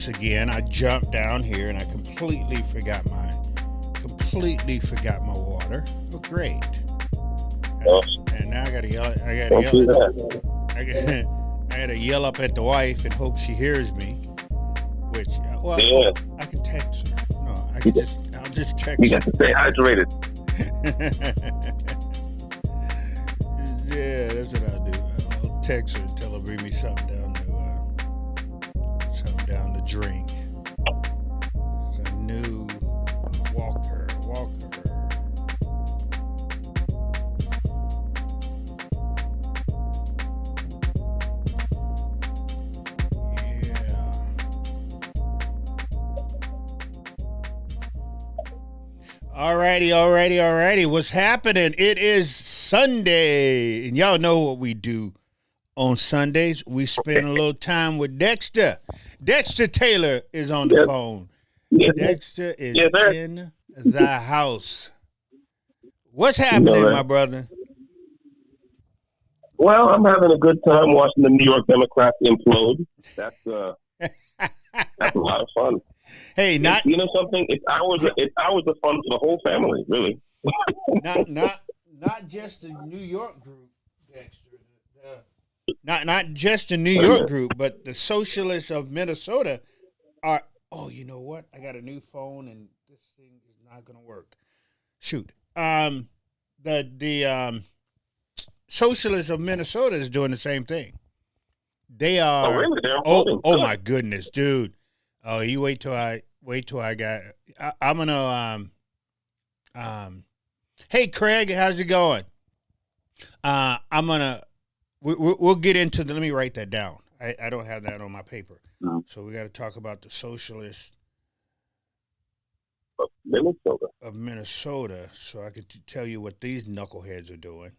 again. I jumped down here and I completely forgot my water. But great. Oh, And now I gotta yell. don't do that. I gotta yell up at the wife and hope she hears me. Which, Yeah. I can text her. No, I'll just text You her. got to stay hydrated. Yeah, that's what I'll do. I'll text her and tell her bring me something down to drink. Some new Walker. Yeah. Alrighty. What's happening? It is Sunday, and y'all know what we do on Sundays. We spend a little time with Dexter. Dexter Taylor is on the phone. Yes. Dexter is Yes, sir. in the house. What's happening, my brother? Well, I'm having a good time watching the New York Democrats implode. That's a lot of fun. Hey, You know something? It's hours of fun for the whole family, really. not just the New York group, Dexter. Not just the New York group, but the socialists of Minnesota are. Oh, you know what? I got a new phone, and this thing is not going to work. Shoot. The socialists of Minnesota is doing the same thing. They are. Oh, really? Oh my goodness, dude. Oh, you wait till I got. I'm gonna. Hey, Craig, how's it going? I'm gonna. We'll get into the. Let me write that down. I don't have that on my paper. No. So we got to talk about the socialists Of Minnesota. of Minnesota, so I can tell you what these knuckleheads are doing,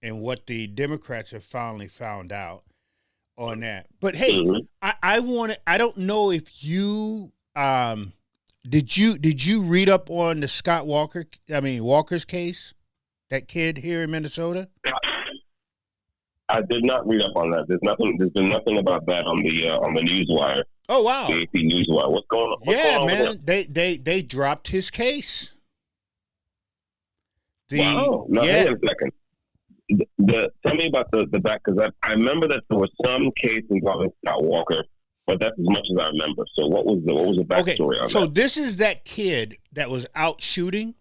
and what the Democrats have finally found out on that. But hey, I don't know if you did you read up on the Scott Walker's case, that kid here in Minnesota? I did not read up on that. There's been nothing about that on the newswire. Oh wow. The AP newswire. What's going on? Yeah, man. They dropped his case. Wow. Now, hang on a second. Tell me about the back, because I remember that there was some case involving Scott Walker, but that's as much as I remember. So what was the backstory on that? So this is that kid that was out shooting.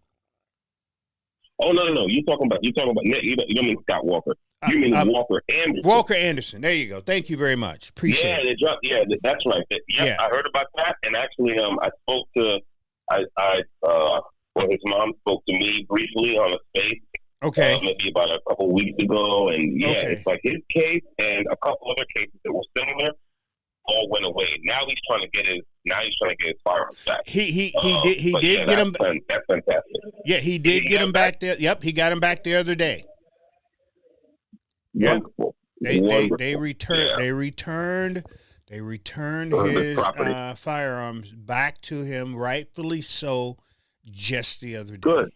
Oh no! You talking about you don't mean Scott Walker. You mean Walker Anderson. Walker Anderson. There you go. Thank you very much. Appreciate it. They dropped. Yeah, that's right. I heard about that, and actually, I spoke to his mom spoke to me briefly on a space. Okay. Maybe about a couple weeks ago, and It's like his case and a couple other cases that were similar all went away. Now he's trying to get his firearms back. He did get him. That's fantastic. Yeah, he did get him back there. Yep, he got him back the other day. Wonderful. They returned his firearms back to him, rightfully so, just the other day. Good.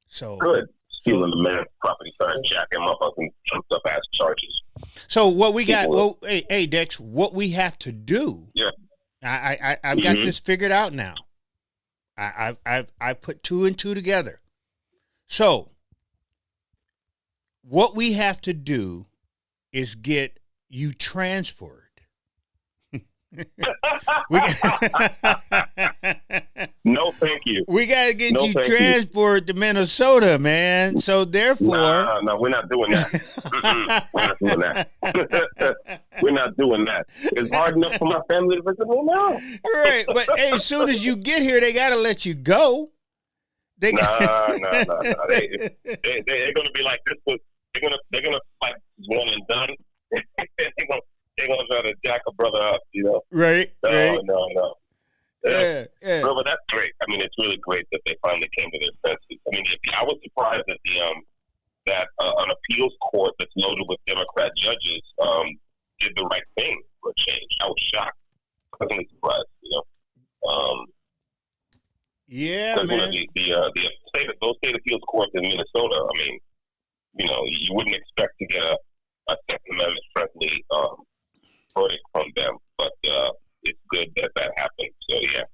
So good. Stealing the man's property, starting to jack him up on some trumped up ass charges. So what we got? Well, hey, Dex, what we have to do? Yeah. I've got this figured out now. I put two and two together. So what we have to do is get you transferred. No, thank you. We got to get you transferred to Minnesota, man. So therefore, no, we're not doing that. We're not doing that. We're not doing that. It's hard enough for my family to visit me now. Right, but hey, as soon as you get here, they got to let you go. No. They're gonna be like this. They're gonna fight one and done. They're gonna try to jack a brother up, you know. Right. No. Yeah. Bro, but that's great. I mean, it's really great that they finally came to their senses. I mean, I was surprised that that an appeals court that's loaded with Democrat judges did the right thing for a change. I was shocked, pleasantly surprised, you know. Yeah, man. Those state appeals courts in Minnesota. I mean, you know, you wouldn't expect to get a Second Amendment friendly verdict from them, but it's good that that happened. So yeah,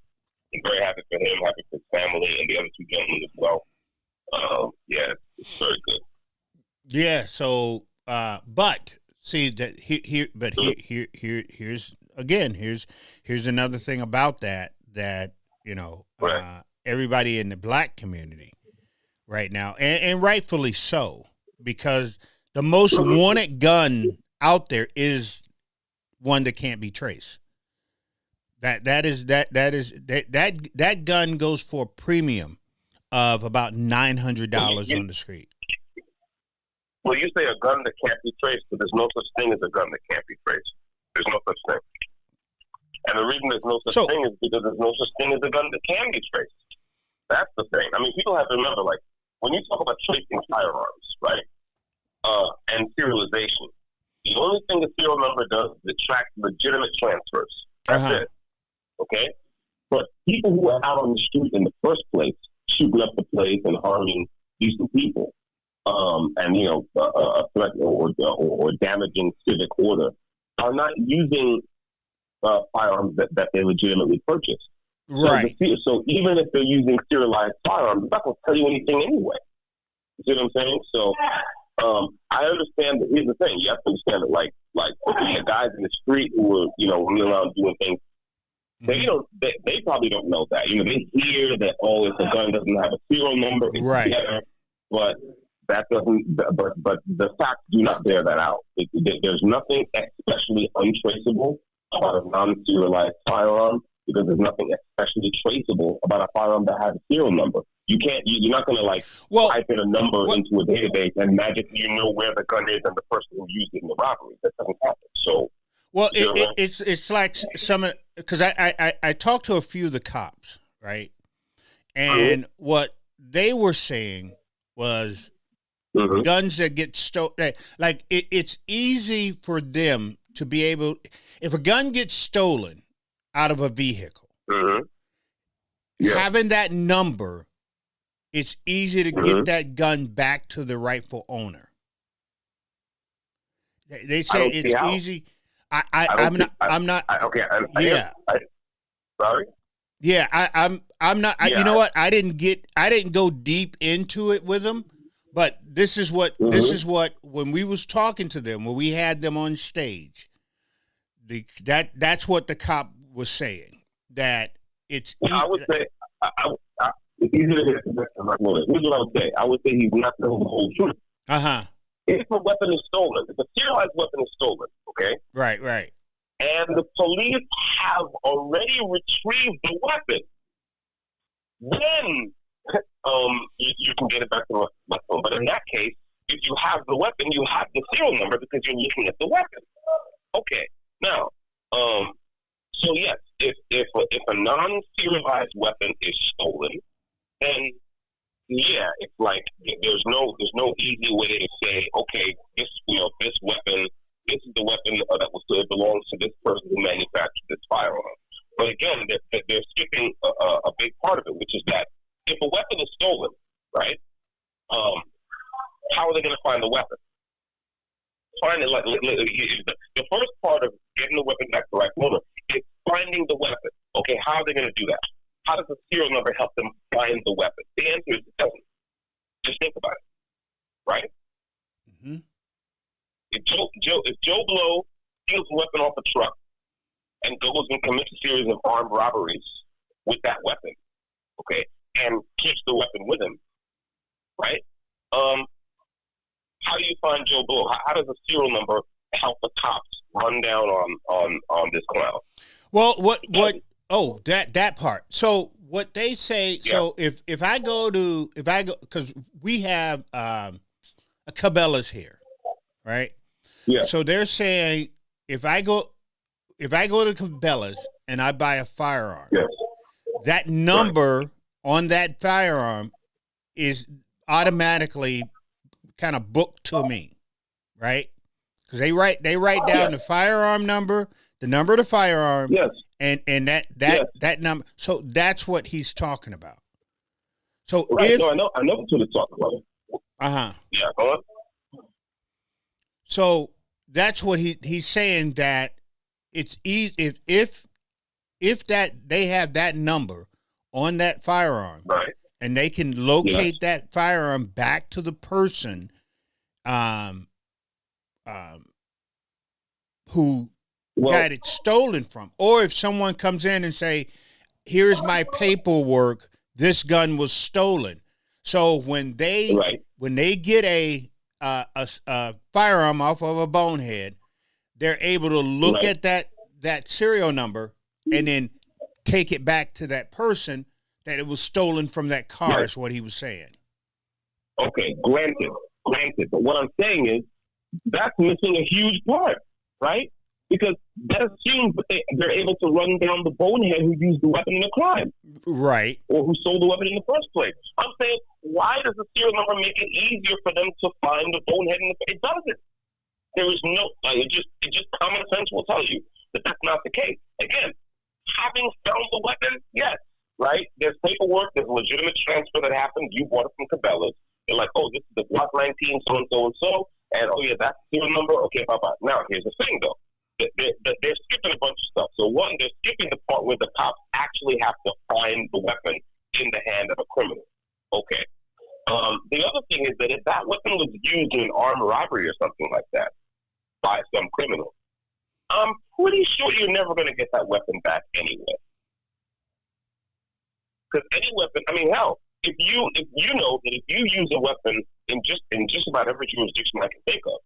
I'm very happy for him, happy for his family, and the other two gentlemen as well. Yeah, it's very good. Yeah. So, but see that here's again here's another thing about that Right. everybody in the black community right now, and rightfully so, because the most wanted gun out there is one that can't be traced. That gun goes for a premium of about $900 on the street. Well, you say a gun that can't be traced, but there's no such thing as a gun that can't be traced. There's no such thing. And the reason there's no such thing is because there's no such thing as a gun that can be traced. That's the thing. I mean, people have to remember, like, when you talk about tracing firearms, right, and serialization, the only thing the serial number does is it tracks legitimate transfers. That's it. Okay? But people who are out on the street in the first place, shooting up the place and harming decent people, and, you know, threat or damaging civic order, are not using firearms that they legitimately purchased. Right. So even if they're using serialized firearms, it's not going to tell you anything anyway. You see what I'm saying? So I understand that. Here's the thing: you have to understand that, like the guys in the street who are, you know, running around doing things, they probably don't know that. You know, they hear that, oh, if the gun doesn't have a serial number, it's better, but that doesn't. But the facts do not bear that out. There's nothing especially untraceable about a non-serialized firearm, because there's nothing especially traceable about a firearm that has a serial number. You can't. You're not going to type in a number into a database and magically you know where the gun is and the person who used it in the robbery. That doesn't happen. So, well, it's like some, because I talked to a few of the cops, right, and what they were saying was guns that get stolen. Like it's easy for them to be able, if a gun gets stolen out of a vehicle, having that number, it's easy to get that gun back to the rightful owner. They say it's easy. I'm not. Sorry. Yeah, I'm not. You know what? I didn't go deep into it with them, but this is what when we was talking to them, when we had them on stage, that's what the cop was saying, that it's. I would say. It's easy to hear. Here's what I would say. I would say he's not telling the whole truth. If a weapon is stolen, if a serialized weapon is stolen, okay? Right. And the police have already retrieved the weapon, then you can get it back to the weapon. But in that case, if you have the weapon, you have the serial number because you're looking at the weapon. Okay. Now, so yes, if a non-serialized weapon is stolen, then yeah, it's like there's no easy way to say, okay, this weapon, this is the weapon that belongs to this person who manufactured this firearm. But again, they're skipping a big part of it, which is that if a weapon is stolen, right? How are they going to find the weapon? Find it the first part of getting the weapon back to the right owner is finding the weapon. Okay, how are they going to do that? How does the serial number help them find the weapon? The answer is it doesn't. Just think about it, right? If Joe Blow steals a weapon off a truck and goes and commits a series of armed robberies with that weapon, okay, and keeps the weapon with him, right? How do you find Joe Blow? How does a serial number help the cops run down on this clown? Well, that part. So what they say. Yeah. So if I go because we have a Cabela's here, right? Yeah. So they're saying if I go to Cabela's and I buy a firearm, that number on that firearm is automatically kind of booked to me, right? Because they write down the firearm number, the number of the firearm, and that number. So that's what he's talking about. So I know what you're talking about. Yeah, go on. So that's what he's saying, that it's easy if if that they have that number on that firearm, Right. and they can locate that firearm back to the person um, who got it stolen from, or if someone comes in and say, "Here's my paperwork. This gun was stolen." So when they get a firearm off of a bonehead, they're able to look at that serial number and then take it back to that person that it was stolen from that car. Is what he was saying. Okay, granted. But what I'm saying is that's missing a huge part, right? Because that assumes that they're able to run down the bonehead who used the weapon in the crime. Right. Or who sold the weapon in the first place. I'm saying, why does the serial number make it easier for them to find the bonehead in the It doesn't. There is no, it just common sense will tell you that that's not the case. Again, having found the weapon, yes, right? There's paperwork, there's a legitimate transfer that happened. You bought it from Cabela's. They're like, oh, this is the Glock 19, so and so and so. And, oh, yeah, that's the serial number. Okay, bye-bye. Now, here's the thing, though. They're skipping a bunch of stuff. So, one, they're skipping the part where the cops actually have to find the weapon in the hand of a criminal. Okay. The other thing is that if that weapon was used in an armed robbery or something like that by some criminal, I'm pretty sure you're never going to get that weapon back anyway. Because any weapon, I mean, hell, if you know that if you use a weapon in just about every jurisdiction I can think of,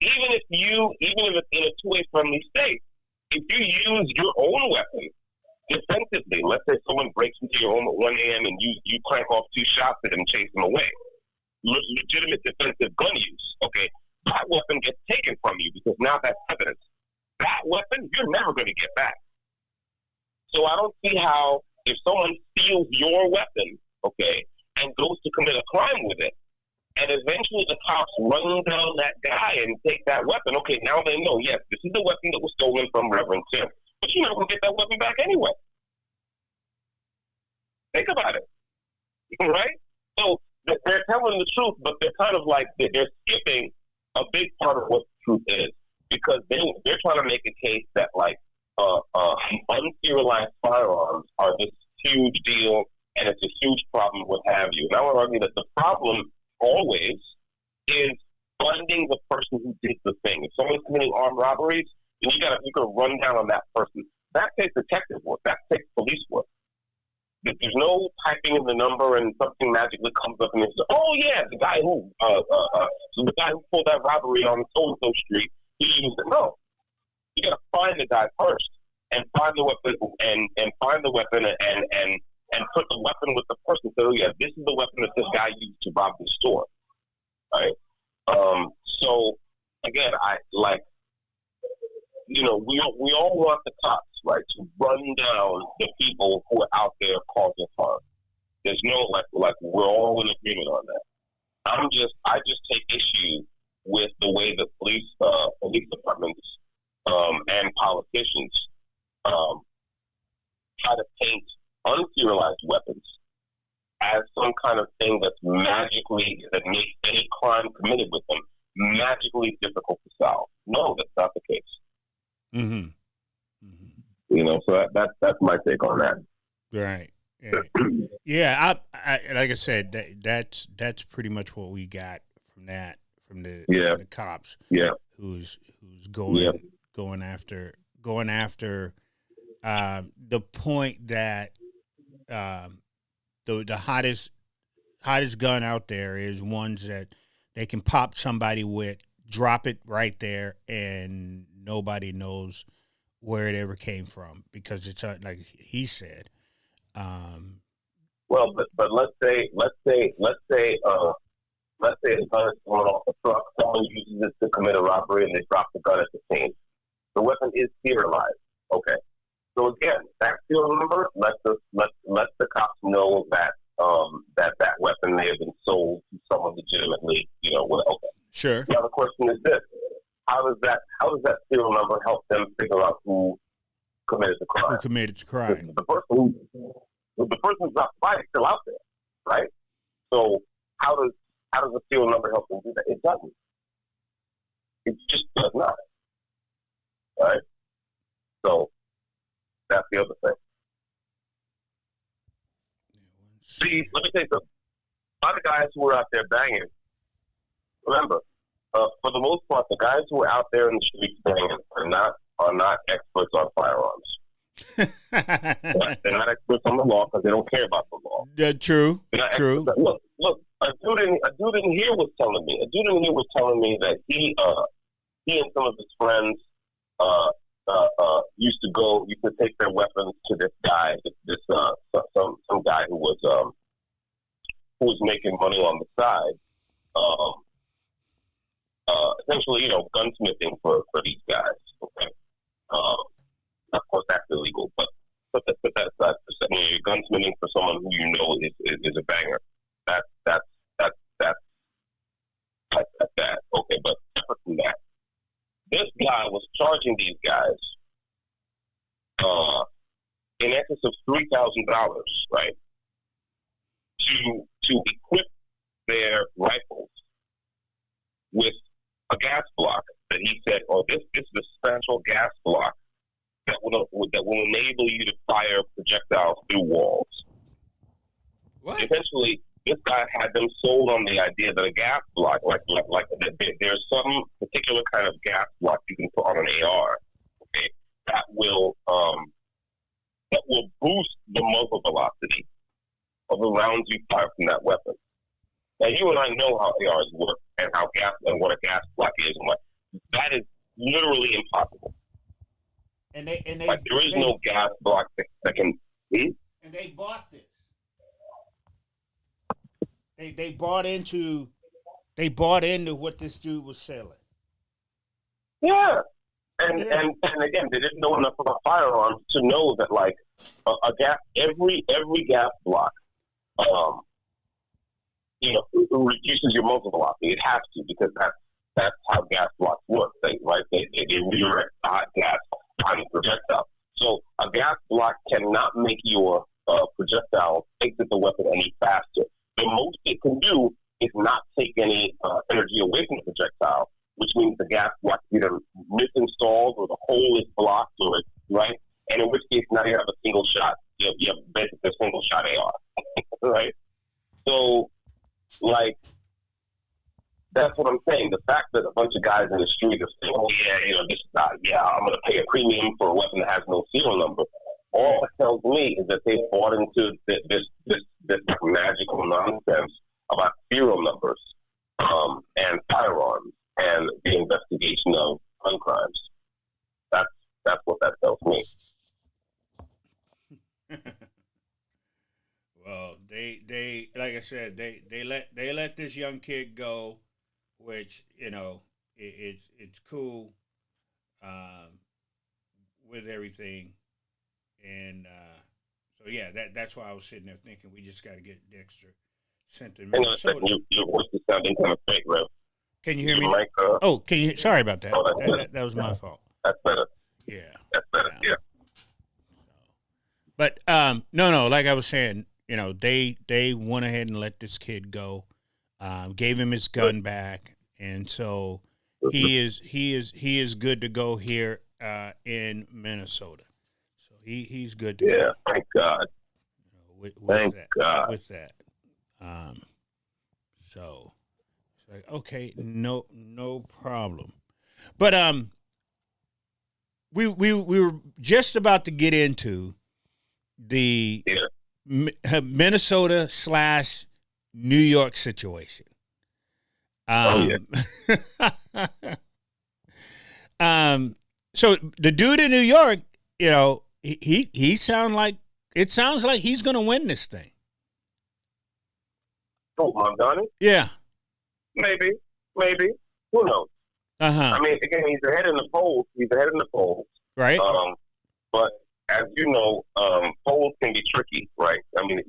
even if it's in a two-way friendly state, if you use your own weapon defensively, let's say someone breaks into your home at 1 a.m. and you crank off 2 shots at them, chase them away, legitimate defensive gun use, okay, that weapon gets taken from you because now that's evidence. That weapon, you're never going to get back. So I don't see how if someone steals your weapon, okay, and goes to commit a crime with it, and eventually the cops run down that guy and take that weapon, okay, now they know, yes, this is the weapon that was stolen from Reverend Tim. But you're not going to get that weapon back anyway. Think about it. Right? So they're telling the truth, but they're kind of like, they're skipping a big part of what the truth is. Because they're trying to make a case that, like, unserialized firearms are this huge deal, and it's a huge problem, what have you. And I would argue that the problem always is finding the person who did the thing. If someone's committing armed robberies, then you got to run down on that person. That takes detective work. That takes police work. There's no typing in the number and something magically comes up and it's, oh yeah, the guy who pulled that robbery on so-and-so street, he used it. No. You gotta find the guy first and find the weapon and find the weapon and put the weapon with the person. So yeah, this is the weapon that this guy used to rob the store. Right? So again, we all want the cops, right, to run down the people who are out there causing harm. There's no like we're all in agreement on that. I just take issue with the way the police departments and politicians try to paint unserialized weapons as some kind of thing that makes any crime committed with them magically difficult to solve. No, that's not the case. Mm-hmm. Mm-hmm. You know, so that's my take on that. Right. Yeah. I like I said, that's pretty much what we got from the cops. Yeah. Who's going after the point that the hottest gun out there is ones that they can pop somebody with, drop it right there, and nobody knows where it ever came from because it's like he said. Well, but let's say the gun is thrown off the truck. Someone uses it to commit a robbery, and they drop the gun at the scene. The weapon is serialized. Okay. So again, that serial number lets the cops know that that weapon may have been sold to someone legitimately. Okay. Sure. Now the question is this: How does that serial number help them figure out who committed the crime? Who committed the crime? The person who's not fighting is still out there, right? So how does the serial number help them do that? It doesn't. It just does not. Right? So That's the other thing. See, let me tell you something. A lot of guys who are out there banging, remember, for the most part, the guys who are out there in the streets banging are not experts on firearms. They're not experts on the law because they don't care about the law. Yeah, true. True. Look. A dude in here was telling me that he and some of his friends used to take their weapons to this guy, some guy who was making money on the side, essentially, gunsmithing for these guys. Okay, of course that's illegal, but that's not. You're gunsmithing for someone who you know is a banger. That's that. Okay, but separate from that, this guy was charging these guys in excess of $3,000, right, to equip their rifles with a gas block that he said, "Oh, this is a special gas block that will enable you to fire projectiles through walls." What? Essentially, this guy had them sold on the idea that a gas block, like there's some particular kind of gas block you can put on an AR, okay, that will boost the muzzle velocity of the rounds you fire from that weapon. Now, you and I know how ARs work and what a gas block is, and what that is literally impossible. And there is no gas block that can. And they bought this. They bought into what this dude was selling. Yeah. And again, they didn't know enough about firearms to know that every gas block, reduces your muzzle velocity. It has to, because that's how gas blocks work. They redirect hot gas behind the projectile. So a gas block cannot make your projectile exit the weapon any faster. The most it can do is not take any energy away from the projectile, which means the gas block either misinstalled or the hole is blocked, right? And in which case, now you have a single shot. You have basically a single shot AR, right? So, that's what I'm saying. The fact that a bunch of guys in the street are saying, "Oh yeah, I'm going to pay a premium for a weapon that has no serial number," all it tells me is that they bought into this magical nonsense about serial numbers and firearms and the investigation of gun crimes. That's what that tells me. Well, they like I said, they let this young kid go, which it's cool with everything, and so yeah, that's why I was sitting there thinking we just got to get Dexter sent to Minnesota. Your voice is sounding kind of fake, Rev. Can you hear me? Can you? Sorry about that. That was my fault. That's better. Yeah. That's better. Yeah. But no. Like I was saying, they went ahead and let this kid go, gave him his gun back, and so he is good to go here in Minnesota. So he's good to go. Yeah. Thank God. Thank God. With that. So it's like, okay, no problem. But we were just about to get into the Minnesota / New York situation. So the dude in New York, he sounds like he's going to win this thing. Oh, Mondani? Yeah. Maybe. Who knows? I mean, again, he's ahead in the polls. Right. But as you know, polls can be tricky, right? I mean,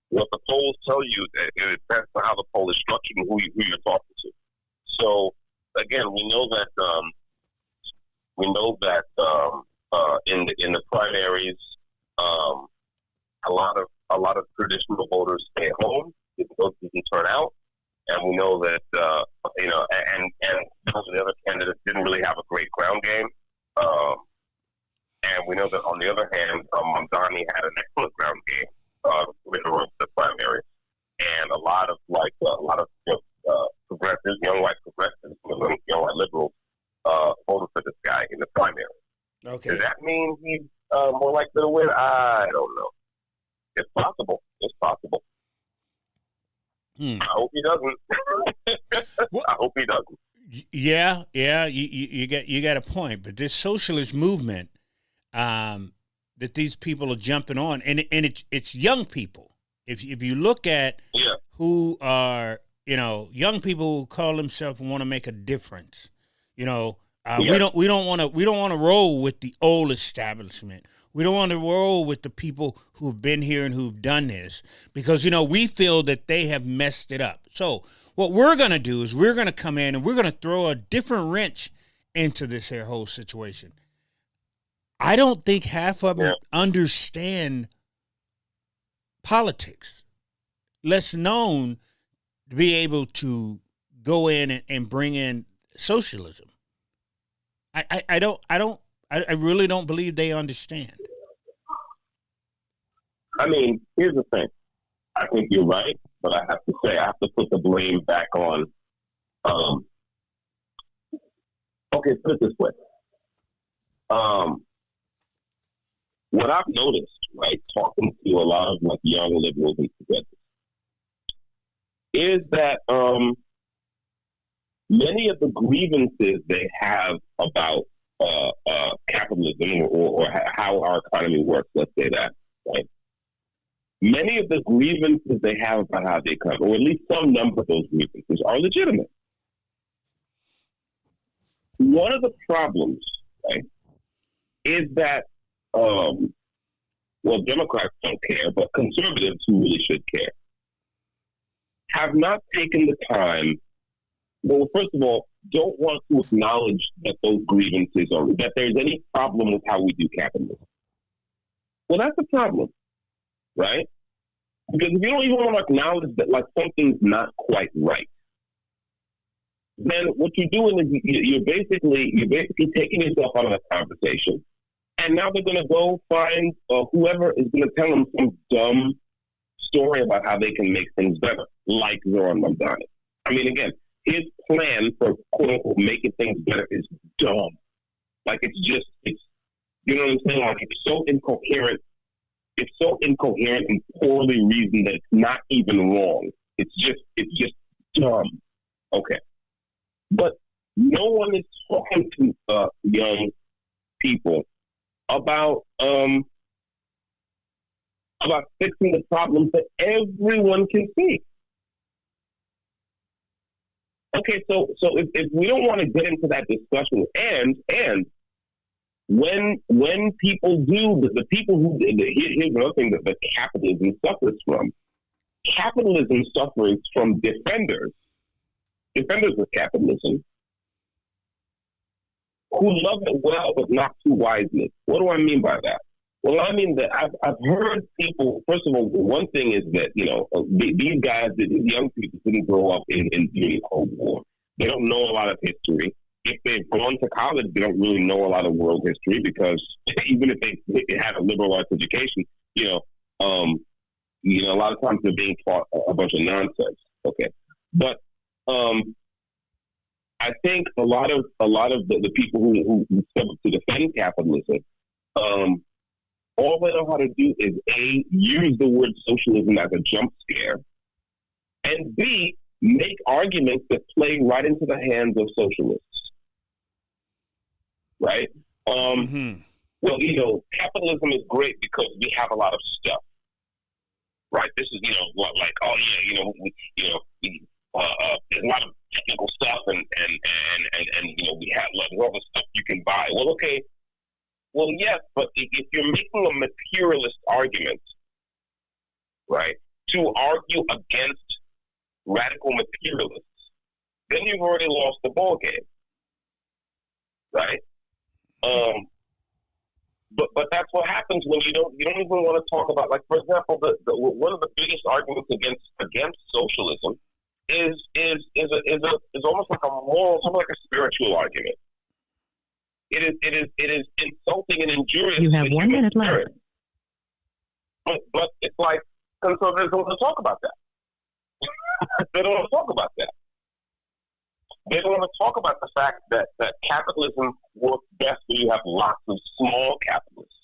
what the polls tell you, it depends on how the poll is structured and who you're talking to. So, again, we know that in the primaries, a lot of traditional voters stay at home. Those didn't turn out, and we know that and those of the other candidates didn't really have a great ground game. And we know that on the other hand, Mamdani had an excellent ground game with the primary, and a lot of progressives, young white progressives, young white liberals, voted for this guy in the primary. Okay. Does that mean he's more likely to win? I don't know. It's possible. It's possible. I hope he doesn't. I hope he doesn't. Yeah, you got a point. But this socialist movement that these people are jumping on, and it's young people. If you look at who are young people who call themselves and want to make a difference, we don't want to roll with the old establishment. We don't want to roll with the people who've been here and who've done this because, we feel that they have messed it up. So what we're going to do is we're going to come in and we're going to throw a different wrench into this here whole situation. I don't think half of them understand politics, less known to be able to go in and bring in socialism. I really don't believe they understand. I mean, here's the thing. I think you're right, but I have to put the blame back on. Okay, put it this way. What I've noticed, right, talking to a lot of young liberals and progressives, is that many of the grievances they have about capitalism or how our economy works, let's say that, right? Many of the grievances they have about how they come, or at least some number of those grievances, are legitimate. One of the problems, right, is that, Democrats don't care, but conservatives who really should care have not taken the time. Well, first of all, don't want to acknowledge that those grievances are, that there's any problem with how we do capitalism. Well, that's a problem, right? Because if you don't even want to acknowledge that something's not quite right, then what you're doing is you're basically taking yourself out of the conversation, and now they're going to go find whoever is going to tell them some dumb story about how they can make things better, like Zoran Mamdani. I mean, again, his plan for quote unquote making things better is dumb. It's you know what I'm saying? It's so incoherent. It's so incoherent and poorly reasoned that it's not even wrong. It's just dumb. Okay. But no one is talking to young people about fixing the problems that everyone can see. Okay, so if we don't want to get into that discussion, and when people do, the people who, here's another thing that capitalism suffers from. Capitalism suffers from defenders of capitalism, who love it well but not too wisely. What do I mean by that? Well, I mean that I've heard people. First of all, one thing is that these guys, these young people, didn't grow up in the Cold War. They don't know a lot of history. If they've gone to college, they don't really know a lot of world history because even if they had a liberal arts education, a lot of times they're being taught a bunch of nonsense. Okay, but I think a lot of the people who step up to defend capitalism, all they know how to do is A, use the word socialism as a jump scare, and B, make arguments that play right into the hands of socialists. Right? Well, capitalism is great because we have a lot of stuff. Right? This is, there's a lot of technical stuff and we have all the stuff you can buy. Well, okay. Well, yes, but if you're making a materialist argument, right, to argue against radical materialists, then you've already lost the ball game, right? But that's what happens when you don't even want to talk about, for example, the one of the biggest arguments against socialism is almost like a moral, something like a spiritual argument. it is insulting and injurious. You have 1 minute left. But it's like conservatives don't want to talk about that. They don't want to talk about that. They don't want to talk about the fact that capitalism works best when you have lots of small capitalists,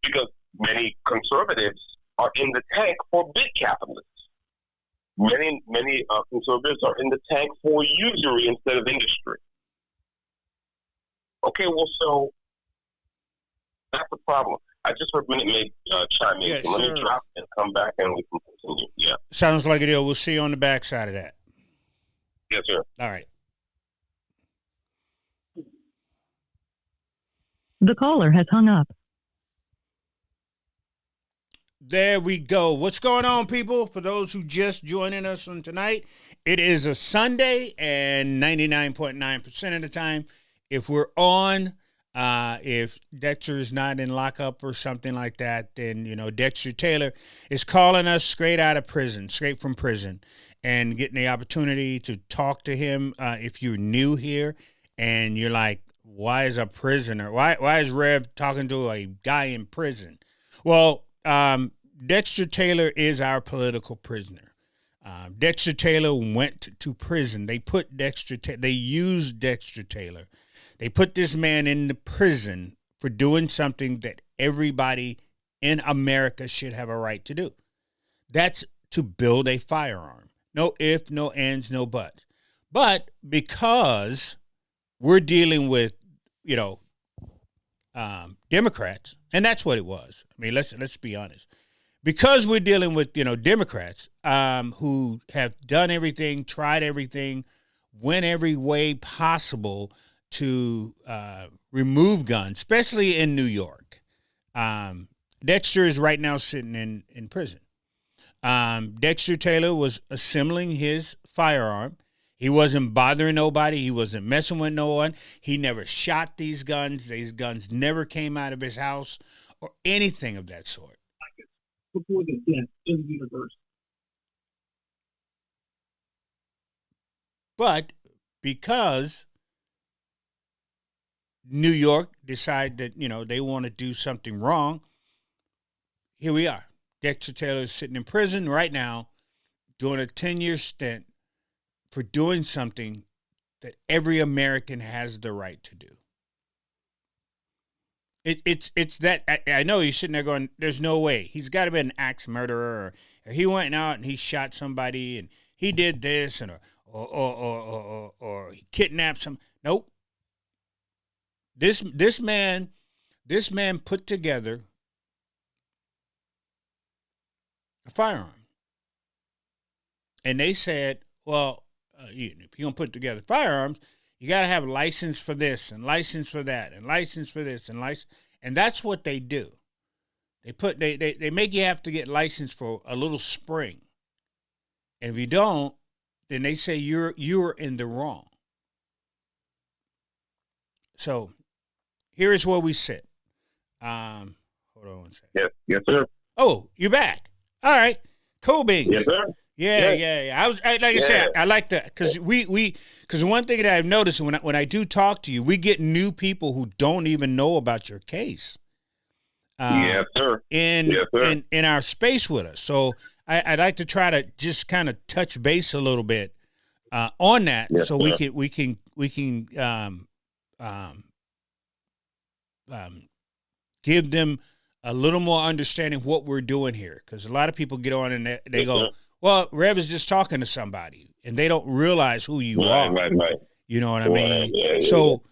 because many conservatives are in the tank for big capitalists. Many conservatives are in the tank for usury instead of industry. Okay, well, so that's the problem. I just heard Minute Maid chime in. Yeah, so let me drop and come back and we can continue. Yeah. Sounds like a deal. We'll see you on the backside of that. Yes, sir. All right. The caller has hung up. There we go. What's going on, people? For those who just joining us on tonight, it is a Sunday, and 99.9% of the time, if we're on, if Dexter is not in lockup or something like that, then, Dexter Taylor is calling us straight from prison, and getting the opportunity to talk to him. If you're new here and you're like, why is a prisoner? Why is Rev talking to a guy in prison? Well, Dexter Taylor is our political prisoner. Dexter Taylor went to prison. They used Dexter Taylor. They put this man in the prison for doing something that everybody in America should have a right to do. That's to build a firearm. No if, no ands, no buts. But because we're dealing with, Democrats, and that's what it was. I mean, let's be honest. Because we're dealing with, Democrats who have done everything, tried everything, went every way possible to remove guns, especially in New York. Dexter is right now sitting in prison. Dexter Taylor was assembling his firearm. He wasn't bothering nobody. He wasn't messing with no one. He never shot these guns. These guns never came out of his house or anything of that sort. Before the death in the universe. But because New York decided that, they want to do something wrong, here we are. Dexter Taylor is sitting in prison right now doing a 10-year stint for doing something that every American has the right to do. It's that I know he's sitting there going, there's no way. He's got to be an axe murderer, or he went out and he shot somebody and he did this or he kidnapped some. Nope. This man put together a firearm. And they said, well, if you're going to put together firearms, you got to have a license for this and license for that and license for this and license. And that's what they do. They make you have to get licensed for a little spring. And if you don't, then they say you're in the wrong. So here is where we sit. Hold on one second. Yes, sir. Oh, you're back. All right. Cool beans. Yes, sir. Yeah. I said, I like that because because one thing that I've noticed when I do talk to you, we get new people who don't even know about your case. Yes, sir. In our space with us. So I'd like to try to just kind of touch base a little bit on that, so sir. we can give them a little more understanding what we're doing here, because a lot of people get on and they go, sir. Well, Rev is just talking to somebody, and they don't realize who you are. Right. You know what I mean? Yeah. So,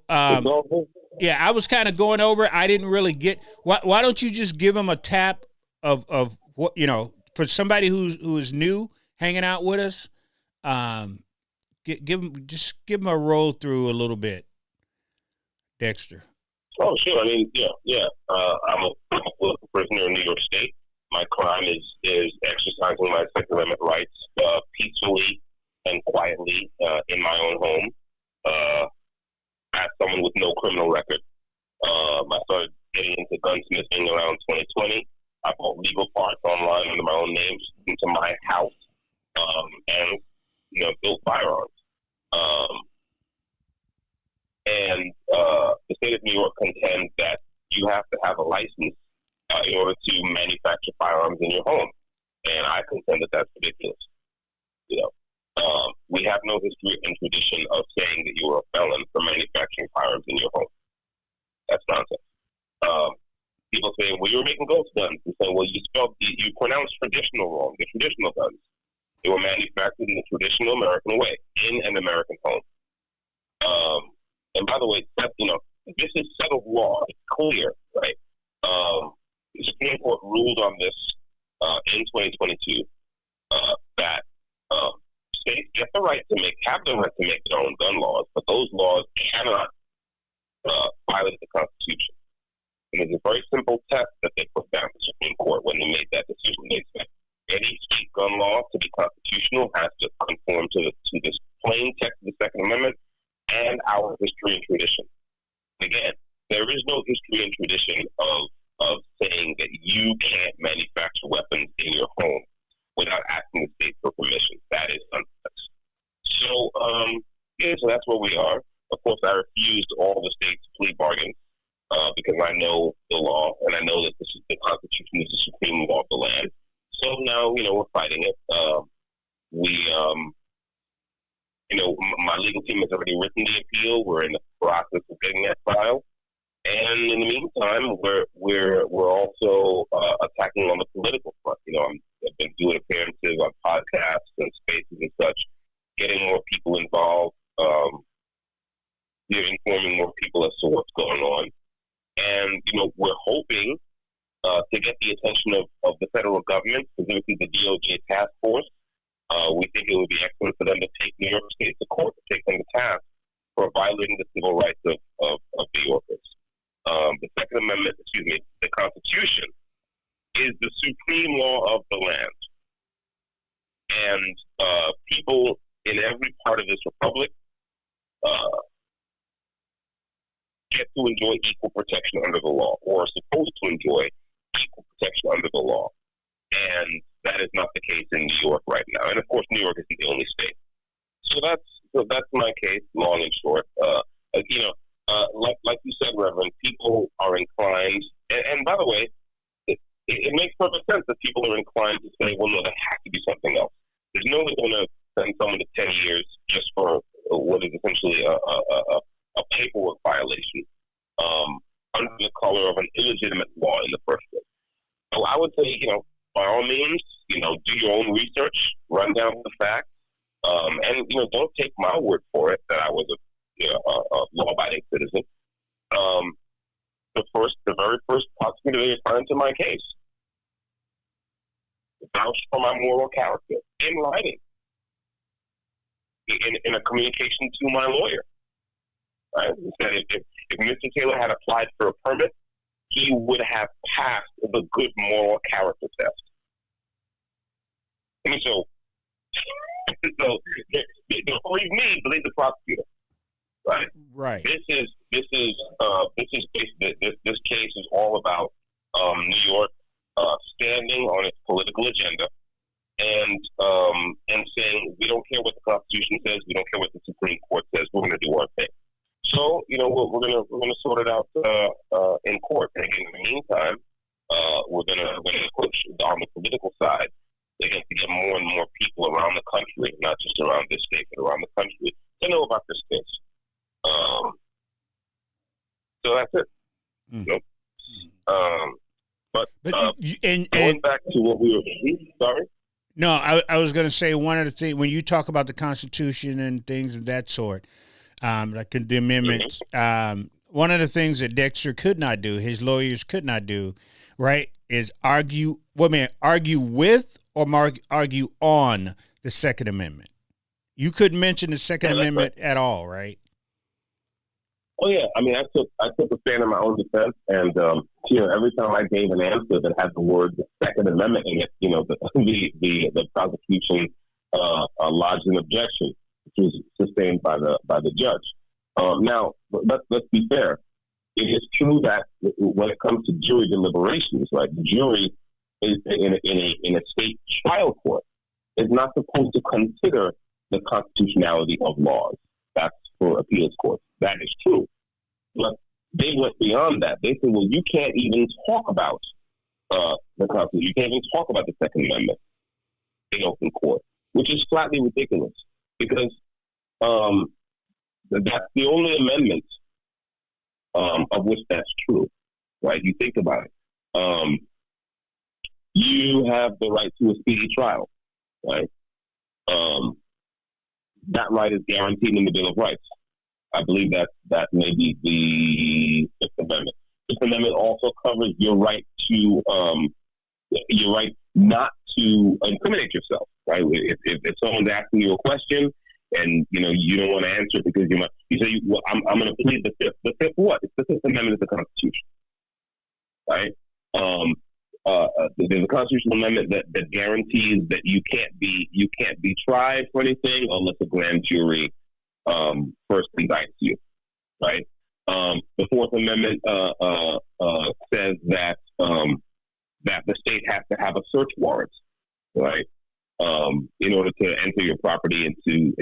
I was kind of going over. I didn't really get. Why don't you just give them a tap of what, for somebody who is new hanging out with us? Give them a roll through a little bit, Dexter. Oh, sure. I mean, I'm a political prisoner in New York State. My crime is exercising my Second Amendment rights peacefully and quietly in my own home. As someone with no criminal record, I started getting into gunsmithing around 2020. I bought legal parts online under my own name into my house, and built firearms. And the state of New York contends that you have to have a license in order to manufacture firearms in your home, and I contend that that's ridiculous. You know, we have no history and tradition of saying that you are a felon for manufacturing firearms in your home. That's nonsense. People saying, well, you were making ghost guns. And saying, well, you pronounced traditional wrong. The traditional guns. They were manufactured in the traditional American way, in an American home. And by the way, this is settled law. It's clear, right? The Supreme Court ruled on this in 2022 that states have the right to make their own gun laws, but those laws cannot violate the Constitution. And it's a very simple test that they put down the Supreme Court when they made that decision. They said any state gun law to be constitutional has to conform to this plain text of the Second Amendment and our history and tradition. Again, there is no history and tradition of saying that you can't manufacture weapons in your home without asking the state for permission. That is nonsense. So, so that's where we are. Of course, I refused all the states' plea bargains because I know the law and I know that the Constitution is the supreme law of the land. So now, we're fighting it. My legal team has already written the appeal. We're in the process of getting that filed. And in the meantime, we're also attacking on the political front. I've been doing appearances on podcasts and spaces and such, getting more people involved, informing more people as to what's going on. And, we're hoping to get the attention of the federal government, specifically the DOJ task force. We think it would be excellent for them to take New York State to court, to take them to task for violating the civil rights of New Yorkers. The Second Amendment, the Constitution, is the supreme law of the land. And people in every part of this republic get to enjoy equal protection under the law, or are supposed to enjoy equal protection under the law. And that is not the case in New York right now. And of course, New York isn't the only state. So that's my case, long and short. Like you said, Reverend, people are inclined, and by the way, it makes perfect sense that people are inclined to say, well, no, there has to be something else. There's no way going to send someone to 10 years just for what is essentially a paperwork violation under the color of an illegitimate law in the first place. So I would say, by all means, do your own research, run down the facts, and don't take my word for it that I was a law-abiding citizen. The very first prosecutor they assigned to my case vouched for my moral character in writing, in a communication to my lawyer. Right? He said if Mr. Taylor had applied for a permit, he would have passed the good moral character test. So believe me, believe the prosecutor. Right. Right. This case is all about New York standing on its political agenda and saying we don't care what the Constitution says, we don't care what the Supreme Court says, we're going to do our thing. So we're going to sort it out in court. And again, in the meantime, we're going to push on the political side to get more and more people around the country, not just around this state, but around the country, to know about this case. So that's it. Mm. But and going back to what we were, sorry? No, I was going to say one of the things, when you talk about the Constitution and things of that sort, like the amendments, one of the things that Dexter could not do, his lawyers could not do, right, is argue with or argue on the Second Amendment. You couldn't mention the Second Amendment at all, right? Oh yeah, I mean, I took a stand in my own defense, and every time I gave an answer that had the word Second Amendment in it, the prosecution lodged an objection, which was sustained by the judge. Now, let's be fair. It is true that when it comes to jury deliberations, right, the jury is in a state trial court is not supposed to consider the constitutionality of laws. That's for appeals courts. That is true. But they went beyond that. They said, well, you can't even talk about the Constitution. You can't even talk about the Second Amendment in open court, which is flatly ridiculous because that's the only amendment of which that's true, right? You think about it. You have the right to a speedy trial, right? That right is guaranteed in the Bill of Rights. I believe that may be the Fifth Amendment. Fifth Amendment also covers your right to your right not to incriminate yourself, right? If someone's asking you a question and you don't want to answer it because you say, well, I'm going to plead the fifth. The fifth what? It's the Fifth Amendment of the Constitution, right? There's a constitutional amendment that guarantees that you can't be tried for anything unless a grand jury first indicts you, right? The Fourth Amendment says that the state has to have a search warrant, right? In order to enter your property and to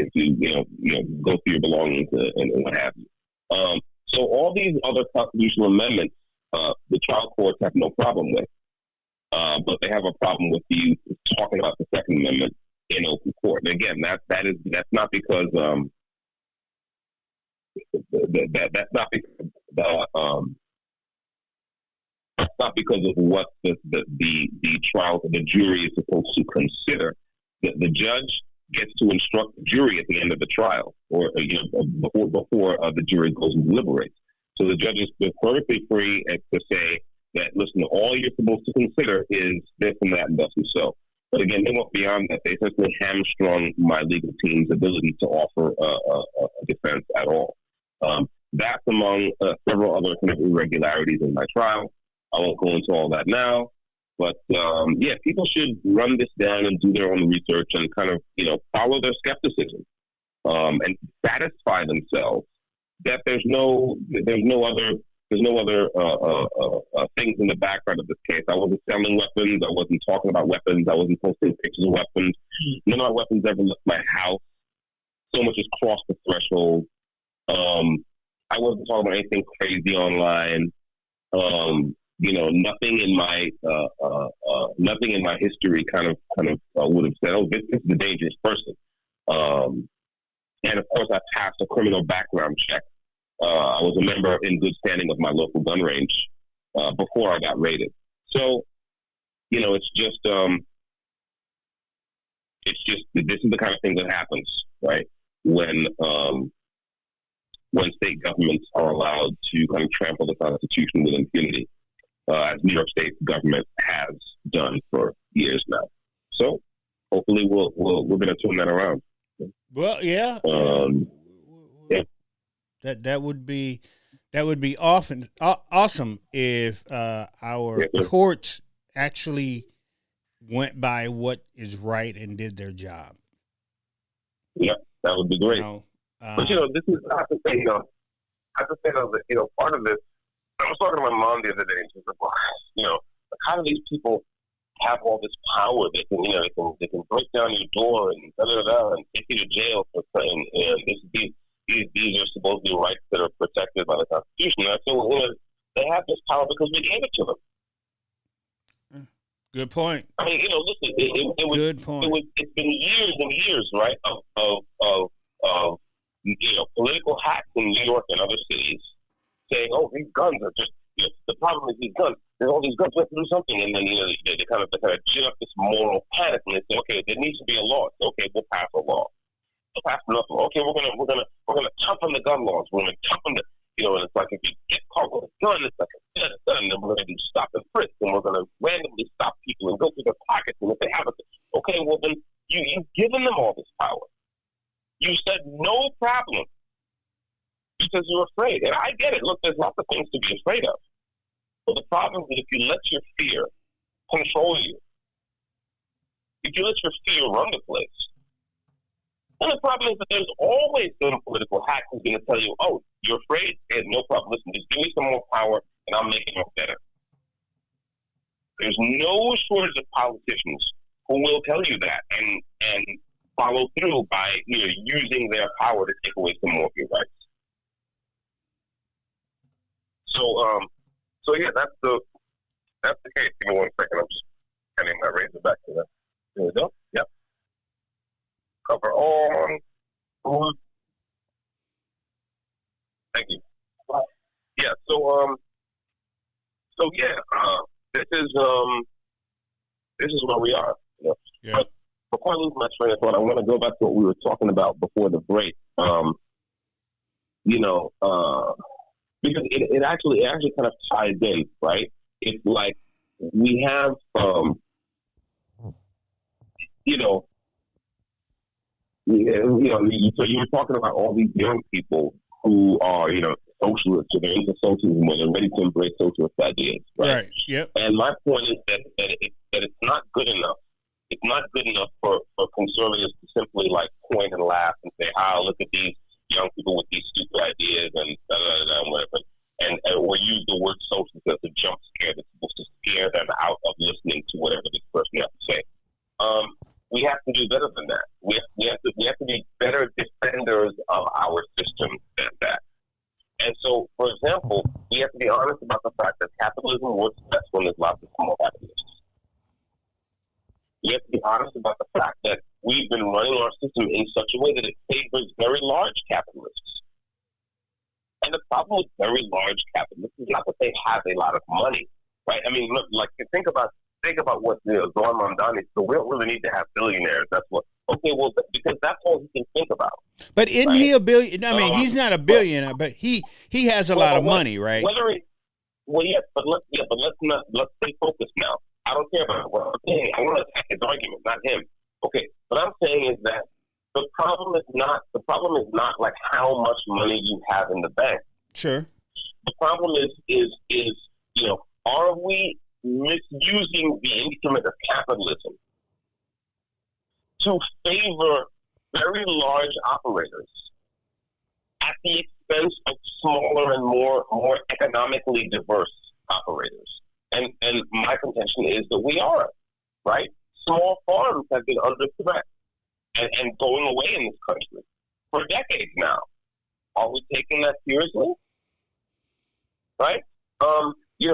go through your belongings and what have you. So all these other constitutional amendments, the trial courts have no problem with, but they have a problem with you talking about the Second Amendment in open court. And again, that's not because that's not because of what the trial the jury is supposed to consider. The judge gets to instruct the jury at the end of the trial, or before the jury goes and deliberates. So the judge is perfectly free to say that, listen, all you're supposed to consider is this and that and thus and so. But again, they went beyond that. They certainly hamstrung my legal team's ability to offer a defense at all. That's among several other kind of irregularities in my trial. I won't go into all that now. But, people should run this down and do their own research and kind of, follow their skepticism and satisfy themselves that there's no other things in the background of this case. I wasn't selling weapons. I wasn't talking about weapons. I wasn't posting pictures of weapons. None of my weapons ever left my house. So much has crossed the threshold. I wasn't talking about anything crazy online. Nothing in my history kind of would have said, "Oh, this is a dangerous person." And of course, I passed a criminal background check. I was a member in good standing of my local gun range before I got raided. So, it's just this is the kind of thing that happens, right? When state governments are allowed to kind of trample the Constitution with impunity, as New York State government has done for years now. So, hopefully, we're going to turn that around. Well, yeah. Yeah. That would be awesome if our courts actually went by what is right and did their job. Yeah, that would be great. But this is I have to say that part of this. I was talking to my mom the other day, and she was like, how do these people have all this power? They can break down your door and and take you to jail for saying, these are supposedly rights that are protected by the Constitution. And I said, well, they have this power because we gave it to them. Good point. I mean, listen, it was good point. It's been years and years, right, of political hacks in New York and other cities saying, "Oh, these guns are just the problem is these guns. There's all these guns. We have to do something." And then they kind of gin up this moral panic and they say, "Okay, there needs to be a law. Okay, we'll pass a law. We'll pass enough law. Okay, we're gonna toughen the gun laws. We're gonna toughen the and it's like if you get caught with a gun, it's like a gun. And then we're gonna do stop and frisk, and we're gonna randomly stop people and go through their pockets. And if they have it, okay, well then you've given them all this power. You said no problem." Because you're afraid. And I get it. Look, there's lots of things to be afraid of. But the problem is that if you let your fear control you, if you let your fear run the place, then the problem is that there's always some political hack who's going to tell you, "Oh, you're afraid? And no problem. Listen, just give me some more power and I'll make it more better." There's no shortage of politicians who will tell you that and follow through by using their power to take away some more of your rights. So yeah, that's the case. Give me 1 second. I'm just getting my razor back to that. There we go. Yep. Cover on. Thank you. Yeah. So yeah. This is where we are. You know? Yeah. But before I lose my train of thought, I want to go back to what we were talking about before the break. Because it actually kind of ties in, right? It's like we have, so you were talking about all these young people who are, socialists, or they're into socialism, or they're ready to embrace socialist ideas, right? Right. Yep. And my point is that it's not good enough. It's not good enough for conservatives to simply like point and laugh and say, look at these young people with these stupid ideas and whatever. And or use the word socialist as a jump scare that's supposed to scare them out of listening to whatever this person has to say. We have to do better than that. We have to be better defenders of our system than that. And so, for example, we have to be honest about the fact that capitalism works best when there's lots of small capitalists. We have to be honest about the fact that we've been running our system in such a way that it favors very large capitalists. And the problem with very large capitalists is not that they have a lot of money, right? I mean, look, like think about what Zoran Mamdani. So we don't really need to have billionaires. That's what. Okay, well, because that's all he can think about. But isn't he a billion? I mean, he's not a billionaire, but he has a lot of money, right? Yes, but let's stay focused now. I don't care about what I'm saying. I want to attack his argument, not him. Okay, what I'm saying is that the problem is not like how much money you have in the bank. Sure. The problem is are we misusing the instrument of capitalism to favor very large operators at the expense of smaller and more economically diverse operators? And my contention is that we are, right? Small farms have been under threat and going away in this country for decades now. Are we taking that seriously? Right? Are we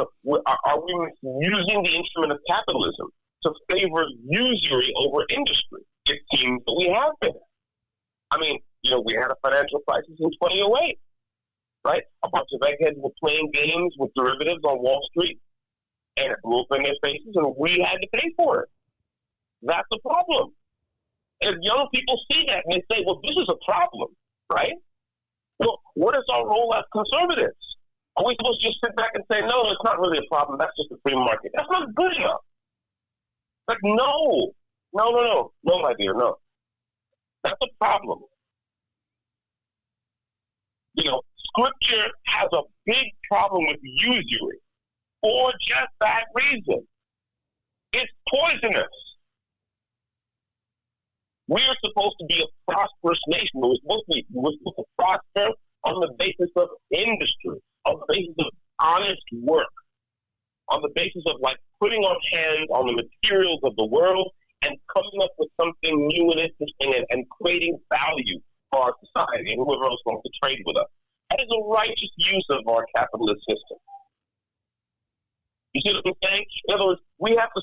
misusing the instrument of capitalism to favor usury over industry? It seems that we have been. I mean, we had a financial crisis in 2008, right? A bunch of eggheads were playing games with derivatives on Wall Street, and it blew up in their faces, and we had to pay for it. That's the problem. And if young people see that and they say, well, this is a problem, right? Well, what is our role as conservatives? Are we supposed to just sit back and say, no, it's not really a problem, that's just a free market? That's not good enough. Like, no, my dear, no. That's a problem. Scripture has a big problem with usury for just that reason. It's poisonous. We are supposed to be a prosperous nation. We're supposed to prosper on the basis of industry, on the basis of honest work, on the basis of like putting our hands on the materials of the world and coming up with something new and interesting and creating value for our society and whoever else wants to trade with us. That is a righteous use of our capitalist system. You see what I'm saying? In other words, we have to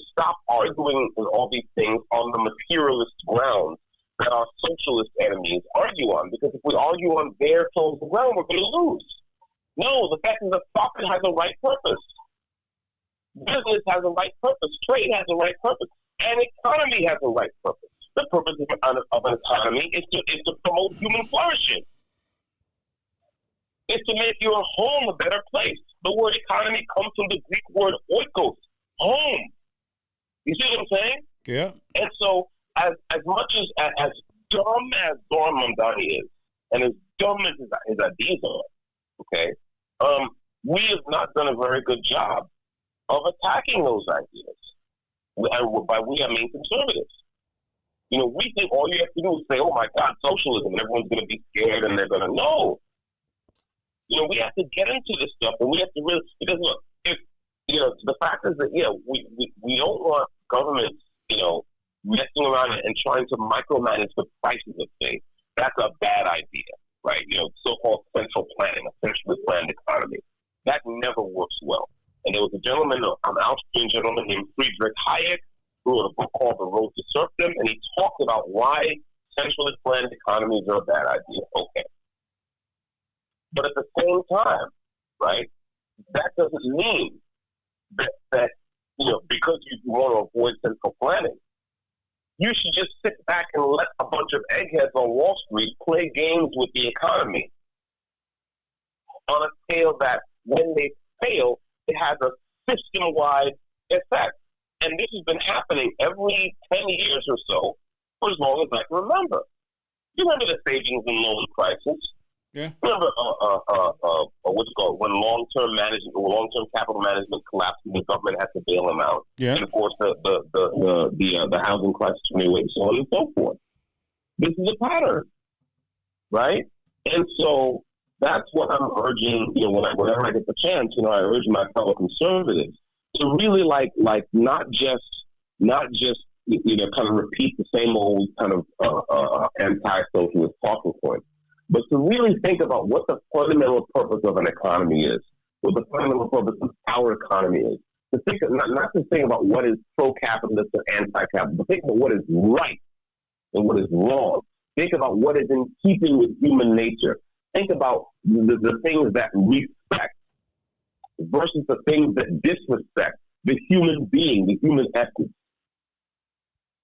stop arguing with all these things on the materialist grounds that our socialist enemies argue on. Because if we argue on their social ground, we're going to lose. No, the fact is that profit has a right purpose. Business has a right purpose. Trade has a right purpose. And economy has a right purpose. The purpose of an economy is to promote human flourishing. It's to make your home a better place. The word economy comes from the Greek word oikos, home. You see what I'm saying? Yeah. And so, as much as dumb as Zoran Mamdani is, and as dumb as his ideas are, okay, we have not done a very good job of attacking those ideas. And by we, I mean conservatives. We think all you have to do is say, oh my God, socialism, and everyone's going to be scared and they're going to know. We have to get into this stuff, and we have to really, because look, the fact is that, we don't want governments, messing around and trying to micromanage the prices of things. That's a bad idea, right? So-called central planning, a centrally planned economy. That never works well. And there was a gentleman, an Austrian gentleman named Friedrich Hayek, who wrote a book called The Road to Serfdom, and he talked about why centrally planned economies are a bad idea. Okay. But at the same time, right, that doesn't mean that because you want to avoid central planning, you should just sit back and let a bunch of eggheads on Wall Street play games with the economy on a scale that, when they fail, it has a system-wide effect. And this has been happening every 10 years or so for as long as I can remember. You remember the savings and loan crisis? Yeah. Remember what's it called, when long-term capital management collapsed and the government had to bail them out. Yeah. And of course the housing crisis from the way, so on and so forth. This is a pattern, right? And so that's what I'm urging. Whenever I get the chance, I urge my fellow conservatives to really not just kind of repeat the same old kind of anti-socialist talking point, but to really think about what the fundamental purpose of an economy is, what the fundamental purpose of our economy is. To think not to think about what is pro-capitalist or anti-capitalist, but think about what is right and what is wrong. Think about what is in keeping with human nature. Think about the things that respect versus the things that disrespect the human being, the human essence.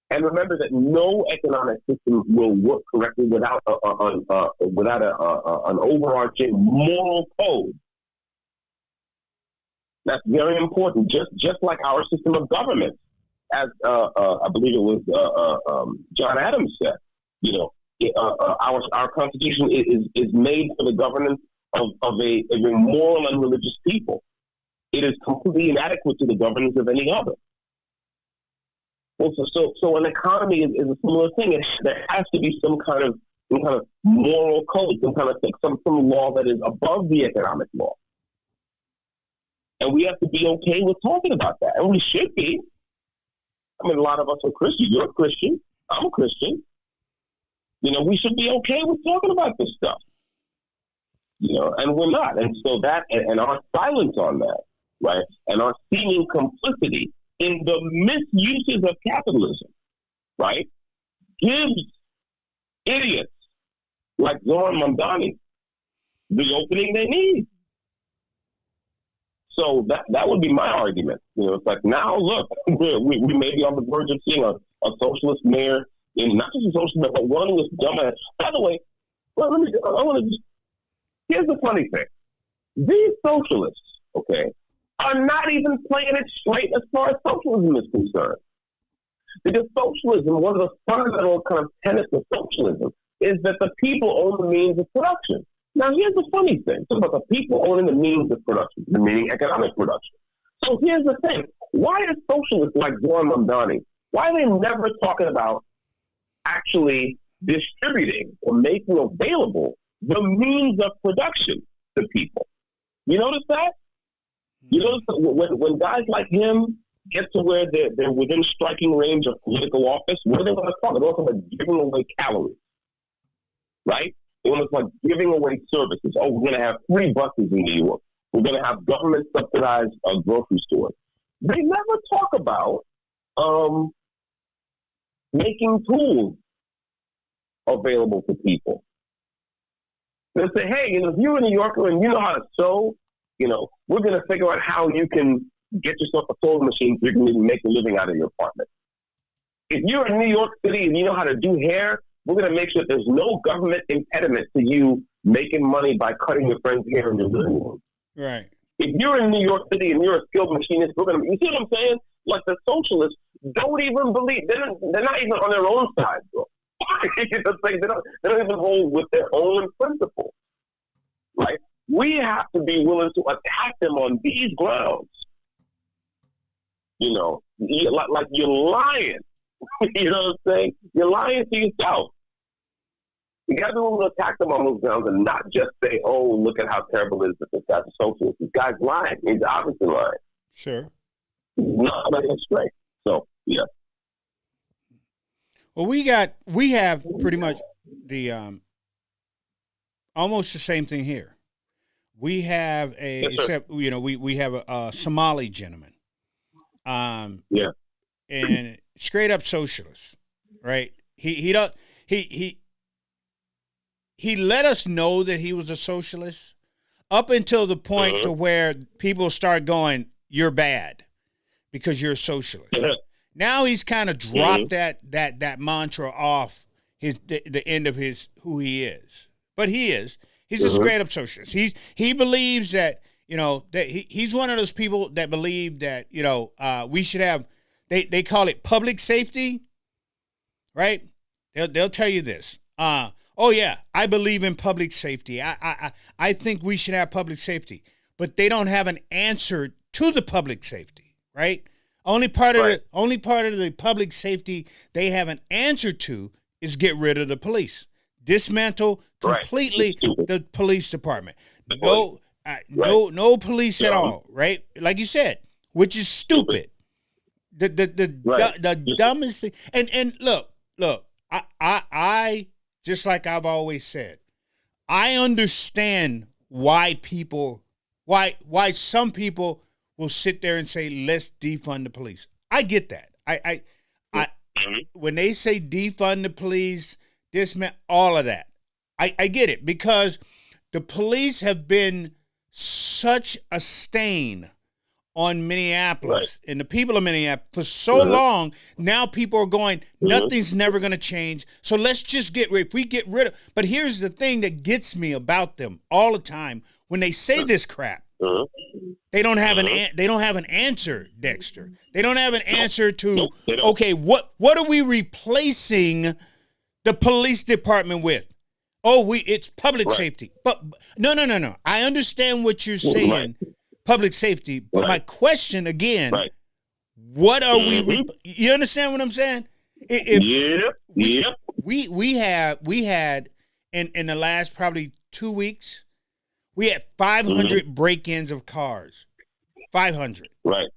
And remember that no economic system will work correctly without an overarching moral code. That's very important. Just like our system of government, as I believe it was John Adams said. Our Constitution is made for the governance of a moral and religious people. It is completely inadequate to the governance of any other. Well, so an economy is a similar thing. There has to be some kind of moral code, some law that is above the economic law, and we have to be okay with talking about that, and we should be. I mean, a lot of us are Christians. You're a Christian. I'm a Christian. We should be okay with talking about this stuff. And we're not, and so that and our silence on that, right, and our seeming complicity in the misuses of capitalism, right, gives idiots like Zoran Mamdani the opening they need. So that would be my argument. It's like, now look, we may be on the verge of seeing a socialist mayor, and not just a socialist mayor, but one who is dumbass. By the way, here's the funny thing. These socialists, okay, are not even playing it straight as far as socialism is concerned. Because socialism, one of the fundamental kind of tenets of socialism, is that the people own the means of production. Now, here's the funny thing. Talk about the people owning the means of production, meaning economic production. So here's the thing. Why are socialists like Zoran Mamdani, why are they never talking about actually distributing or making available the means of production to people? You notice that? You notice that when guys like him get to where they're within striking range of political office, what are they going to talk? They're talking about giving away calories, right? They want to talk about giving away services. Oh, we're going to have free buses in New York. We're going to have government subsidized grocery stores. They never talk about making tools available to people. They say, hey, if you're a New Yorker and you know how to sew, we're going to figure out how you can get yourself a sewing machine so you can even make a living out of your apartment. If you're in New York City and you know how to do hair, we're going to make sure there's no government impediment to you making money by cutting your friend's hair in your living room. Right. If you're in New York City and you're a skilled machinist, you see what I'm saying? Like, the socialists don't even believe, they're not even on their own side, bro. They don't even hold with their own principles. Like, we have to be willing to attack them on these grounds. Like you're lying. You know what I'm saying? You're lying to yourself. You got to be willing to attack them on those grounds and not just say, oh, look at how terrible it is that this guy's a socialist. This guy's lying. He's obviously lying. Sure. He's not letting it straight. So, yeah. Well, we have pretty much the almost the same thing here. We have except we have a Somali gentleman, Yeah. and straight up socialist, right? He let us know that he was a socialist up until the point to where people start going, "You're bad because you're a socialist." Now he's kind of dropped that mantra off the end of his who he is, but he's a straight up socialist. He believes that that he's one of those people that believe that we should have they call it public safety, right? They'll tell you this. Oh yeah, I believe in public safety. I think we should have public safety, but they don't have an answer to the public safety, right? Only part of the public safety they have an answer to is get rid of the police, dismantle completely the police department. No police at all, right? Like you said, which is stupid. The dumbest thing. And look, I just like I've always said, I understand why some people will sit there and say, let's defund the police. I get that. I when they say defund the police, all of that, I get it, because the police have been such a stain on Minneapolis and the people of Minneapolis for so long. Now people are going, nothing's never going to change. So let's just if we get rid of. But here's the thing that gets me about them all the time when they say this crap. They don't have an answer, Dexter. They don't have an answer to okay, what are we replacing the police department with? Oh, it's public safety. But no. I understand what you're saying, public safety. But my question again, what are we? You understand what I'm saying? We had in the last probably 2 weeks. We had 500 break-ins of cars. 500. Right.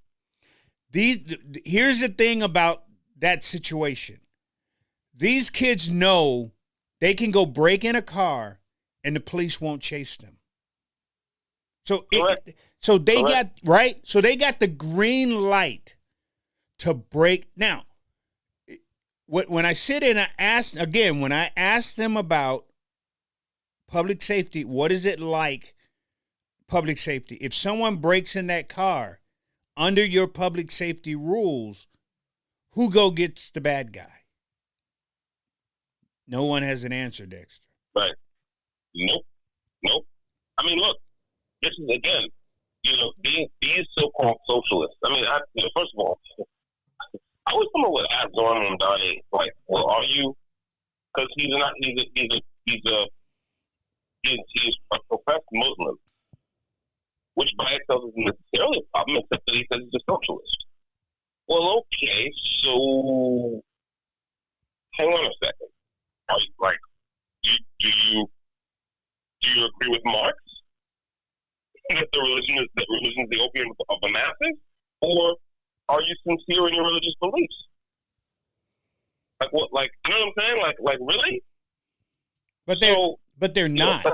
Here's the thing about that situation. These kids know they can go break in a car and the police won't chase them. So they got the green light to break. Now, when I sit and I ask them about public safety, what is it like, public safety? If someone breaks in that car under your public safety rules, who gets the bad guy? No one has an answer, Dexter. Right. Nope. I mean, look, this is, again, these so-called socialists. I mean, first of all, I wish someone would ask Zoran Mondani, like, well, are you, because he's a professed Muslim, which by itself isn't necessarily a problem, except that he says he's a socialist. Well, okay, so hang on a second. Are you, like, do you agree with Marx that religion is the opium of the masses, or are you sincere in your religious beliefs? Like what? Like, you know what I'm saying? Like really? But they're not.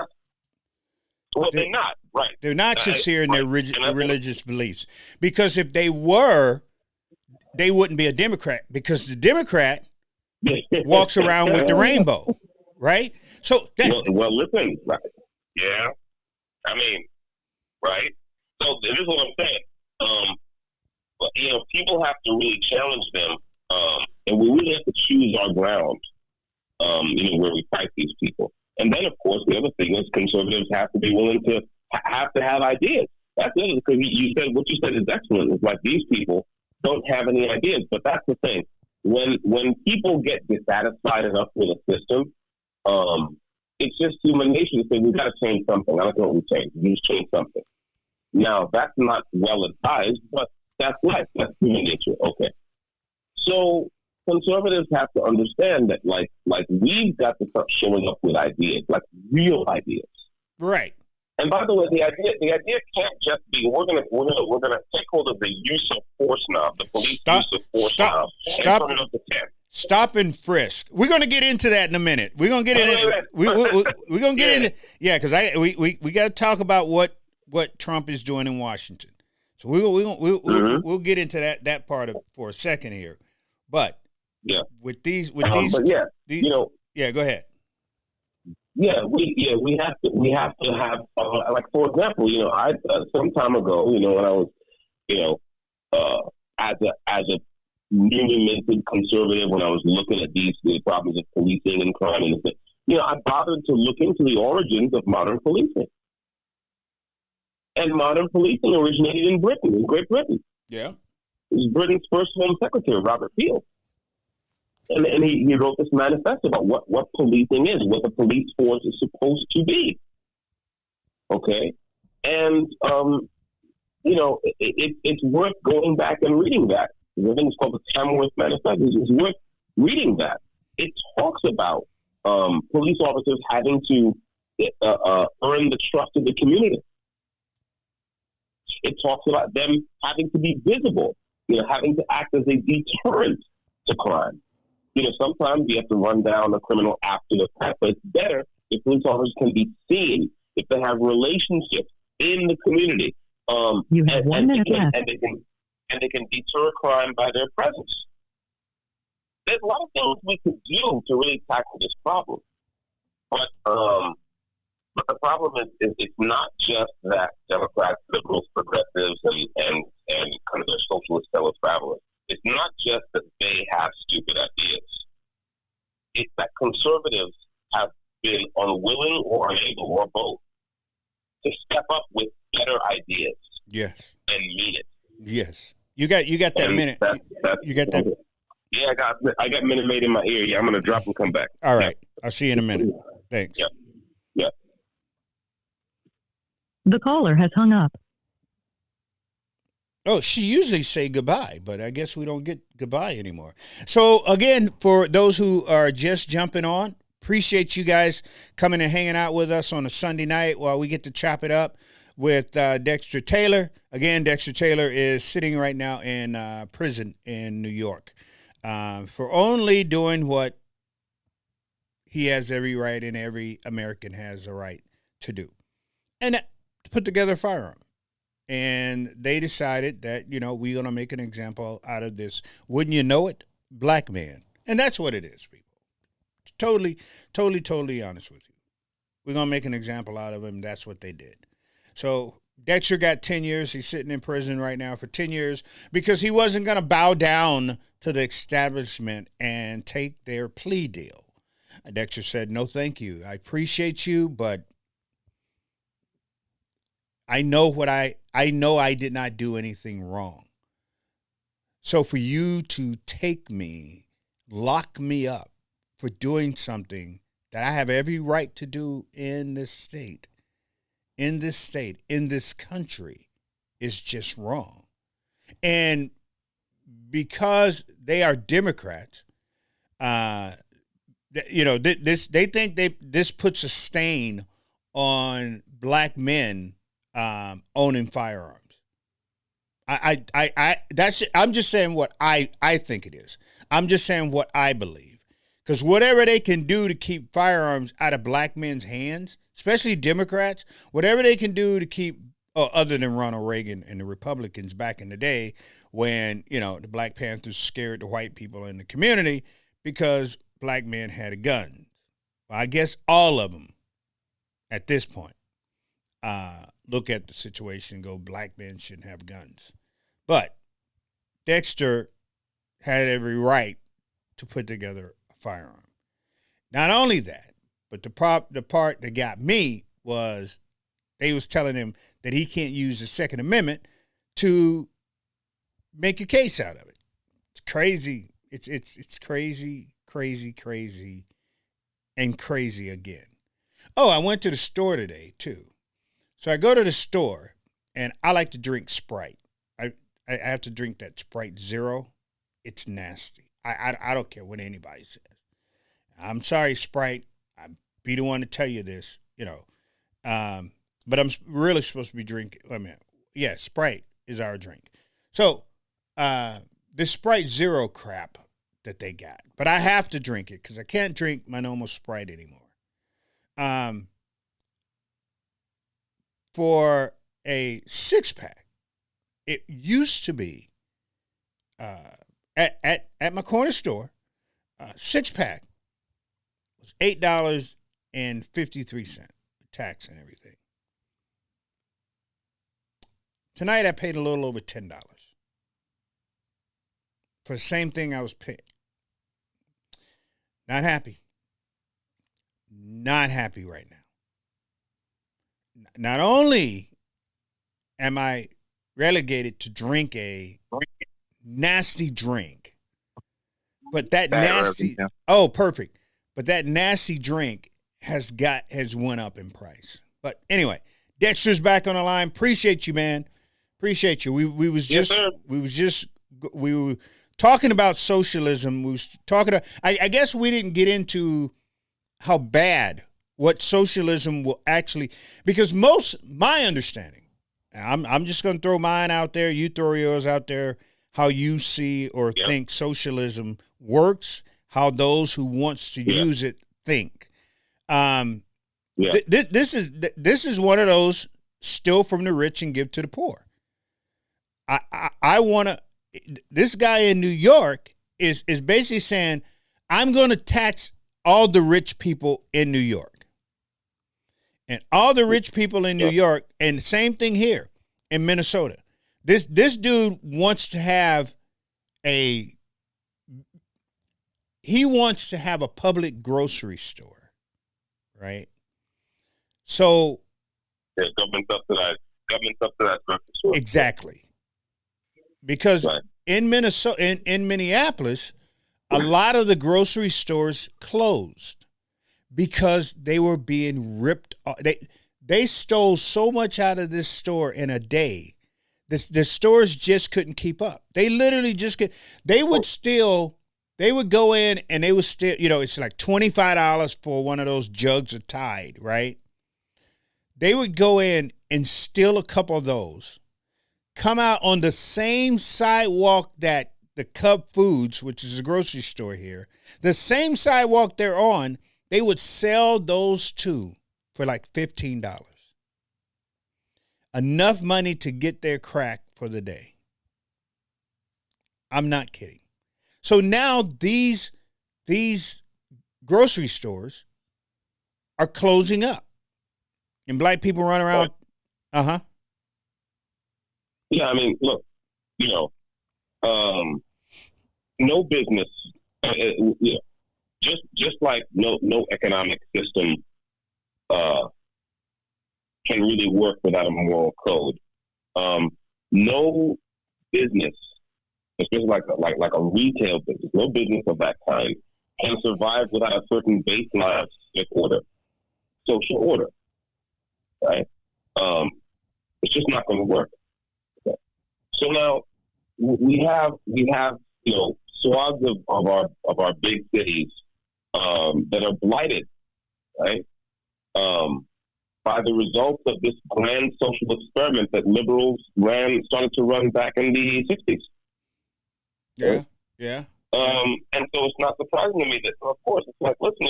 They're not, right. They're not sincere in their religious beliefs. Because if they were, they wouldn't be a Democrat. Because the Democrat walks around with the rainbow, right? So well, listen, right. Yeah. I mean, right. So this is what I'm saying. But, people have to really challenge them, and we really have to choose our ground, where we fight these people. And then, of course, the other thing is conservatives have to be willing to have ideas. That's the other, because you said what you said is excellent. It's like these people don't have any ideas. But that's the thing. When people get dissatisfied enough with a system, it's just human nature to say, we've got to change something. I don't know what we change. We just change something. Now, that's not well advised, but that's life. That's human nature. Okay. So conservatives have to understand that, like we've got to start showing up with ideas, like real ideas. Right. And by the way, the idea can't just be we're gonna take hold of the use of force now, the police use of force now, and turn it up to 10. Stop and frisk. We're gonna get into that in a minute. We're gonna get into we're gonna get into because we got to talk about what Trump is doing in Washington. So we'll get into that part of for a second here, but with these go ahead. We have to have like, for example, I some time ago, when I was as a newly minted conservative, when I was looking at the problems of policing and crime, and I bothered to look into the origins of modern policing. And modern policing originated in Britain, in Great Britain. Yeah. It was Britain's first Home Secretary, Robert Peel. And he wrote this manifesto about what policing is, what the police force is supposed to be. Okay? And, it's worth going back and reading that. I think it's called the Tamworth Manifesto. It's worth reading that. It talks about police officers having to earn the trust of the community. It talks about them having to be visible, having to act as a deterrent to crime. Sometimes you have to run down a criminal after the fact, but it's better if police officers can be seen, if they have relationships in the community. You have 1 minute left. And they can deter crime by their presence. There's a lot of things we can do to really tackle this problem. But the problem is it's not just that Democrats, liberals, progressives, and kind of their socialist fellow travelers. It's not just that they have stupid ideas. It's that conservatives have been unwilling or unable, or both, to step up with better ideas. Yes. And mean it. Yes. You got that minute. You got that. Yeah, I got Minute Maid in my ear. Yeah, I'm going to drop and come back. All right. I'll see you in a minute. Thanks. Yeah. The caller has hung up. Oh, she usually say goodbye, but I guess we don't get goodbye anymore. So again, for those who are just jumping on, appreciate you guys coming and hanging out with us on a Sunday night while we get to chop it up with Dexter Taylor. Again, Dexter Taylor is sitting right now in prison in New York for only doing what he has every right and every American has a right to do, and to put together a firearm. And they decided that, we're going to make an example out of this. Wouldn't you know it? Black man. And that's what it is, people. Totally honest with you. We're going to make an example out of him. That's what they did. So Dexter got 10 years. He's sitting in prison right now for 10 years because he wasn't going to bow down to the establishment and take their plea deal. Dexter said, no, thank you. I appreciate you, but I know I did not do anything wrong. So for you to take me, lock me up for doing something that I have every right to do in this state, in this country, is just wrong. And because they are Democrats, they think this puts a stain on black men owning firearms. I'm just saying what I think it is. I'm just saying what I believe. Because whatever they can do to keep firearms out of black men's hands, especially Democrats, whatever they can do to keep, other than Ronald Reagan and the Republicans back in the day when, the Black Panthers scared the white people in the community because black men had a gun. Well, I guess all of them at this point look at the situation and go, black men shouldn't have guns. But Dexter had every right to put together a firearm. Not only that, but the part that got me was they was telling him that he can't use the Second Amendment to make a case out of it. It's crazy. It's crazy, and crazy again. Oh, I went to the store today too. So I go to the store, and I like to drink Sprite. I have to drink that Sprite Zero. It's nasty. I don't care what anybody says. I'm sorry, Sprite. I'd be the one to tell you this, but I'm really supposed to be drinking. Sprite is our drink. So this Sprite Zero crap that they got. But I have to drink it because I can't drink my normal Sprite anymore. For a 6-pack, it used to be at my corner store, 6-pack was $8.53, tax and everything. Tonight I paid a little over $10 for the same thing I was paying. Not happy. Not happy right now. Not only am I relegated to drink a nasty drink, but that nasty, oh, perfect. But that nasty drink has went up in price. But anyway, Dexter's back on the line. Appreciate you, man. Appreciate you. We were talking about socialism. We was talking. I guess we didn't get into how bad what socialism will actually, because my understanding. I'm just going to throw mine out there. You throw yours out there. How you see or think socialism works. How those who wants to use it think. This is one of those steal from the rich and give to the poor. I want to. This guy in New York is basically saying, I'm going to tax all the rich people in New York, and all the rich people in New York, and the same thing here in Minnesota. This dude wants to have a public grocery store, right? So government subsidized grocery store. Exactly. Because in Minnesota, in Minneapolis, a lot of the grocery stores closed because they were being ripped off. They stole so much out of this store in a day. The stores just couldn't keep up. They literally just they would go in and they would steal, it's like $25 for one of those jugs of Tide, right? They would go in and steal a couple of those, come out on the same sidewalk that the Cub Foods, which is a grocery store here, the same sidewalk they're on, they would sell those two for like $15. Enough money to get their crack for the day. I'm not kidding. So now these grocery stores are closing up. And black people run around. Yeah, I mean, look, no business, just like no economic system can really work without a moral code. No business, especially like a retail business, no business of that kind can survive without a certain baseline of civic order, social order, right? It's just not going to work. Okay. So now we have swaths of our big cities that are blighted, right? By the results of this grand social experiment that liberals started to run back in the 60s. Yeah, right? yeah. And so it's not surprising to me that, of course, it's like, listen,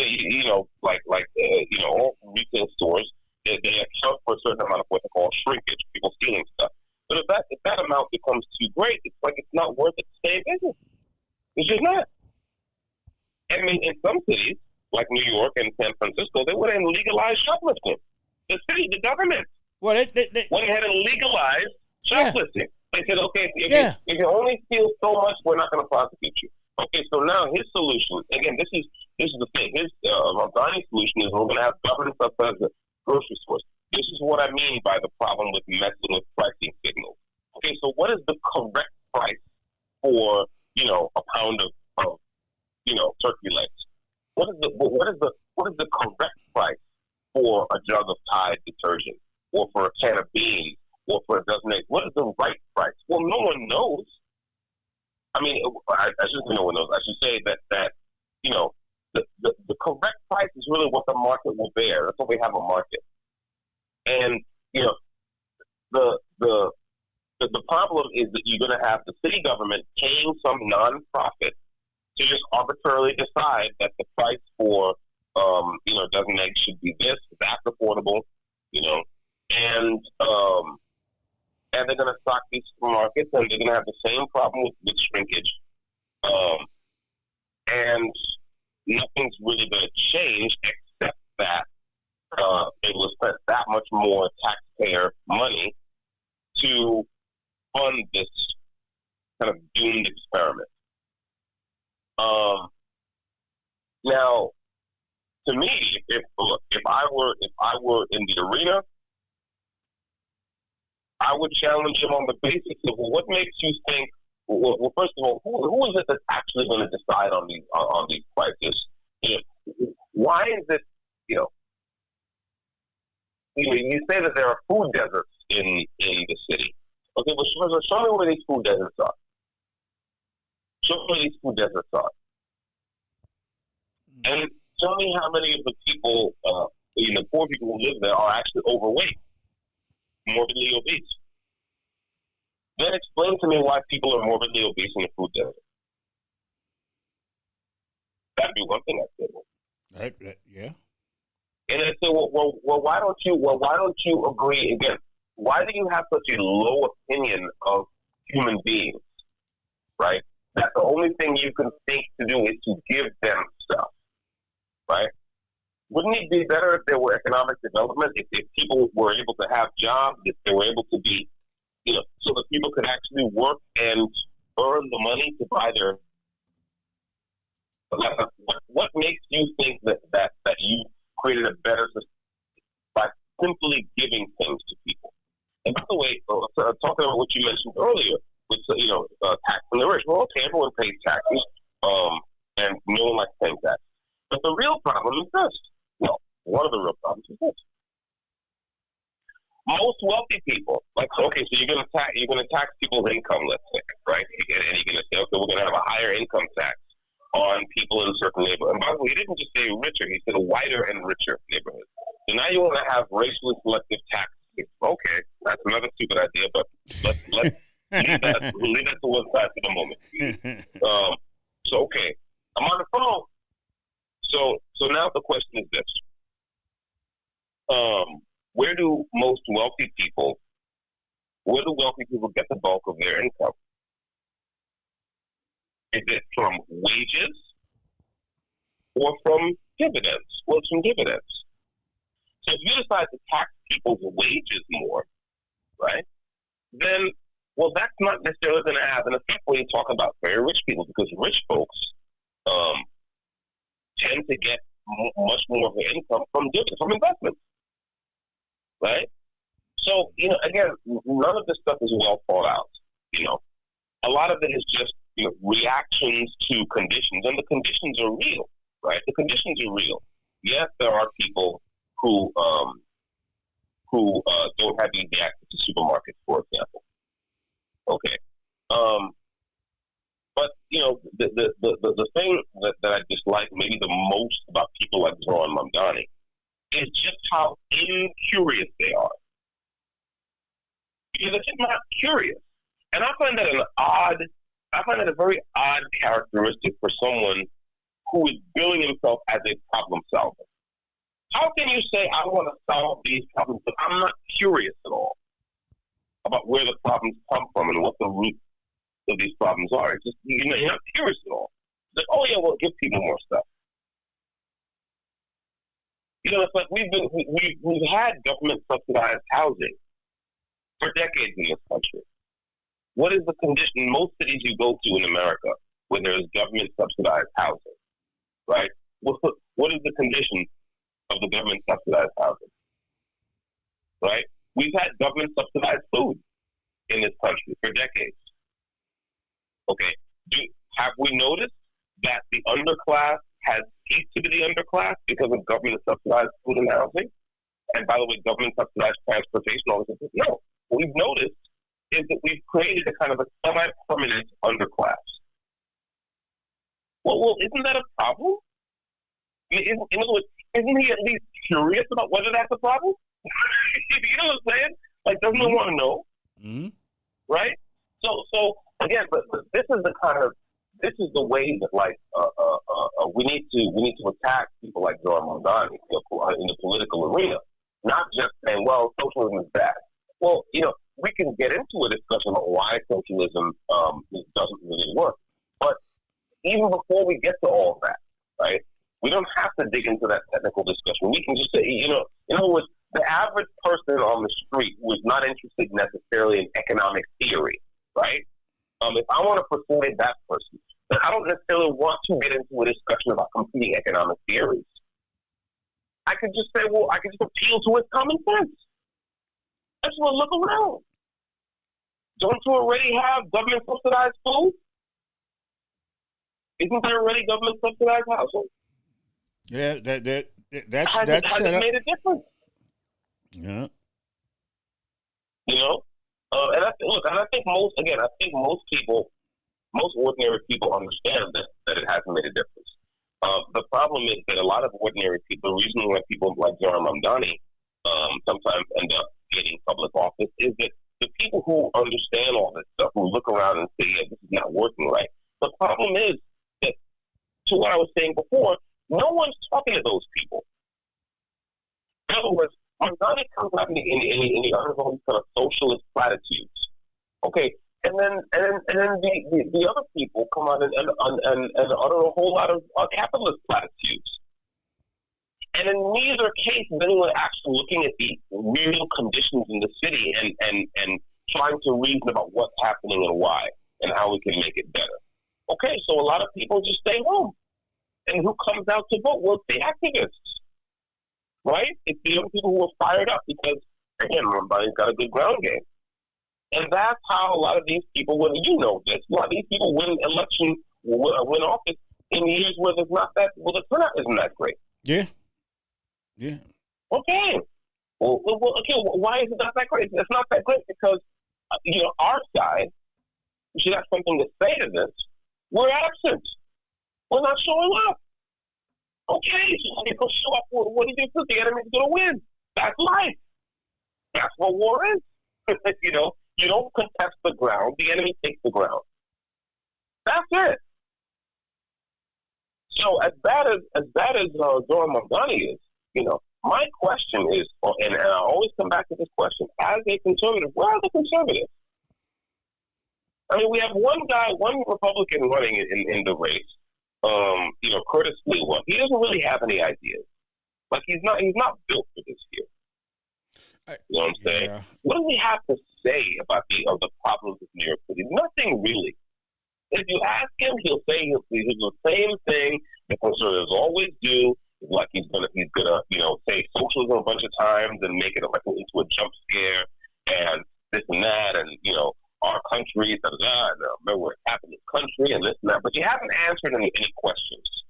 all retail stores, they account for a certain amount of what they call shrinkage, people stealing stuff. But if that amount becomes too great, it's like it's not worth it to stay in business. It's just not. I mean, in some cities, like New York and San Francisco, they went and legalized shoplifting. The government went ahead and legalized shoplifting. They said, okay, if you only steal so much, we're not going to prosecute you. Okay, so now his solution, again, this is the thing. His Ghani's solution is we're going to have government subsidized grocery stores. This is what I mean by the problem with messing with pricing signals. Okay, so what is the correct price for a pound of turkey legs? What is the correct price for a jug of Tide detergent, or for a can of beans, or for a dozen eggs? What is the right price? Well, no one knows. I mean, I shouldn't say no one knows. I should say that the correct price is really what the market will bear. That's what we have a market. And the problem is that you're going to have the city government paying some nonprofit to just arbitrarily decide that the price for, a dozen eggs should be this, that's affordable, and they're going to stock these supermarkets, and they're going to have the same problem with shrinkage, and nothing's really going to change except that they will spend that much more taxpayer money to fund this kind of doomed experiment. Now, to me, if I were in the arena, I would challenge him on the basis of what makes you think. Well, first of all, who is it that's actually going to decide on these prices? Why is it? You say that there are food deserts in the city. Okay, well, show me where these food deserts are. Show me where these food deserts are. And tell me how many of the people, poor people who live there are actually overweight, morbidly obese. Then explain to me why people are morbidly obese in the food desert. That'd be one thing I'd say. Yeah. And I say, well, why don't you agree again? Why do you have such a low opinion of human beings? Right? That the only thing you can think to do is to give them stuff. Right? Wouldn't it be better if there were economic development, if people were able to have jobs, if they were able to be, so that people could actually work and earn the money to buy their. What makes you think that you created a better system by simply giving things to people? And by the way, talking about what you mentioned earlier, with taxing the rich. Well, okay, everyone pays taxes, and no one likes paying taxes. But the real problem is this. Well, one of the real problems is this. Most wealthy people, so you're going to tax people's income, let's say, right? And you're going to say, okay, we're going to have a higher income tax on people in certain neighborhoods. And by the way, he didn't just say richer; he said a wider and richer neighborhood. So now you want to have racially selective taxes. Okay, that's another stupid idea, but let's leave that to one side for the moment. Okay, I'm on the phone. So now the question is this: where do wealthy people get the bulk of their income? Is it from wages or from dividends? Well, it's from dividends. So if you decide to tax people's wages more, right, then, that's not necessarily going to have an effect when you talk about very rich people, because rich folks tend to get much more of their income from dividends, from investments, right? So, again, none of this stuff is well thought out, A lot of it is just, reactions to conditions, and the conditions are real, right? The conditions are real. Yes, there are people who don't have easy access to supermarkets, for example. Okay, but the thing that I dislike maybe the most about people like Zoran Mamdani is just how incurious they are. Because they're just not curious, and I find that a very odd characteristic for someone who is billing himself as a problem solver. How can you say, I want to solve these problems, but I'm not curious at all about where the problems come from and what the root of these problems are? It's just, you're not curious at all. It's like, oh yeah, we'll give people more stuff. It's like we've had government subsidized housing for decades in this country. What is the condition? Most cities you go to in America where there is government subsidized housing, right? What is the condition of the government subsidized housing, right? We've had government subsidized food in this country for decades. Okay, have we noticed that the underclass has ceased to be the underclass because of government subsidized food and housing? And by the way, government subsidized transportation, all this. No, what we've noticed is that we've created a kind of a semi-permanent underclass. Well, isn't that a problem? In other words, isn't he at least curious about whether that's a problem? You know what I'm saying? Like, doesn't he want to know? Mm-hmm. Right? So again, but this is the kind of this is the way that we need to attack people like John Mondani in the political arena, not just saying, well, socialism is bad. Well, we can get into a discussion on why socialism doesn't really work, but even before we get to all of that, right? We don't have to dig into that technical discussion. We can just say, in other words, the average person on the street who is not interested necessarily in economic theory, right? If I want to persuade that person, then I don't necessarily want to get into a discussion about competing economic theories. I could just say, I could just appeal to his common sense. I just want to look around. Don't you already have government subsidized food? Isn't there already government subsidized housing? Yeah, that's has set it up. made a difference? Yeah. And I think most people, most ordinary people understand that it hasn't made a difference. The problem is that a lot of ordinary people, the reason why people like John Mamdani sometimes end up getting public office is that the people who understand all this stuff, who look around and say, yeah, this is not working right. The problem is that, to what I was saying before, no one's talking to those people. In other words, Mamdani comes out in the article these kind of socialist platitudes. Okay, and then the other people come out and utter a whole lot of capitalist platitudes. And in neither case is anyone actually looking at the real conditions in the city and trying to reason about what's happening and why and how we can make it better. Okay, so a lot of people just stay home. And who comes out to vote? Well, it's the activists, right? It's the young people who are fired up because, again, everybody's got a good ground game. And that's how a lot of these people, a lot of these people win office in years where the turnout isn't that great. Yeah. Yeah. Okay. Well, why is it not that great? It's not that great because, our side, we should have something to say to this. We're absent. We're not showing up. Okay, so you go show up. What do you think? The enemy's going to win. That's life. That's what war is. You don't contest the ground. The enemy takes the ground. That's it. So as bad as Zoran Mamdani is, my question is, and I always come back to this question: as a conservative, where are the conservatives? I mean, we have one Republican running in the race. Curtis Lewa. He doesn't really have any ideas. Like he's not built for this here. You know what I'm saying? Yeah. What does he have to say about the problems of New York City? Nothing really. If you ask him, he'll do the same thing the conservatives always do. Like he's gonna say socialism a bunch of times and make it into a jump scare and this and that and our country, and remember we're a capitalist country and this and that. But you haven't answered any questions.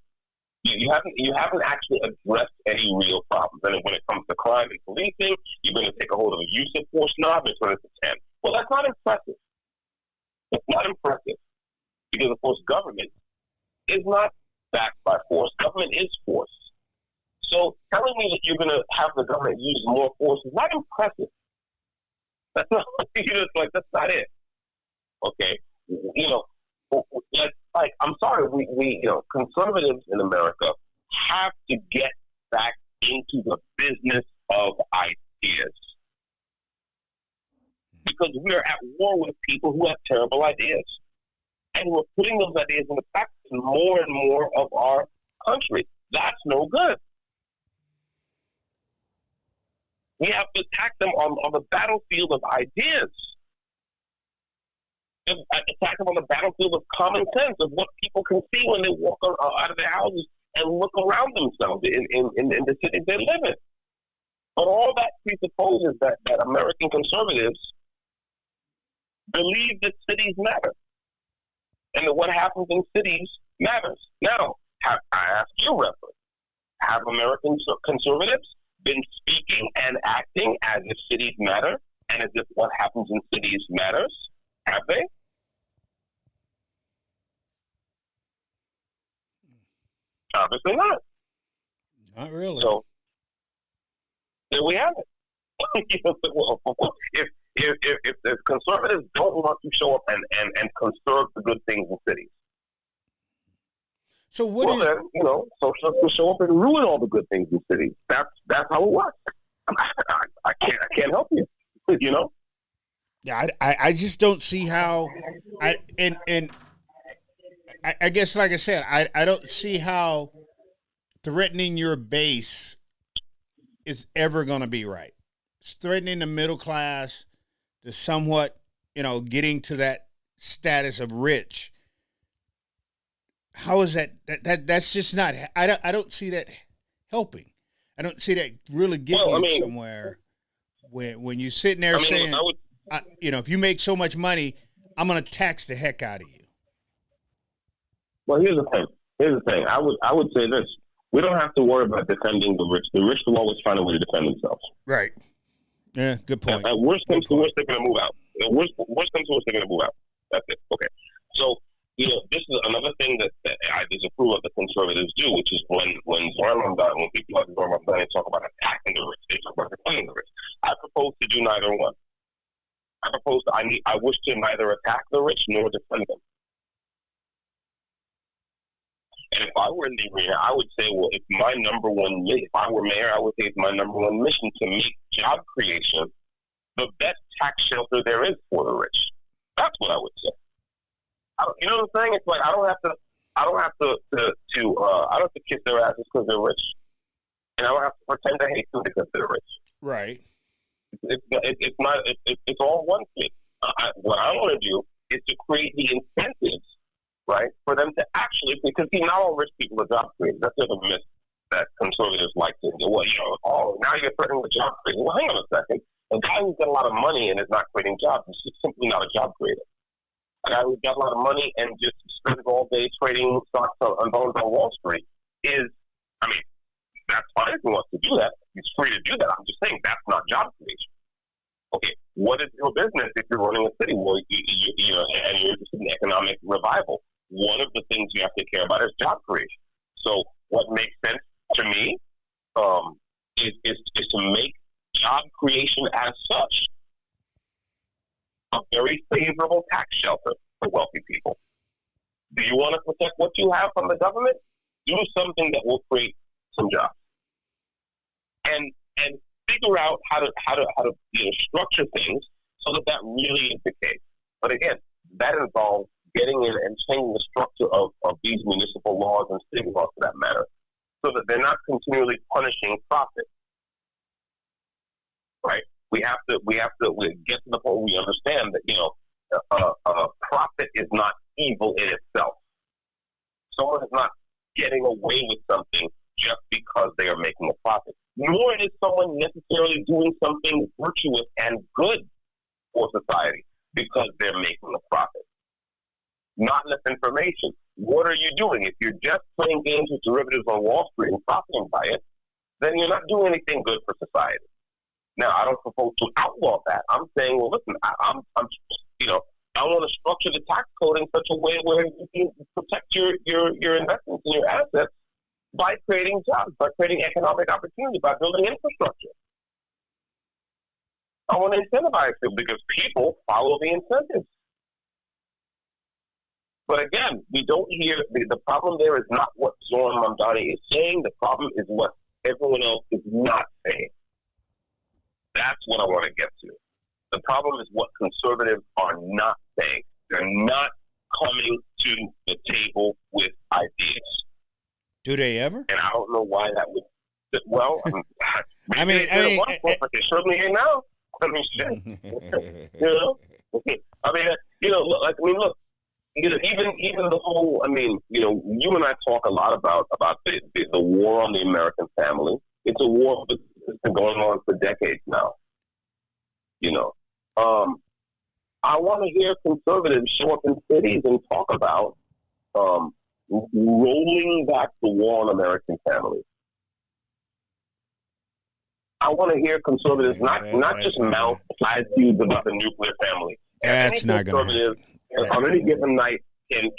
You haven't actually addressed any real problems. And when it comes to crime and policing, you're going to take a hold of a use of force knob and turn it to 10. Well, that's not impressive. It's not impressive because, of course, government is not backed by force. Government is force. So telling me that you're going to have the government use more force is not impressive. That's not. That's not it. Okay, I'm sorry, we conservatives in America have to get back into the business of ideas because we are at war with people who have terrible ideas, and we're putting those ideas into practice in more and more of our country. That's no good. We have to attack them on the battlefield of ideas. Just attack them on the battlefield of common sense, of what people can see when they walk out of their houses and look around themselves in the cities they live in. But all that presupposes that American conservatives believe that cities matter and that what happens in cities matters. Now, I ask you, Reverend, have American conservatives been speaking and acting as if cities matter and as if what happens in cities matters? Have they? Obviously not. Not really. So there we have it. If conservatives don't want to show up and conserve the good things in cities, So what well, is? then, socialists will show up and ruin all the good things in cities. That's how it works. I can't help you. Yeah, I just don't see how. I guess, like I said, I don't see how threatening your base is ever going to be right. It's threatening the middle class to somewhat, getting to that status of rich. How is that's just not. I don't see that helping. I don't see that really getting you somewhere. When you're sitting there saying, if you make so much money, I'm going to tax the heck out of you. Well, here's the thing. I would say this: we don't have to worry about defending the rich. The rich will always find a way to defend themselves. Right. Yeah. Good point. At worst comes to worst, they're going to move out. At worst comes to worst, they're going to move out. That's it. Okay. So this is another thing that I disapprove of the conservatives do, which is when people like Zoran Mamdani talk about attacking the rich, they talk about defending the rich. I propose to do neither one. I wish to neither attack the rich nor defend them. And if I were in the arena, I would say, well, if I were mayor, I would say it's my number one mission to make job creation the best tax shelter there is for the rich. That's what I would say. You know what I'm saying? It's like I don't have to kiss their asses because they're rich, and I don't have to pretend to hate them because they're rich. Right. It's all one thing. What I want to do is to create the incentives, right, for them to actually, because not all rich people are job creators. That's the other myth that conservatives like to do. Well, now you're threatening the job creator. Well, hang on a second. A guy who's got a lot of money and is not creating jobs is simply not a job creator. A guy who's got a lot of money and just spends all day trading stocks and bonds on Wall Street that's fine if he wants to do that. He's free to do that. I'm just saying that's not job creation. Okay, what is your business if you're running a city? Well, and you're interested in economic revival. One of the things you have to care about is job creation. So what makes sense to me is to make job creation as such a very favorable tax shelter for wealthy people. Do you want to protect what you have from the government? Do something that will create some jobs, and figure out how to structure things so that really is the case. But again, that involves getting in and changing the structure of these municipal laws and city laws, for that matter, so that they're not continually punishing profit. Right? We have to get to the point where we understand that profit is not evil in itself. Someone is not getting away with something just because they are making a profit. Nor is someone necessarily doing something virtuous and good for society because they're making a profit. Not enough information. What are you doing? If you're just playing games with derivatives on Wall Street and profiting by it, then you're not doing anything good for society. Now, I don't propose to outlaw that. I'm saying, well, listen, I want to structure the tax code in such a way where you can protect your investments and your assets by creating jobs, by creating economic opportunity, by building infrastructure. I want to incentivize people because people follow the incentives. But again, we don't hear, the problem there is not what Zoran Mamdani is saying. The problem is what everyone else is not saying. That's what I want to get to. The problem is what conservatives are not saying. They're not coming to the table with ideas. Do they ever? And I don't know why that would. Well, they but they certainly ain't now. Shit. Look. Even the whole. You and I talk a lot about the war on the American family. It's a war that's been going on for decades now. I want to hear conservatives show up in cities and talk about rolling back the war on American families. I want to hear conservatives not just mouth platitudes about the nuclear family. That's not going to happen. On any given night, can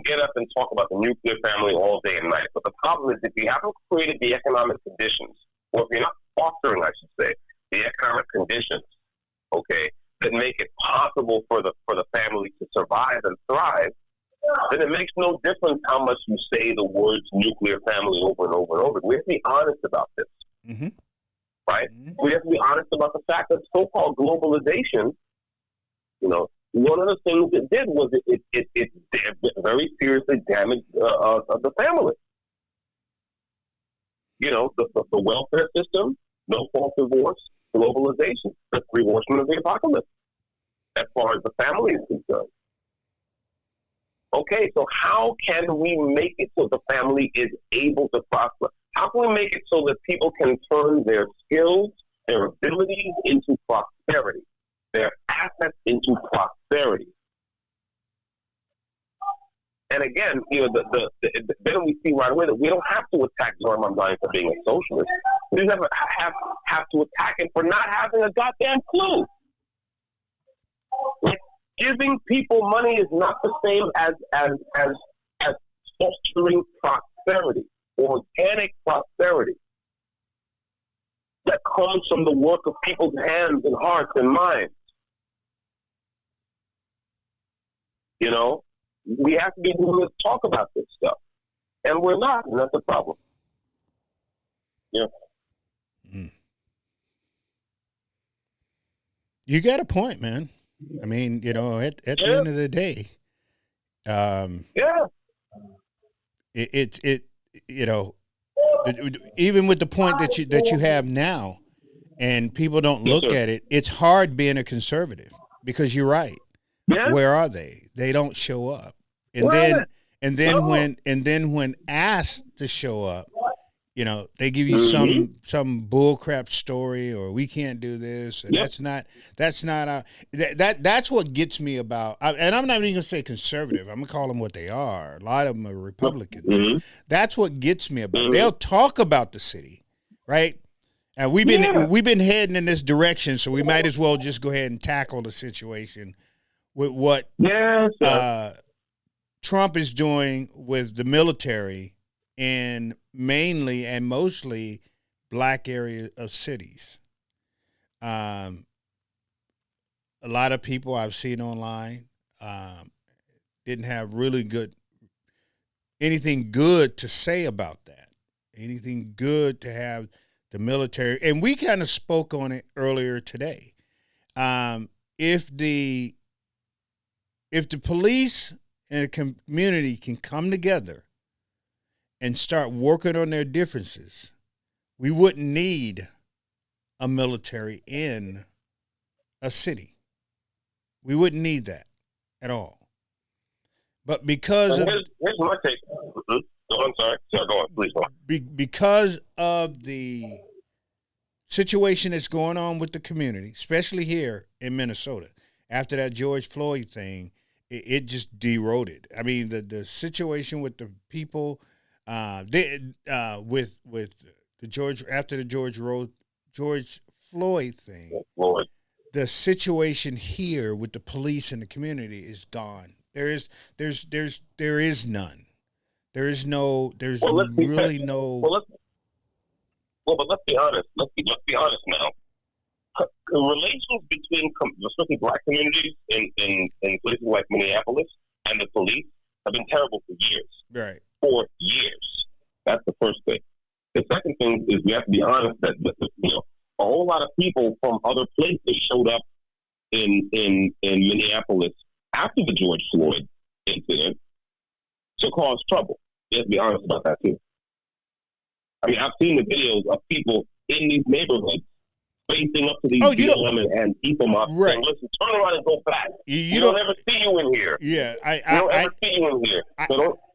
get up and talk about the nuclear family all day and night. But the problem is if you haven't created the economic conditions, or if you're not fostering, I should say, the economic conditions, okay, that make it possible for the family to survive and thrive, then it makes no difference how much you say the words nuclear family over and over and over. We have to be honest about this, right? We have to be honest about the fact that so-called globalization, one of the things it did was it very seriously damaged the family. The welfare system, no fault divorce, globalization, the three horsemen of the apocalypse, as far as the family is concerned. Okay, so how can we make it so the family is able to prosper? How can we make it so that people can turn their skills, their abilities into prosperity, their assets into prosperity? And again, then we see right away that we don't have to attack Zoran Mamdani for being a socialist. We just have to attack him for not having a goddamn clue. Like, giving people money is not the same as fostering prosperity, organic prosperity that comes from the work of people's hands and hearts and minds. We have to be willing to talk about this stuff, and we're not, and that's the problem. Yeah. You got a point, man. I mean, at the end of the day, even with the point that you have now, and people don't look at it, it's hard being a conservative because you're right. Yeah. Where are they? They don't show up, and then when asked to show up, they give you some bullcrap story, or we can't do this, and that's what gets me about. And I'm not even gonna say conservative. I'm gonna call them what they are. A lot of them are Republicans. That's what gets me about. They'll talk about the city, right? And we've been heading in this direction, so we might as well just go ahead and tackle the situation with what Trump is doing with the military in mainly and mostly black area of cities. A lot of people I've seen online didn't have anything good to say about that. Anything good to have the military, and we kind of spoke on it earlier today. If the police and the community can come together and start working on their differences, we wouldn't need a military in a city. We wouldn't need that at all. But because here's my take. Oh, I'm sorry. Go on, please go on. Because of the situation that's going on with the community, especially here in Minnesota, after that George Floyd thing, it just deroded. I mean, the situation with the people, with the George Floyd thing, the situation here with the police and the community is gone. There is none. There's really no. But let's be honest. Let's be honest now. The relations between especially black communities in places like Minneapolis and the police have been terrible for years. Right. For years. That's the first thing. The second thing is we have to be honest that a whole lot of people from other places showed up in Minneapolis after the George Floyd incident to cause trouble. You have to be honest about that too. I mean, I've seen the videos of people in these neighborhoods facing up to these BLM and Antifa mobs saying, listen, turn around and go back. You don't ever see you in here. Yeah, I don't ever see you in here.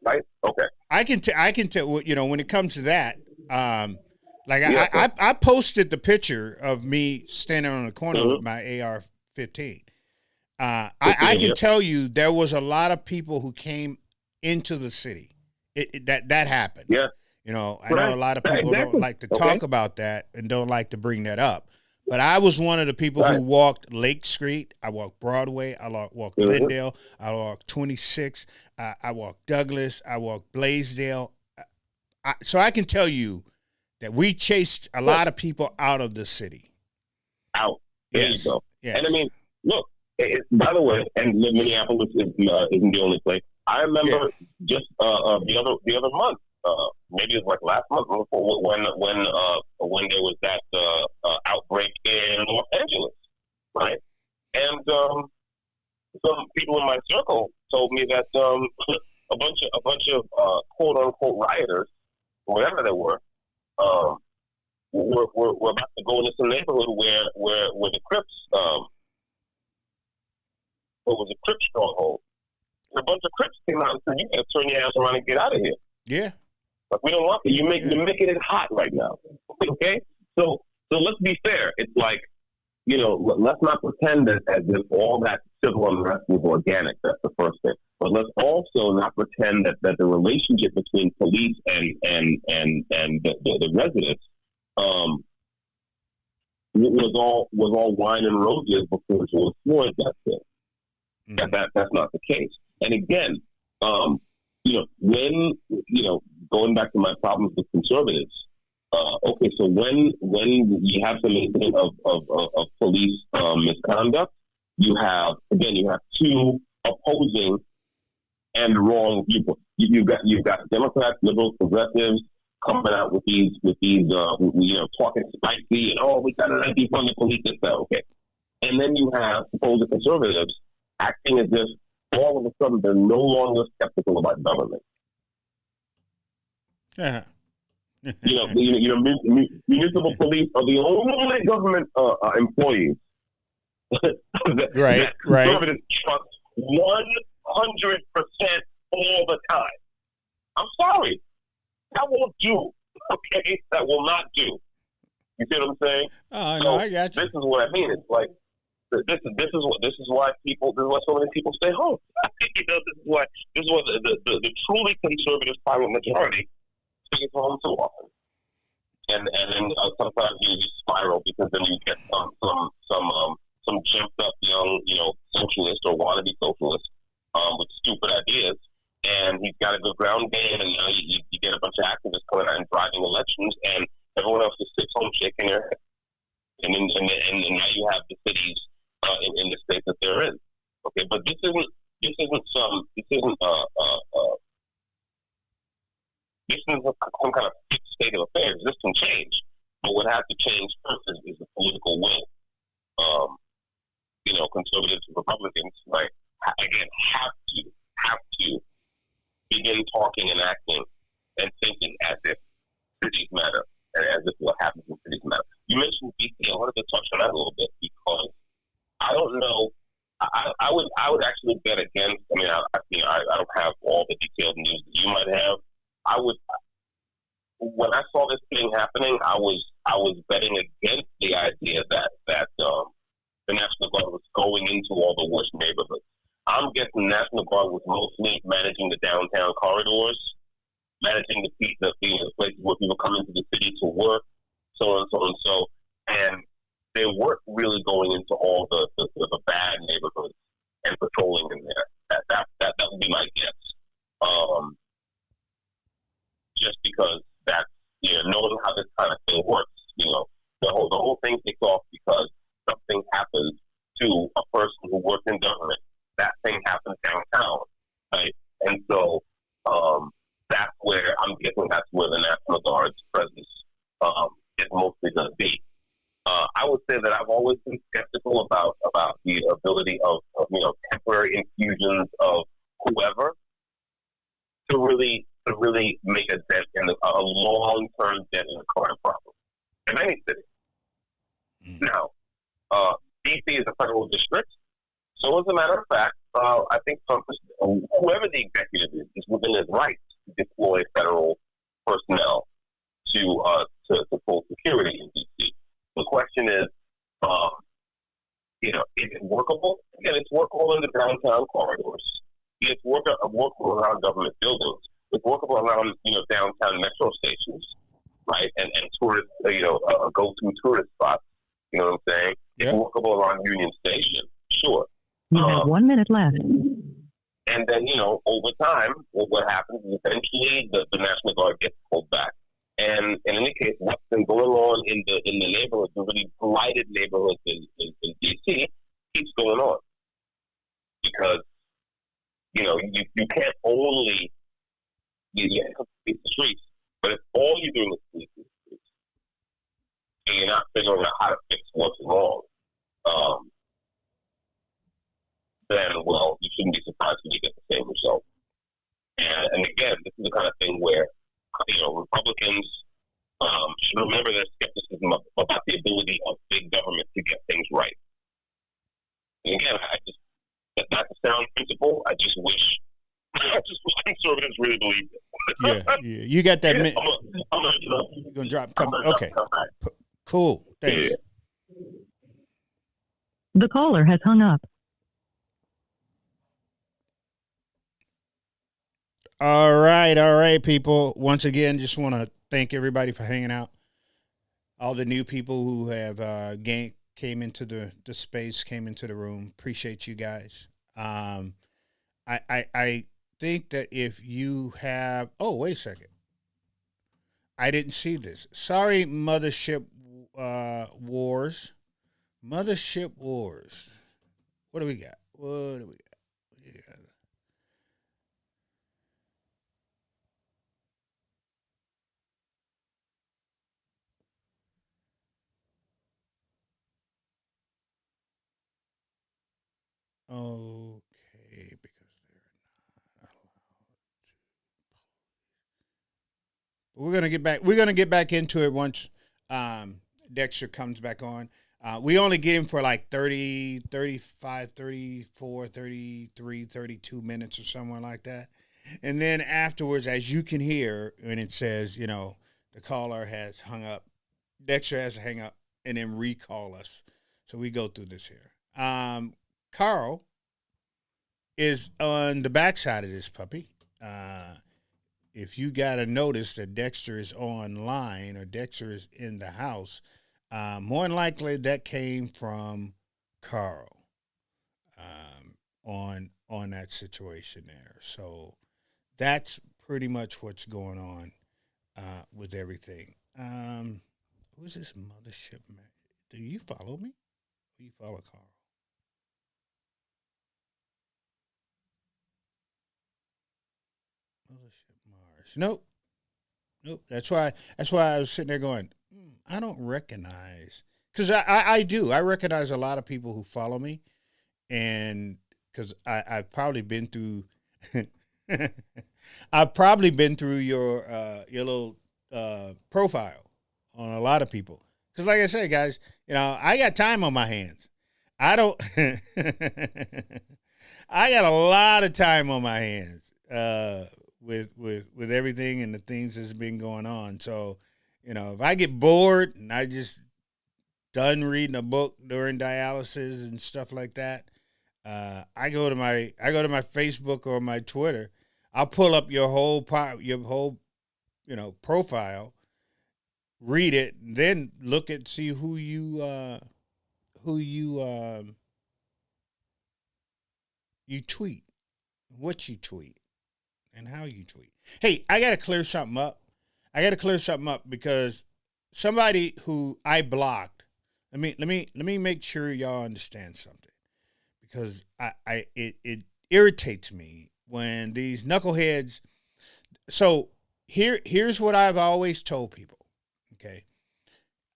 Right? Okay. I can tell, when it comes to that, I posted the picture of me standing on the corner with my AR-15. I can tell you there was a lot of people who came into the city. That happened. Yeah. I know a lot of people don't like to talk about that and don't like to bring that up. But I was one of the people who walked Lake Street. I walked Broadway. I walked Glendale. I walked 26. I walked Douglas. I walked Blaisdell. So I can tell you that we chased a lot of people out of the city. Out. There you go. Yes. And I mean, look, by the way, and Minneapolis isn't the only place. I remember just the other month, maybe it was like last month when there was that outbreak in Los Angeles, right? And some people in my circle told me that a bunch of quote unquote rioters, or whatever they were about to go into some neighborhood where the Crips what was a Crip stronghold. And a bunch of Crips came out and said, "You gotta turn your ass around and get out of here. Yeah. Like, we don't want you. You're making it hot right now." Okay? So let's be fair. It's like, let's not pretend that as if all that civil unrest was organic. That's the first thing. But let's also not pretend that the relationship between police and the residents was all wine and roses before George Floyd got there. That's not the case. And again, when going back to my problems with conservatives. Okay, so when you have some incident of police misconduct, you have two opposing and wrong viewpoints. You've got Democrats, liberals, progressives coming out with these talking spicy and we got to defund the police and stuff. Okay, and then you have supposed conservatives acting as if all of a sudden they're no longer skeptical about government. Uh-huh. Municipal police are the only government employees that conservatives trust 100% all the time. I'm sorry, that won't do. Okay, that will not do. You see what I'm saying? Oh, no, I got you. This is what I mean. It's like this is why so many people stay home. This is why the truly conservative silent majority stays home so often. And then sometimes you spiral because then you get some jumped up young socialist or wannabe socialist with stupid ideas, and he's got a good ground game, and now you get a bunch of activists coming out and driving elections, and everyone else just sits home shaking their head, and now you have the cities in the states that they're in. Okay, but this isn't some kind of fixed state of affairs. This can change, but what has to change first is the political will. Conservatives and Republicans, again, have to begin talking and acting and thinking as if cities matter and as if what happens in cities matter. You mentioned DC. I wanted to touch on that a little bit because I don't know. I would actually bet against. I mean, I don't have all the detailed news that you might have. When I saw this thing happening, I was betting against the idea that the National Guard was going into all the worst neighborhoods. I'm guessing the National Guard was mostly managing the downtown corridors, managing the places where people come into the city to work, so on and so and so. And they weren't really going into all the bad neighborhoods and patrolling in there. That would be my guess. Just because that's knowing how this kind of thing works. The whole thing takes off because something happens to a person who works in government. That thing happens downtown, right? And so that's where I'm guessing that's where the National Guard's presence is mostly going to be. I would say that I've always been skeptical about the ability of temporary infusions of whoever to really make a dent in a long-term dent in the current problem in any city. Now, DC is a federal district, so as a matter of fact, I think whoever the executive is within his rights to deploy federal personnel to full security in DC. The question is, is it workable? Again, it's workable in the downtown corridors. It's workable around government buildings. It's workable around downtown metro stations, right? And tourist go-to tourist spots. You know what I'm saying? Yeah. It's workable around Union Station, sure. You have 1 minute left. And then over time, what happens is eventually the National Guard gets pulled back. And in any case, what's been going on in the neighborhoods, the really blighted neighborhoods in D.C. keeps going on because you can't only police the streets, but if all you're doing is police the streets, and you're not figuring out how to fix what's wrong, then, well, you shouldn't be surprised when you get the same result. And again, this is the kind of thing where, Republicans should remember their skepticism about the ability of big government to get things right. And again, that's a sound principle. I just wish conservatives really believed it. Yeah. You got that. I'm You're gonna drop. Okay. Cool. Thanks. Yeah. The caller has hung up. All right, people. Once again, just want to thank everybody for hanging out. All the new people who have came into the space, came into the room. Appreciate you guys. I think that if you have, wait a second. I didn't see this. Sorry, Mothership Wars. Mothership Wars. What do we got? Okay, because they're not allowed to. But we're gonna get back. We're gonna get back into it once Dexter comes back on. We only get him for like 30, 35, 34, 33, 32 minutes or somewhere like that. And then afterwards, as you can hear, when it says, the caller has hung up, Dexter has to hang up and then recall us. So we go through this here. Carl is on the backside of this puppy. If you got to notice that Dexter is online or Dexter is in the house, more than likely that came from Carl on that situation there. So that's pretty much what's going on with everything. Who's this Mothership man? Do you follow me? Or you follow Carl? Mothership Mars. Nope. That's why I was sitting there going, I don't recognize, because I do. I recognize a lot of people who follow me, and because I've probably been through, your little profile on a lot of people. Because like I said, guys, I got time on my hands. I don't. I got a lot of time on my hands with everything and the things that's been going on. So, if I get bored and I just done reading a book during dialysis and stuff like that, I go to my Facebook or my Twitter. I'll pull up your whole profile, read it, and then look at see who you tweet, what you tweet, and how you tweet. Hey, I got to clear something up. Because somebody who I blocked. Let me make sure y'all understand something, because it irritates me when these knuckleheads. So here's what I've always told people. Okay,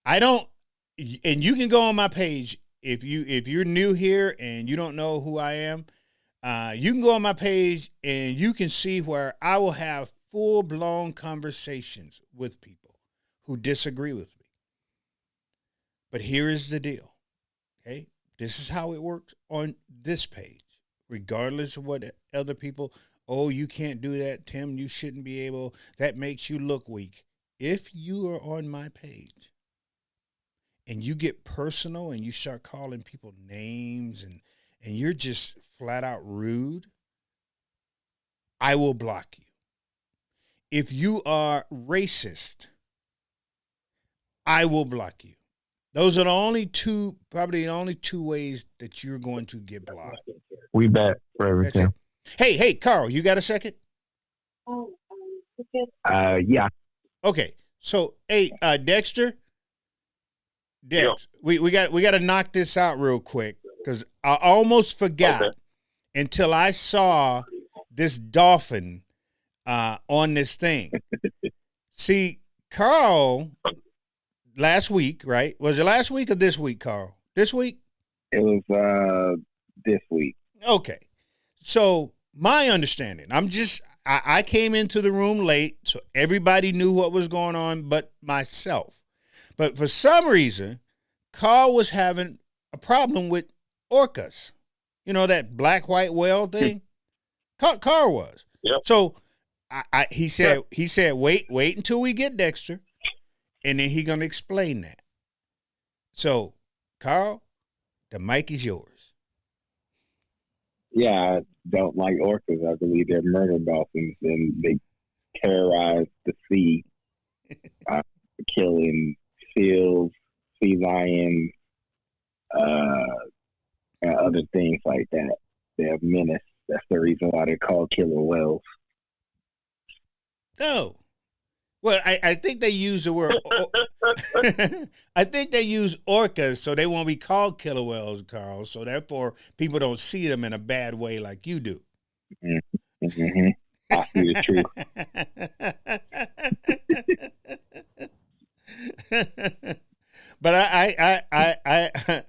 I don't, and you can go on my page if you're new here and you don't know who I am. You can go on my page and you can see where I will have full-blown conversations with people who disagree with me. But here is the deal, okay? This is how it works on this page, regardless of what other people, you can't do that, Tim, you shouldn't be able, that makes you look weak. If you are on my page and you get personal and you start calling people names and you're just flat out rude, I will block you. If you are racist, I will block you. Those are probably the only two ways that you're going to get blocked. We bet for everything. Hey, Carl, you got a second? Yeah. Okay. So, hey, Dexter, we got to knock this out real quick, because I almost forgot until I saw this dolphin on this thing. See, Carl, last week, right? Was it last week or this week, Carl? This week? It was this week. Okay. So my understanding, I came into the room late, so everybody knew what was going on but myself. But for some reason, Carl was having a problem with orcas. You know, that black white whale thing? Carl was. Yep. So he said wait until we get Dexter, and then he gonna explain that. So, Carl, the mic is yours. Yeah, I don't like orcas. I believe they're murder dolphins, and they terrorize the sea, killing seals, sea lions, and other things like that. They're a menace. That's the reason why they're called killer whales. No. Well, I think they use the word. I think they use orcas so they won't be called killer whales, Carl. So therefore, people don't see them in a bad way like you do. Mm-hmm. I see the truth. But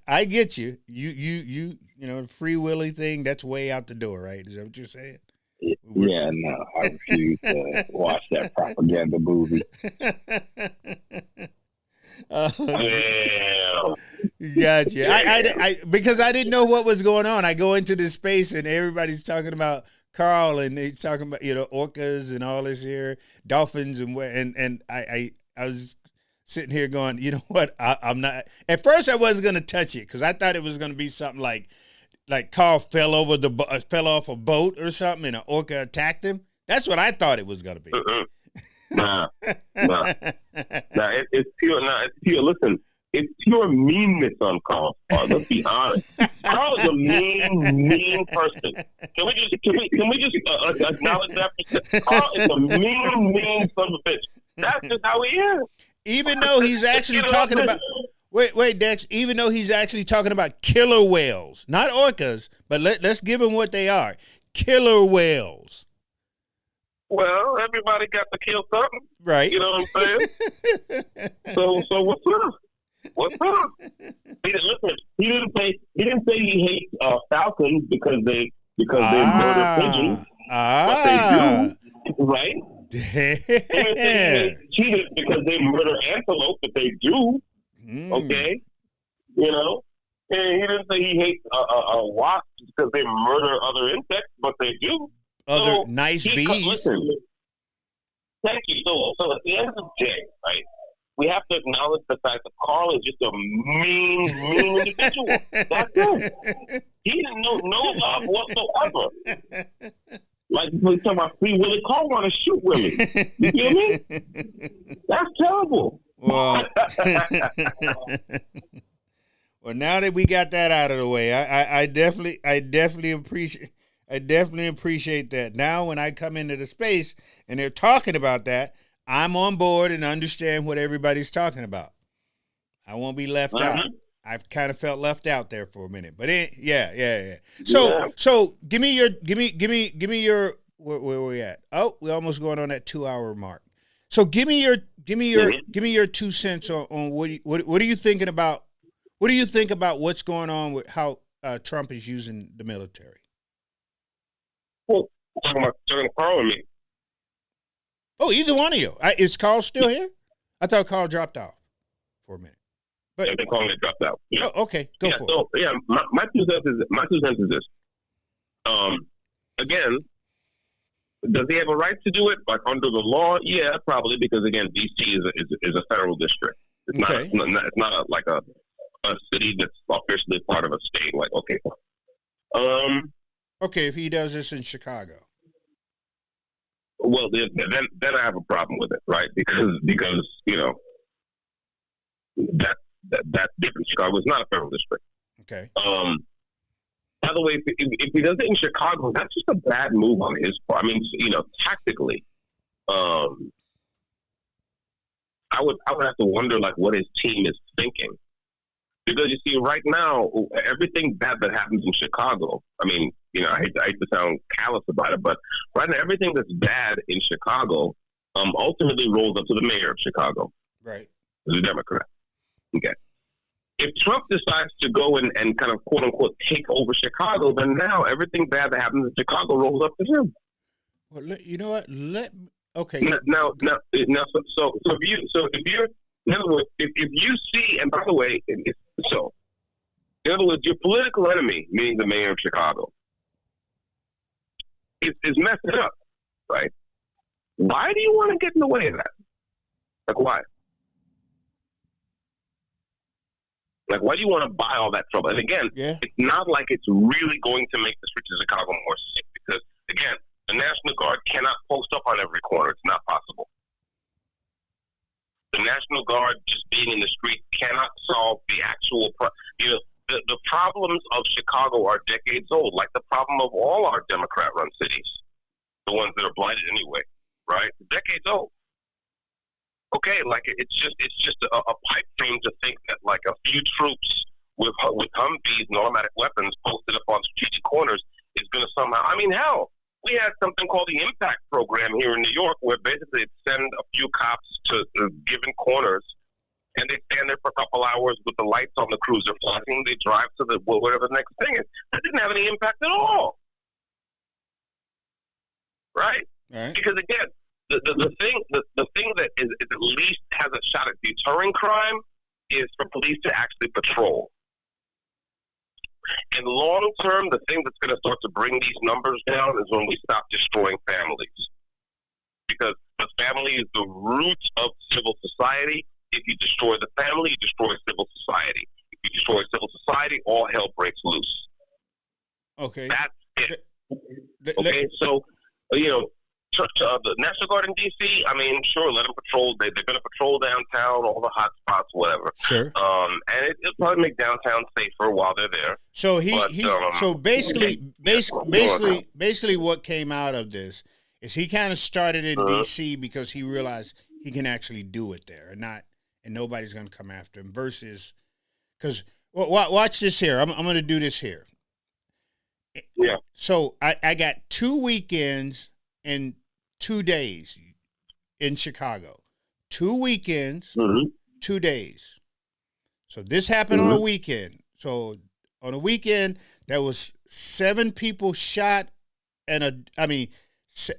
I get you. You know, the free willy thing, that's way out the door, right? Is that what you're saying? Yeah, no, I refuse to watch that propaganda movie. Gotcha. I because I didn't know what was going on. I go into this space and everybody's talking about Carl and they talking about, you know, orcas and all this here, dolphins and I was sitting here going, you know what? I'm not. At first, I wasn't going to touch it because I thought it was going to be something like Carl fell off a boat or something, and an orca attacked him. That's what I thought it was going to be. Nah. It's pure. Nah, it's pure. Listen, it's pure meanness on Carl's part. Let's be honest. Carl is a mean person. Can we just acknowledge that? Carl is a mean son of a bitch. That's just how he is. Even though he's actually talking about. Wait, Dex. Even though he's actually talking about killer whales, not orcas, but let's give them what they are: killer whales. Well, everybody got to kill something, right? You know what I'm saying? So what's up? What's up? He didn't say he hates falcons because they murder pigeons. But they do, right? He didn't say he hates cheetahs because they murder antelope, but they do. Okay, you know, and he didn't say he hates wasps because they murder other insects, but they do. Other nice bees. Listen, thank you. So at the end of the day, right, we have to acknowledge the fact that Carl is just a mean individual. That's it. He didn't know no love whatsoever. Like we talking about Free Willy, Carl want to shoot Willie. You feel me? That's terrible. Well, well, now that we got that out of the way, I definitely appreciate that. Now, when I come into the space and they're talking about that, I'm on board and understand what everybody's talking about. I won't be left out. I've kind of felt left out there for a minute, but yeah. So give me your where we at? Oh, we're almost going on that 2-hour mark. So give me your 2 cents on what are you thinking about? What do you think about what's going on with how Trump is using the military? Well, talking about Carl and me. Oh, either one of you. Is Carl still here? I thought Carl dropped off for a minute. But yeah, they're calling it dropped out. Yeah. Oh, okay, go for it. Yeah, my 2 cents is this. Again, does he have a right to do it? Like under the law? Yeah, probably, because again, DC is a federal district. It's not a city that's officially part of a state. Like, okay, fine. Okay, if he does this in Chicago. Well, then I have a problem with it, right? Because you know that's different. Chicago is not a federal district. Okay. By the way, if he does it in Chicago, that's just a bad move on his part. I mean, you know, tactically, I would have to wonder like what his team is thinking, Because you see, right now, everything bad that happens in Chicago, I mean, I hate to sound callous about it, but right now, everything that's bad in Chicago ultimately rolls up to the mayor of Chicago. Right. Who's a Democrat. Okay. If Trump decides to go and kind of quote unquote take over Chicago, then now everything bad that happens in Chicago rolls up to him. Well, you know what? Okay. Now, so if you're, in other words, if you see, and by the way, in other words, your political enemy, meaning the mayor of Chicago, is messing up, right? Why do you want to get in the way of that? Like, why? Like, why do you want to buy all that trouble? And again, It's not like it's really going to make the streets of Chicago more safe because, again, the National Guard cannot post up on every corner. It's not possible. The National Guard just being in the street cannot solve the actual the problems of Chicago are decades old, like the problem of all our Democrat-run cities, the ones that are blighted anyway, right? Decades old. Okay, like it's just a pipe dream to think that like a few troops with Humvees and automatic weapons posted up on strategic corners is going to somehow. I mean, hell, we had something called the Impact Program here in New York, where basically they'd send a few cops to given corners, and they stand there for a couple hours with the lights on the cruiser flashing. They drive to whatever the next thing is. That didn't have any impact at all, right? Because again. The thing that is at least has a shot at deterring crime is for police to actually patrol. And long term, the thing that's going to start to bring these numbers down is when we stop destroying families. Because the family is the root of civil society. If you destroy the family, you destroy civil society. If you destroy civil society, all hell breaks loose. Okay. That's it. Okay, so, the National Guard in D.C., I mean, sure, let them patrol. They're going to patrol downtown, all the hot spots, whatever. Sure. And it'll probably make downtown safer while they're there. So basically what came out of this is he kind of started in D.C. because he realized he can actually do it there and nobody's going to come after him versus because watch this here. I'm going to do this here. Yeah. So I got 2 weekends and 2 days in Chicago. 2 weekends, 2 days. So this happened on a weekend. So on a weekend, there was 7 people shot and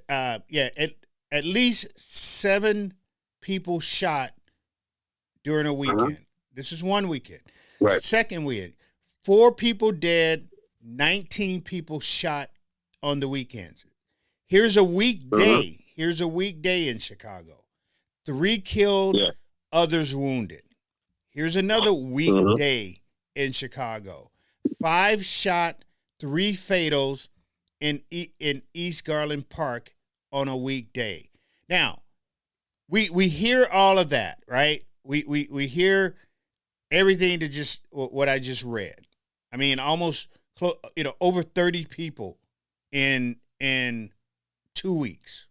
at least 7 people shot during a weekend. This is one weekend. Right. Second weekend, 4 people dead, 19 people shot on the weekends. Here's a weekday. Here's a weekday in Chicago. 3 killed, others wounded. Here's another weekday in Chicago. 5 shot, 3 fatals in East Garland Park on a weekday. Now, we hear all of that, right? We hear everything to just what I just read. I mean, almost over 30 people in 2 weeks.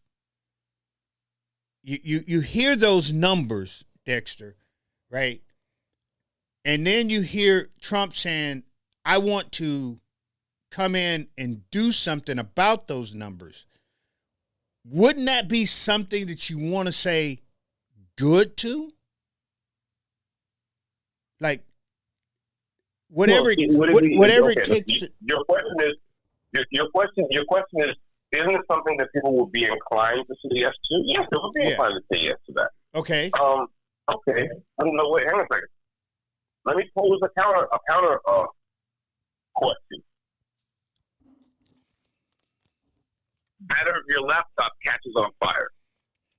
You hear those numbers, Dexter, right? And then you hear Trump saying, I want to come in and do something about those numbers. Wouldn't that be something that you want to say good to? Like, whatever it takes. Your question is, isn't it something that people would be inclined to say yes to? Yes, they would be inclined to say yes to that. Okay. Okay. No, wait, hang on a second. Let me pose a counter question. Better if your laptop catches on fire.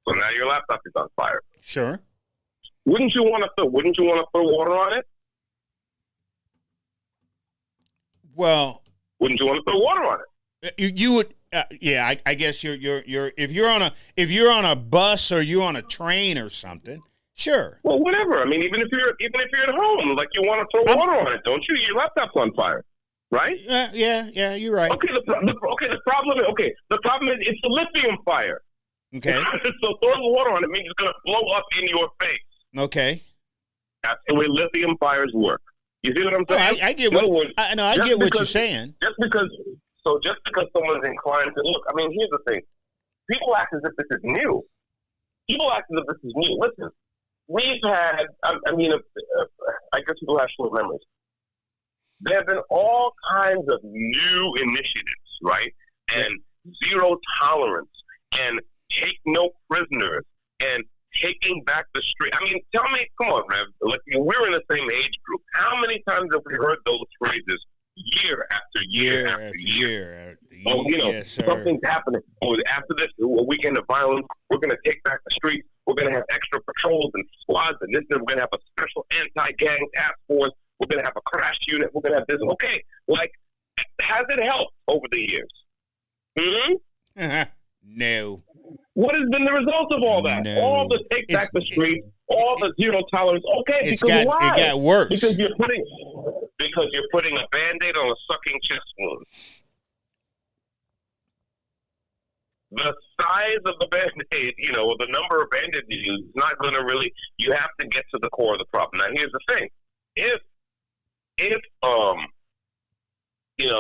So now your laptop is on fire. Sure. Wouldn't you want to throw water on it? Well, wouldn't you want to throw water on it? You would. I guess you're if you're on a bus or you're on a train or something, sure. Well, whatever. I mean, even if you're at home, like you want to throw water on it, don't you? Your laptop's on fire, right? Yeah. You're right. Okay. The problem is it's a lithium fire. Okay. So throwing water on it means it's going to blow up in your face. Okay. That's the way lithium fires work. You see what I'm Oh, saying? I get In other what words, I just get what you're because- saying. Just because someone's inclined to look, I mean, here's the thing: people act as if this is new. People act as if this is new. Listen, we've had, I guess people have short memories. There have been all kinds of new initiatives, right? And zero tolerance, and take no prisoners, and taking back the street. I mean, tell me, come on, Rev. Like, we're in the same age group. How many times have we heard those phrases year after year after year? Oh, yes, sir. Something's happening. Oh, after this weekend of violence, we're going to take back the streets. We're going to have extra patrols and squads, and this. We're going to have a special anti-gang task force. We're going to have a crash unit. We're going to have this. Okay, like, has it helped over the years? No. What has been the result of all that? No. All the take back the streets, all the zero tolerance. Okay, It why? got worse. Because you're putting a Band-Aid on a sucking chest wound. The size of the Band-Aid, or the number of Band-Aids you use is not going to really. You have to get to the core of the problem. Now, here's the thing: if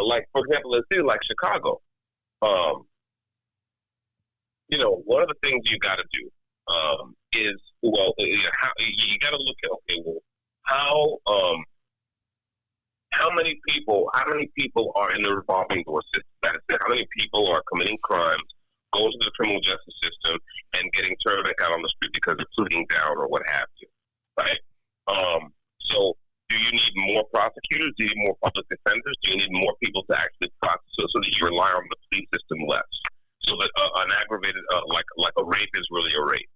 like, for example, a city like Chicago, one of the things you got to do is, how you got to look at, how many people are in the revolving door system? That is, how many people are committing crimes, going to the criminal justice system, and getting turned back out on the street because they're pleading down or what have you, right? So, do you need more prosecutors? Do you need more public defenders? Do you need more people to actually prosecute so that you rely on the police system less? So that an aggravated, like a rape is really a rape.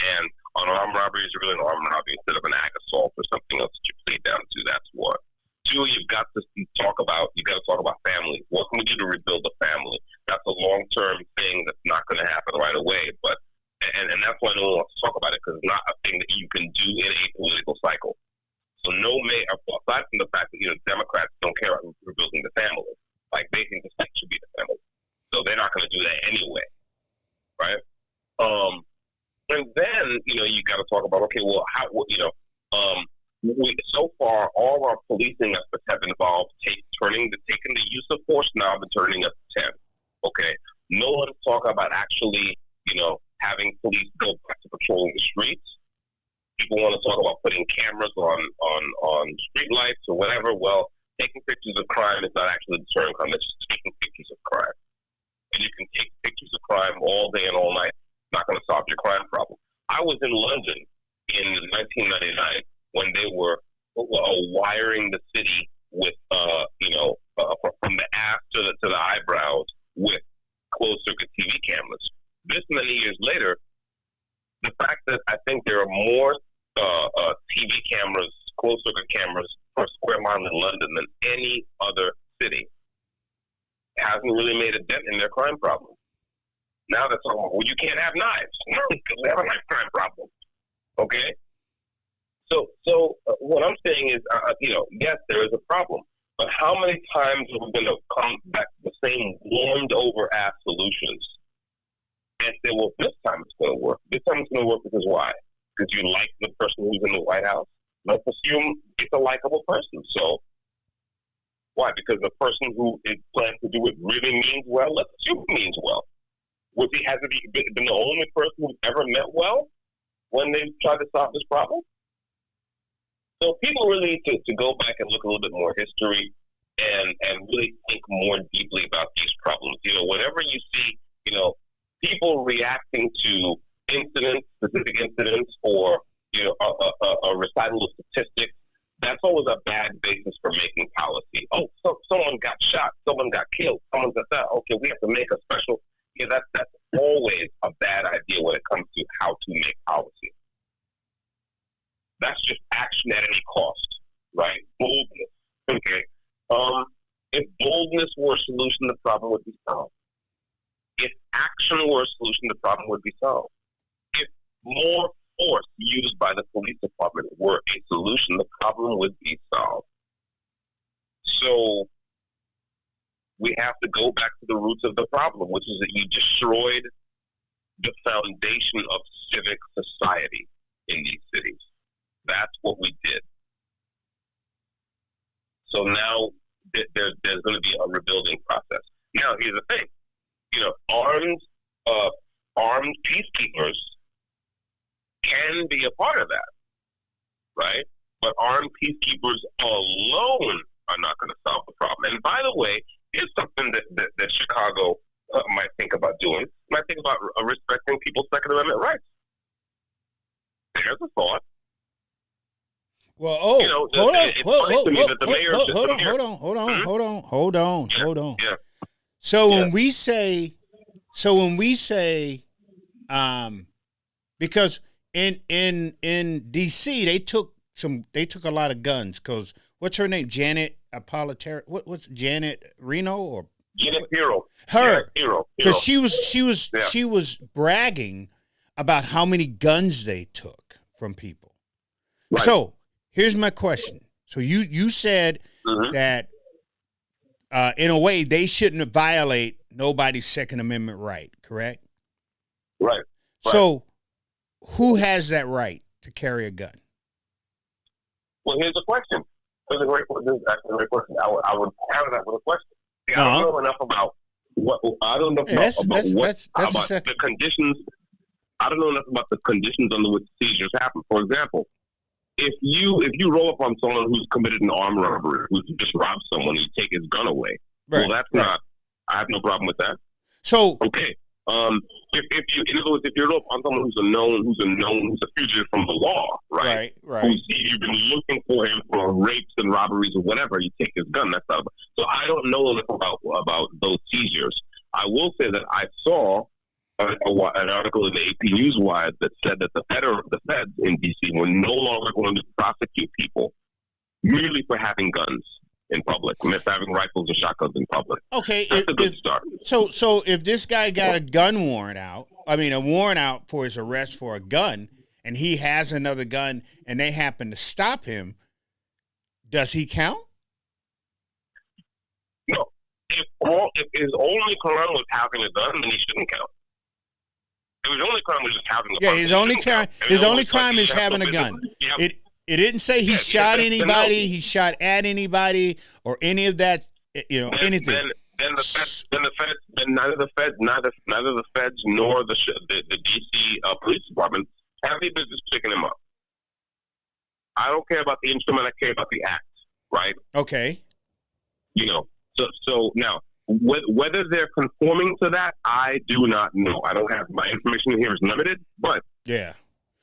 And an armed robbery is really an armed robbery instead of an ag assault or something else that you plead down to. That's one. Two, you've got to talk about family. What can we do to rebuild the family? That's a long-term thing that's not going to happen right away. But and that's why no one wants to talk about it, because it's not a thing that you can do in a political cycle. So aside from the fact that Democrats don't care about rebuilding the family, like they think the state should be the family. So they're not going to do that anyway, right? And then you got to talk about, okay, well, how so far all our policing efforts have involved taking the use of force knob and turning up to 10. Okay, no one's talking about actually having police go back to patrolling the streets. People want to talk about putting cameras on street lights or whatever. Well, taking pictures of crime is not actually deterring crime. It's just taking pictures of crime. And you can take pictures of crime all day and all night. It's not going to solve your crime problem. I was in London in 1999 when they were wiring the city with, from the ass to the eyebrows with closed-circuit TV cameras. This many years later, the fact that I think there are more TV cameras, closed-circuit cameras per square mile in London than any other city hasn't really made a dent in their crime problem. Now they're talking about, well, you can't have knives because we have a knife crime problem. Okay? So what I'm saying is, yes, there is a problem. But how many times are we going to come back to the same warmed-over ass solutions and say, well, this time it's going to work. This time it's going to work because why? Because you like the person who's in the White House? Let's assume it's a likable person. So why? Because the person who is planning to do it really means well? Let's assume he means well. Has he been the only person who's ever meant well when they tried to solve this problem? So people really need to go back and look a little bit more history and really think more deeply about these problems. Whenever you see, people reacting to specific incidents, or, a recital of statistics, that's always a bad basis for making policy. Oh, so someone got shot, someone got killed, someone got that. Okay, we have to make a special. Yeah, that's always a bad idea when it comes to how to make policy. That's just action at any cost, right? Boldness. Okay. If boldness were a solution, the problem would be solved. If action were a solution, the problem would be solved. If more force used by the police department were a solution, the problem would be solved. So we have to go back to the roots of the problem, which is that you destroyed the foundation of civic society in these cities. That's what we did. So now there's going to be a rebuilding process. Now, here's the thing. Armed peacekeepers can be a part of that, right? But armed peacekeepers alone are not going to solve the problem. And by the way, here's something that Chicago might think about doing. Might think about respecting people's Second Amendment rights. There's a thought. Well, hold on. Yeah. So when we say, because in DC they took a lot of guns, because what's her name, Janet Apolitari? What's Janet Reno or Janet Hero? Her, Hero. Because she was bragging about how many guns they took from people. Right. So here's my question. So you said that in a way they shouldn't violate nobody's Second Amendment right, correct? Right. So who has that right to carry a gun? Well, here's the question. This is actually a great question. I would counter that with a question. See, I don't know enough about the conditions. I don't know enough about the conditions under which seizures happen. For example, if you roll up on someone who's committed an armed robbery, who's just robbed someone, you take his gun away. Right. Well, that's not. I have no problem with that. So okay. If you roll up on someone who's a fugitive from the law, right? You've been looking for him for rapes and robberies or whatever, you take his gun. That's not. So I don't know enough about those seizures. I will say that I saw an article in the AP Newswire that said that the feds in D.C. were no longer going to prosecute people merely for having guns in public, having rifles and shotguns in public. Okay, that's a good start. So if this guy got a gun warrant out, a warrant out for his arrest for a gun, and he has another gun, and they happen to stop him, does he count? No. If his only crime was having a gun, then he shouldn't count. If his only crime was just having a gun, his only crime is having a gun. It didn't say he shot anybody, he shot at anybody, or any of that. Anything. Then neither the feds nor the DC police department have any business picking him up. I don't care about the instrument; I care about the act. Right? Okay. So now whether they're conforming to that, I do not know. I don't have my information here is limited, but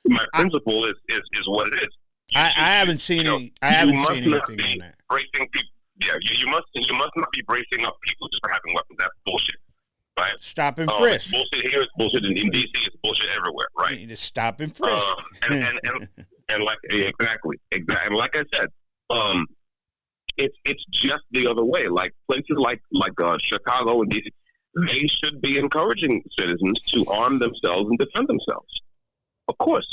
my principle is what it is. I haven't seen anything on that. Bracing people, you must not be bracing up people just for having weapons. That's bullshit, right? Stop and frisk. It's bullshit here. It's bullshit in DC. It's bullshit everywhere, right? You need to stop and frisk. And like exactly. And like I said, it's just the other way. Like places like Chicago and DC, they should be encouraging citizens to arm themselves and defend themselves. Of course.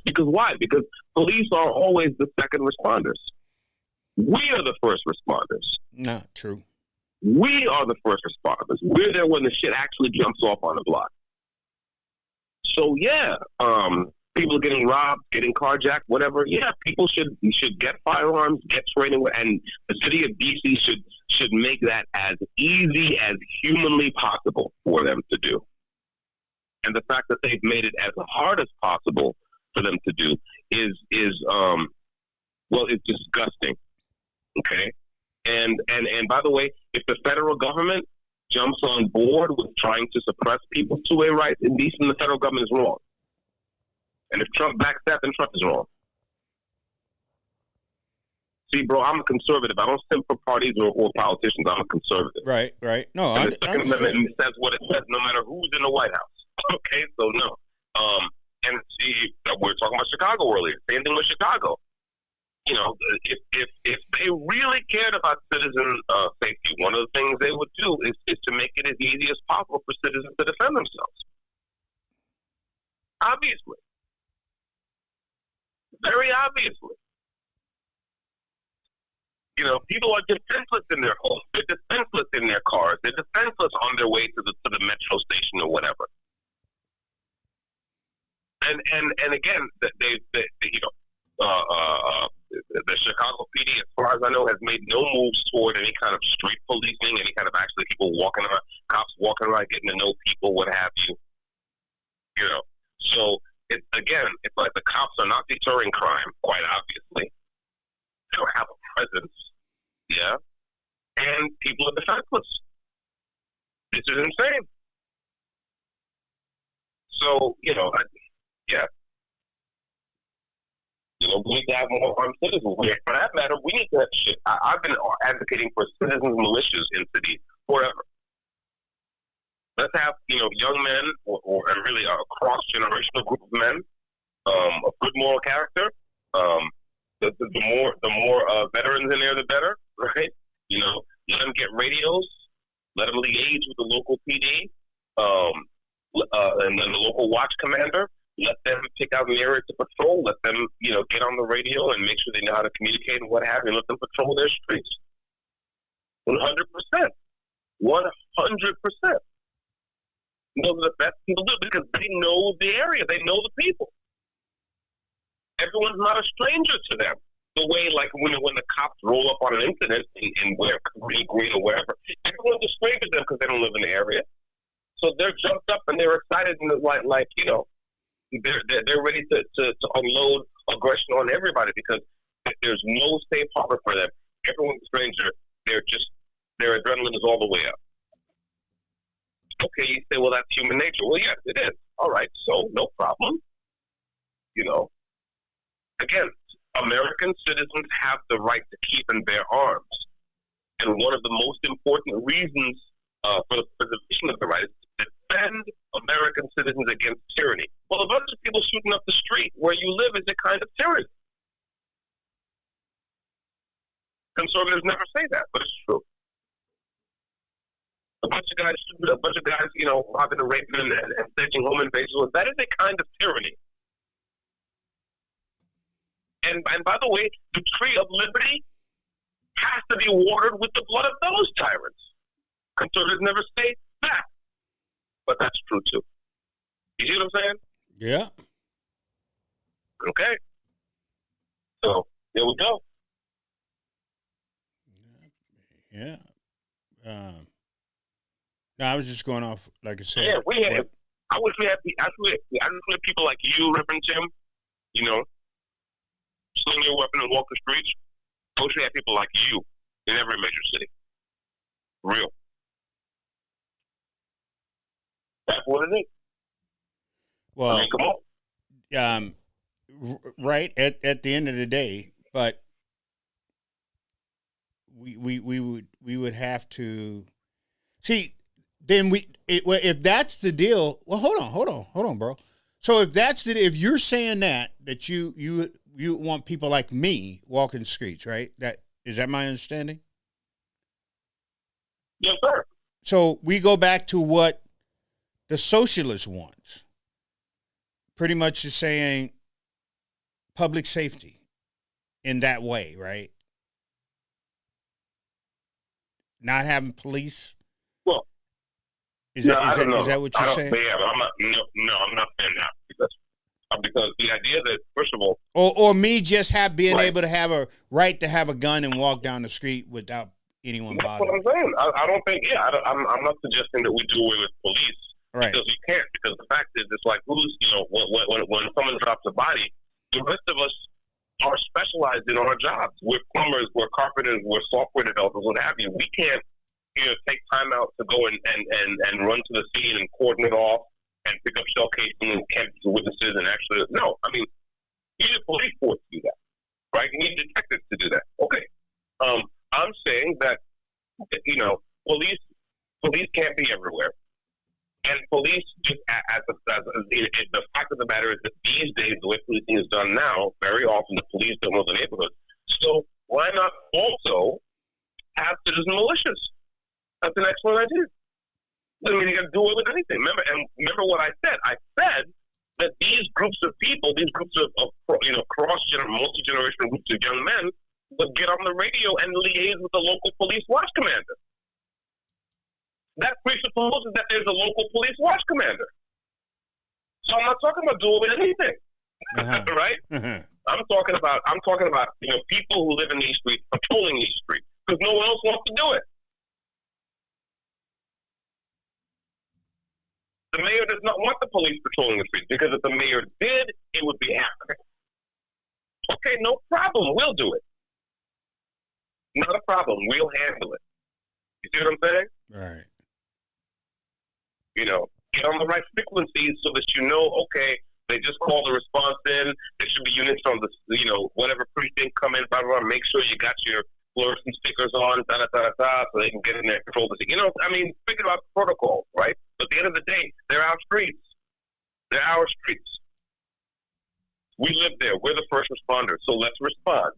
Because why? Because police are always the second responders. We are the first responders. Not true. We are the first responders. We're there when the shit actually jumps off on the block. So people getting robbed, getting carjacked, whatever. Yeah, people should get firearms, get training, and the city of DC should make that as easy as humanly possible for them to do. And the fact that they've made it as hard as possible for them to do is it's disgusting. Okay, and by the way, if the federal government jumps on board with trying to suppress people's two-way rights in DC, the federal government is wrong. And if Trump backs that, then Trump is wrong. See, bro, I'm a conservative. I don't simp for parties or politicians. I'm a conservative. Right. No, and the Second Amendment says what it says, no matter who's in the White House. Okay, so no. And see, we're talking about Chicago earlier. Same thing with Chicago. If they really cared about citizen safety, one of the things they would do is to make it as easy as possible for citizens to defend themselves. Obviously. Very obviously. People are defenseless in their homes. They're defenseless in their cars. They're defenseless on their way to the metro station or whatever. And again, The Chicago PD, as far as I know, has made no moves toward any kind of street policing, any kind of actually people walking around, cops walking around, getting to know people, what have you. You know, so it's like the cops are not deterring crime, quite obviously. They don't have a presence, yeah, and people are defenseless. This is insane. So, yeah. We need to have more armed citizens. For that matter, we need to have shit. I've been advocating for citizens militias in cities forever. Let's have, young men and really a cross-generational group of men of good moral character. The more veterans in there, the better, right? Let them get radios. Let them liaise with the local PD and the local watch commander. Let them pick out an area to patrol. Let them, get on the radio and make sure they know how to communicate and what have you. Let them patrol their streets. 100%. 100%. Those are the best people to do because they know the area. They know the people. Everyone's not a stranger to them. The way, like, when the cops roll up on an incident in where green or wherever, everyone's a stranger to them because they don't live in the area. So they're jumped up and they're excited and they're ready to unload aggression on everybody because there's no safe harbor for them. Everyone's a stranger. Their adrenaline is all the way up. Okay, you say, well, that's human nature. Well, yes, it is. All right, so no problem. Again, American citizens have the right to keep and bear arms. And one of the most important reasons for the preservation of the right is to defend American citizens against tyranny. Well, a bunch of people shooting up the street where you live is a kind of tyranny. Conservatives never say that, but it's true. A bunch of guys, robbing and raping and staging home invasions, that is a kind of tyranny. And by the way, the tree of liberty has to be watered with the blood of those tyrants. Conservatives never say that. But that's true, too. You see what I'm saying? Yeah. Okay. So, there we go. Yeah. No, I was just going off, like I said. Yeah, I wish we had people like you, Reverend Tim, sling your weapon and walk the streets. I wish we had people like you in every major city. Real. That's what it is. Well, come on. Right at the end of the day, but we would have to see. Then if that's the deal. Well, hold on, bro. So if you're saying that you want people like me walking the streets, right? Is that my understanding? Yes, sir. So we go back to what the socialist wants. Pretty much just saying public safety in that way, right? Not having police. Well, is that what you're saying? Yeah, I'm not saying that because the idea that, first of all, or me just being able to have a right to have a gun and walk down the street without anyone bothering. That's what I'm saying. I don't think. Yeah, I'm not suggesting that we do away with police. Right. Because you can't. Because the fact is, it's like when someone drops a body, the rest of us are specialized in our jobs. We're plumbers, we're carpenters, we're software developers, what have you. We can't, take time out to go and run to the scene and cordon it off and pick up shell casing and camp witnesses and actually. No, I mean, you need a police force to do that, right? You need detectives to do that. Okay. I'm saying that police can't be everywhere. And police, just the fact of the matter is that these days, the way policing is done now, very often the police don't know the neighborhood. So why not also have citizen militias? That's an excellent idea. I mean, you got to do it with anything. Remember what I said? I said that these groups of people, these groups of multi-generational groups of young men, would get on the radio and liaise with the local police watch commander. That presupposes that there's a local police watch commander. So I'm not talking about doing anything, right? I'm talking about people who live in these streets patrolling these streets because no one else wants to do it. The mayor does not want the police patrolling the streets because if the mayor did, it would be happening. Okay, no problem. We'll do it. Not a problem. We'll handle it. You see what I'm saying? Right. Get on the right frequencies so that okay, they just call the response in. There should be units from the, whatever precinct come in, blah, blah, blah. Make sure you got your fluorescent stickers on, so they can get in there and control the thing. Figure out the protocol, right? But at the end of the day, they're our streets. They're our streets. We live there. We're the first responders, so let's respond.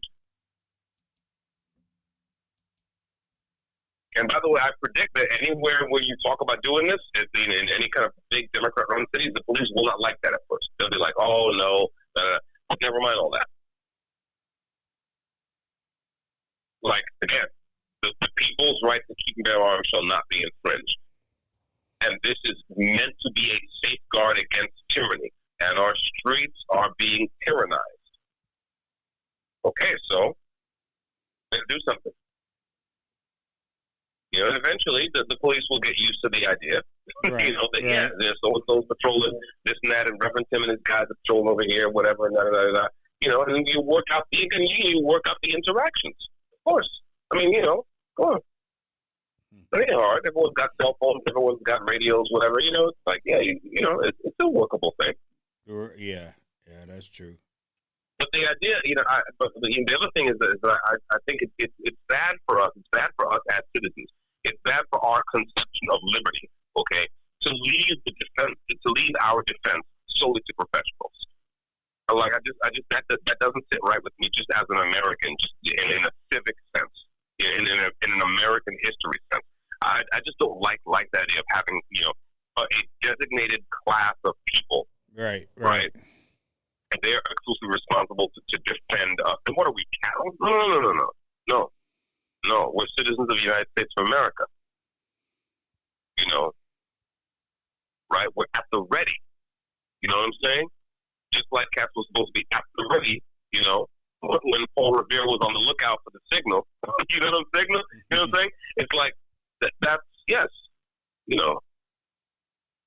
And by the way, I predict that anywhere where you talk about doing this, in any kind of big Democrat-run cities, the police will not like that at first. They'll be like, oh, no, never mind all that. Like, again, the people's right to keep and bear arms shall not be infringed. And this is meant to be a safeguard against tyranny. And our streets are being tyrannized. Okay, so let's do something. Eventually the police will get used to the idea. Right, Yeah, there's so-and-so's patrolling this and that, and Reverend Tim and his guys are patrolling over here, whatever, and and then you work out the interactions. Of course. Come on. It ain't hard. Everyone's got cell phones, everyone's got radios, whatever, it's like, yeah, it's a workable thing. Yeah, that's true. But the idea, the other thing is that I think it's bad for us. It's bad for us as citizens. It's bad for our conception of liberty. Okay, to leave our defense solely to professionals. Like that doesn't sit right with me. Just as an American, just in a civic sense, in an American history sense, I just don't like the idea of having a designated class of people. Right. And they're exclusively responsible to defend us. And what are we, cattle? No. We're citizens of the United States of America. Right? We're at the ready. You know what I'm saying? Just like cats was supposed to be at the ready, when Paul Revere was on the lookout for the signal. You know what I'm saying? It's like, that's, yes.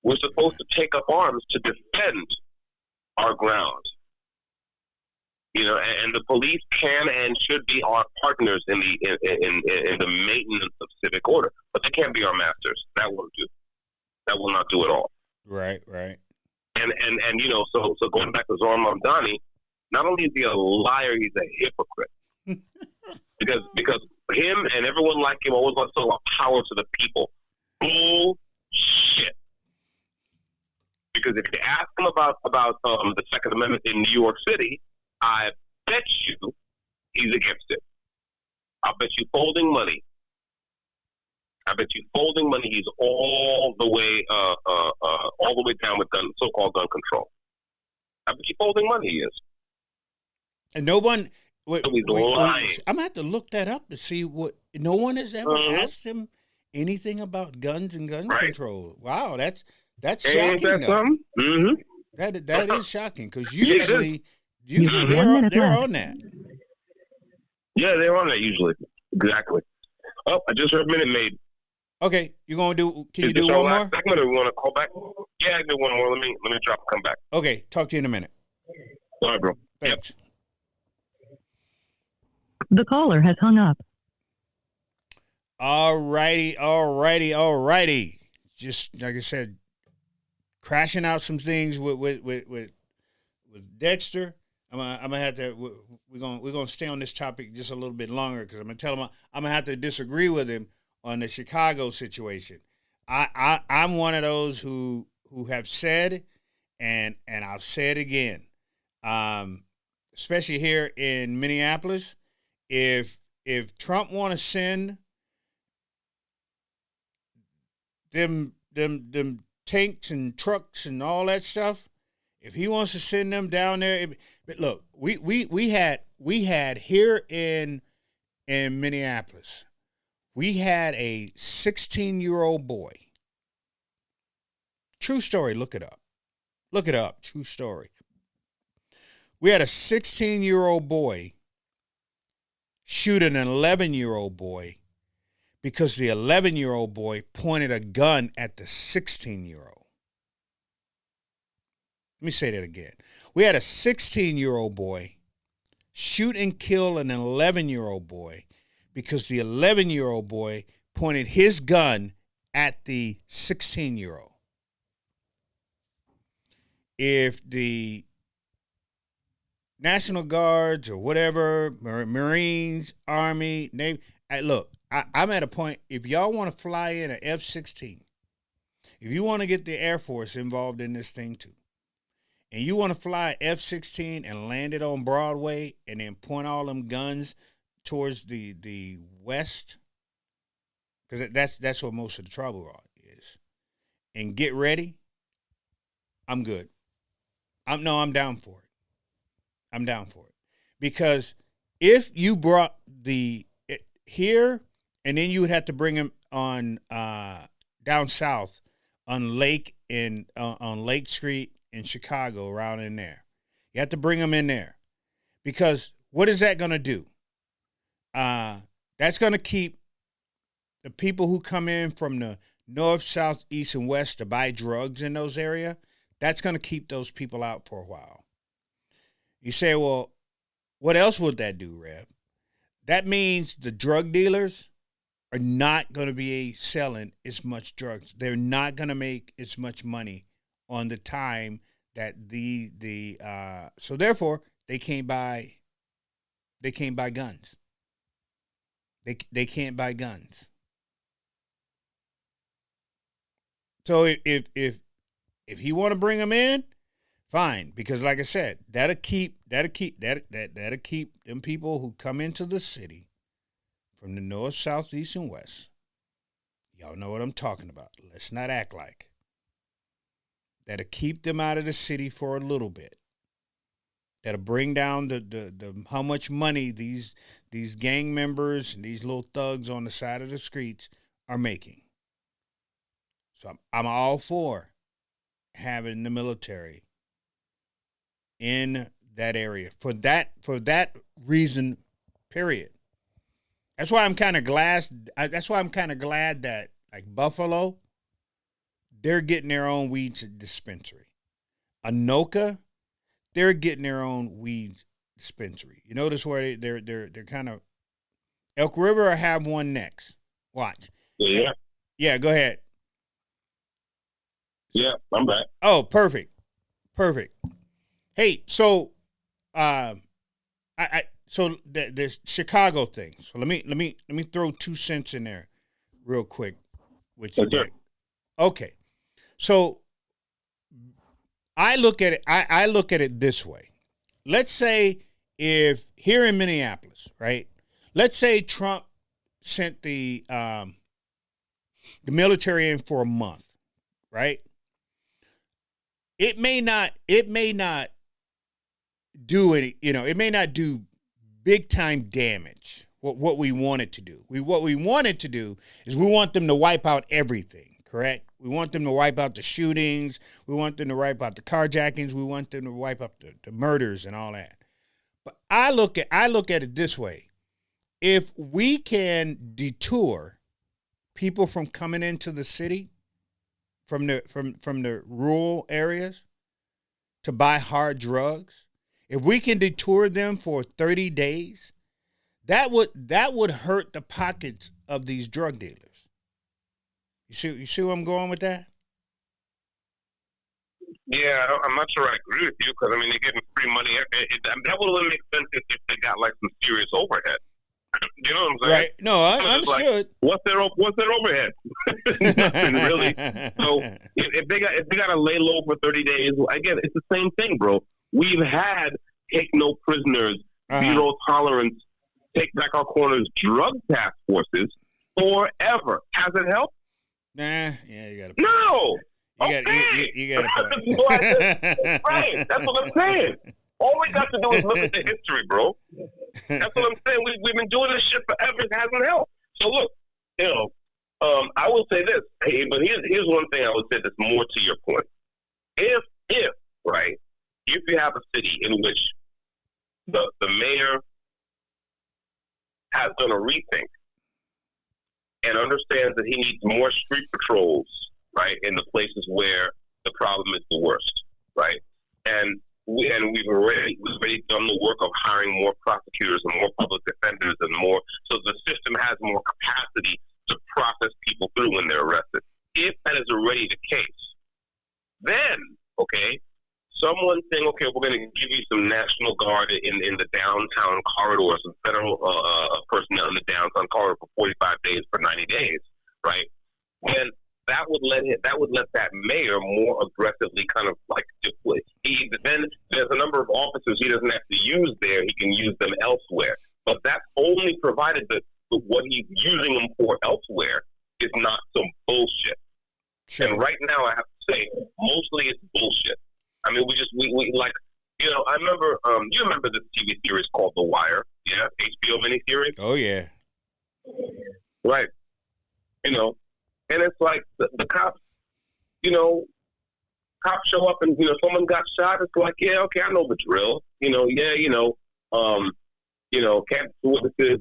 We're supposed to take up arms to defend our ground. And the police can and should be our partners in the maintenance of civic order, but they can't be our masters. That won't do. That will not do at all. Right. And so going back to Zoran Mamdani, not only is he a liar, he's a hypocrite. because him and everyone like him always wants to talk about power to the people. Bullshit. Because if you ask him about the Second Amendment in New York City, I bet you he's against it. I bet you folding money. He's all the way down with so-called gun control. I bet you folding money he is. And no one. Wait, lying. I'm gonna have to look that up to see what. No one has ever asked him anything about guns and gun control. Wow, that's shocking. Ain't that something? Mm-hmm. That is shocking because usually they're on that. Yeah, they're on that usually. Exactly. Oh, I just heard Minute Maid. Okay, you gonna do? Can you do one more? Segment, or we want to call back? Yeah, I can do one more. Let me drop and come back. Okay, talk to you in a minute. All right, bro. Thanks. Yep. The caller has hung up. All righty. Just like I said, crashing out some things with Dexter. I'm gonna have to. We're gonna stay on this topic just a little bit longer because I'm gonna tell him I'm gonna have to disagree with him on the Chicago situation. I'm one of those who have said, and I'll say it again, especially here in Minneapolis, if Trump want to send them tanks and trucks and all that stuff, if he wants to send them down there, but look, we had here in Minneapolis, we had a 16-year-old boy. True story. Look it up. True story. We had a 16-year-old boy shoot an 11-year-old boy because the 11-year-old boy pointed a gun at the 16-year-old. Let me say that again. We had a 16-year-old boy shoot and kill an 11-year-old boy because the 11-year-old boy pointed his gun at the 16-year-old. If the National Guards or whatever, Marines, Army, Navy, look, I'm at a point, if y'all want to fly in an F-16, if you want to get the Air Force involved in this thing too, and you want to fly F-16 and land it on Broadway and then point all them guns towards the west, because that's where most of the trouble is, and get ready, I'm good. I'm down for it. I'm down for it. Because if you brought here, and then you would have to bring them on down south on Lake Street in Chicago, around in there. You have to bring them in there. Because what is that going to do? That's going to keep the people who come in from the north, south, east, and west to buy drugs in those areas. That's going to keep those people out for a while. You say, well, what else would that do, Rev? That means the drug dealers are not going to be selling as much drugs. They're not going to make as much money on the time that so therefore they can't buy guns. They can't buy guns. So if you want to bring them in, fine, because like I said, that'll keep them people who come into the city from the north, south, east, and west. Y'all know what I'm talking about. Let's not act like. That'll keep them out of the city for a little bit. That'll bring down the how much money these gang members and these little thugs on the side of the streets are making. So I'm all for having the military in that area for that reason, period. That's why I'm kind of glad that, like, Buffalo, they're getting their own weed dispensary. Anoka, they're getting their own weed dispensary. You notice where they're kind of Elk River will have one next. Watch. Yeah. Yeah, go ahead. Yeah, I'm back. Oh, perfect. Hey, so this Chicago thing. So let me throw 2 cents in there real quick with you. Sure. Okay. So I look at it this way. Let's say if here in Minneapolis, right? Let's say Trump sent the military in for a month, right? It may not do any, it may not do big time damage. What we want it to do. What we want it to do is we want them to wipe out everything, correct? We want them to wipe out the shootings. We want them to wipe out the carjackings. We want them to wipe up the murders and all that. But I look at it this way. If we can detour people from coming into the city from the rural areas to buy hard drugs, if we can detour them for 30 days, that would hurt the pockets of these drug dealers. You see where I'm going with that? Yeah, I'm not sure I agree with you because, I mean, they're getting free money. That would only make sense if they got, like, some serious overhead. You know what I'm saying? Right. No, I understood. Like, what's their overhead? Nothing really. So if they got to lay low for 30 days, again, it's the same thing, bro. We've had take no prisoners, zero tolerance, take back our corners, drug task forces forever. Has it helped? Nah. Yeah, you got to. No. You got to. Right. That's what I'm saying. All we got to do is look at the history, bro. That's what I'm saying. We've been doing this shit forever. It hasn't helped. So look, I will say this. Hey, but here's one thing I would say that's more to your point. If right, if you have a city in which the mayor has done a rethink and understands that he needs more street patrols, right, in the places where the problem is the worst, right? And we've already done the work of hiring more prosecutors and more public defenders and more, so the system has more capacity to process people through when they're arrested. If that is already the case, then, okay, someone saying, okay, we're going to give you some National Guard in the downtown corridor, some federal personnel in the downtown corridor for 45 days, for 90 days, right? Then that would let that mayor more aggressively kind of like deploy. Then there's a number of officers he doesn't have to use there; he can use them elsewhere. But that's only provided that what he's using them for elsewhere is not some bullshit. Sure. And right now, I have to say, mostly it's bullshit. I mean, we like, you know, I remember, you remember this TV series called The Wire, yeah? HBO miniseries? Oh, yeah. Right. You know, and it's like the cops, you know, cops show up and, you know, someone got shot. It's like, yeah, okay, I know the drill. You know, yeah, can't do this,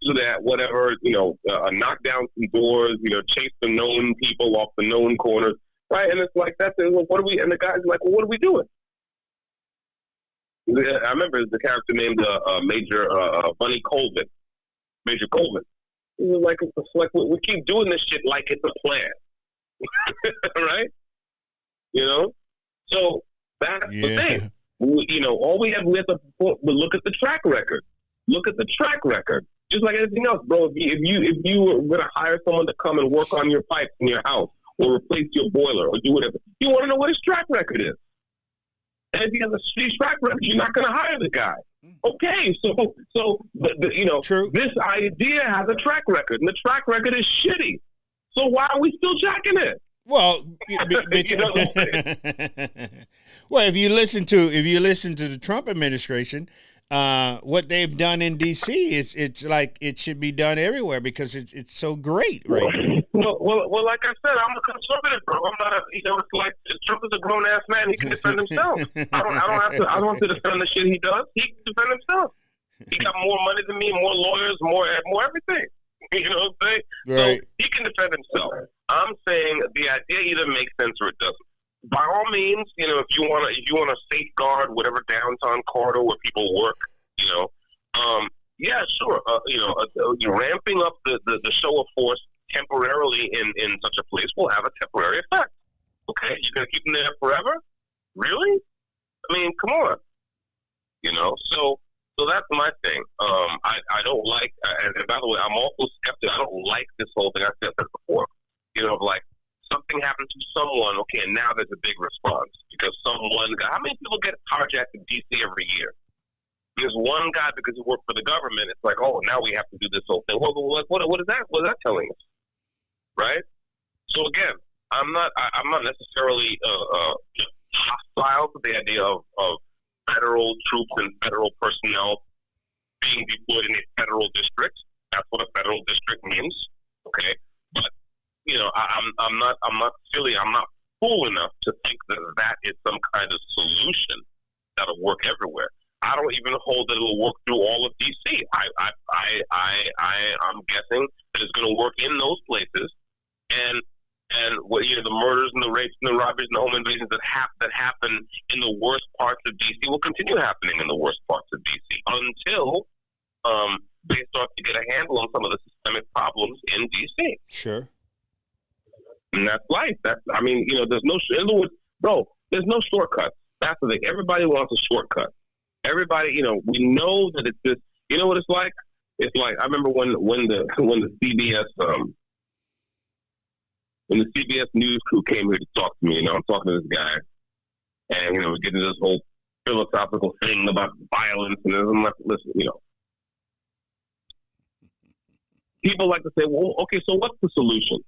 do that, whatever, you know, knock down some doors, you know, chase the known people off the known corners. Right, and it's like that's it. Well, what are we? And the guy's like, well, what are we doing? I remember the character named Major Bunny Colvin, Major Colvin. He was like, it's like we keep doing this shit like it's a plan, right? You know, so that's the thing. You know, all we have to look at the track record. Look at the track record. Just like anything else, bro. If you were going to hire someone to come and work on your pipes in your house, or replace your boiler, or do whatever, you want to know what his track record is. And if he has a shitty track record, you're not going to hire the guy. Okay, so you know, True. This idea has a track record, and the track record is shitty. So why are we still jacking it? Well, You know what I'm saying? well, if you listen to the Trump administration, what they've done in D.C. it's like it should be done everywhere because it's so great, right? Well, like I said, I'm a conservative, bro. I'm not it's like Trump is a grown ass man. He can defend himself. I don't have to defend the shit he does. He can defend himself. He got more money than me, more lawyers, more everything. You know what I'm saying? Right. So he can defend himself. I'm saying the idea either makes sense or it doesn't. By all means, you know, if you want to safeguard whatever downtown corridor where people work, you know, yeah, sure. You're ramping up the show of force temporarily in such a place will have a temporary effect. Okay, you're gonna keep them there forever? Really? I mean, come on. You know, so that's my thing. I don't like, and by the way, I'm also skeptical. I don't like this whole thing. I said that before. You know, like something happened to someone. Okay, and now there's a big response because someone got. How many people get carjacked in D.C. every year? There's one guy because he worked for the government. It's like, oh, now we have to do this whole thing. Well, what is that? What is that telling us? Right? So again, I'm not necessarily hostile to the idea of federal troops and federal personnel being deployed in a federal district. That's what a federal district means. Okay, but you know, I'm not fool enough to think that is some kind of solution that'll work everywhere. I don't even hold that it'll work through all of DC. I'm guessing that it's going to work in those places, and what, you know, the murders and the rapes and the robberies and the home invasions that happen in the worst parts of DC will continue happening in the worst parts of DC until they start to get a handle on some of the systemic problems in DC. Sure. And that's life. I mean, you know, there's no shortcuts. That's the thing. Everybody wants a shortcut. Everybody, you know, we know that it's this. You know what it's like? It's like I remember when the CBS news crew came here to talk to me. You know, I'm talking to this guy, and you know, we're getting this whole philosophical thing about violence, and I'm like, listen, you know, people like to say, well, okay, so what's the solution?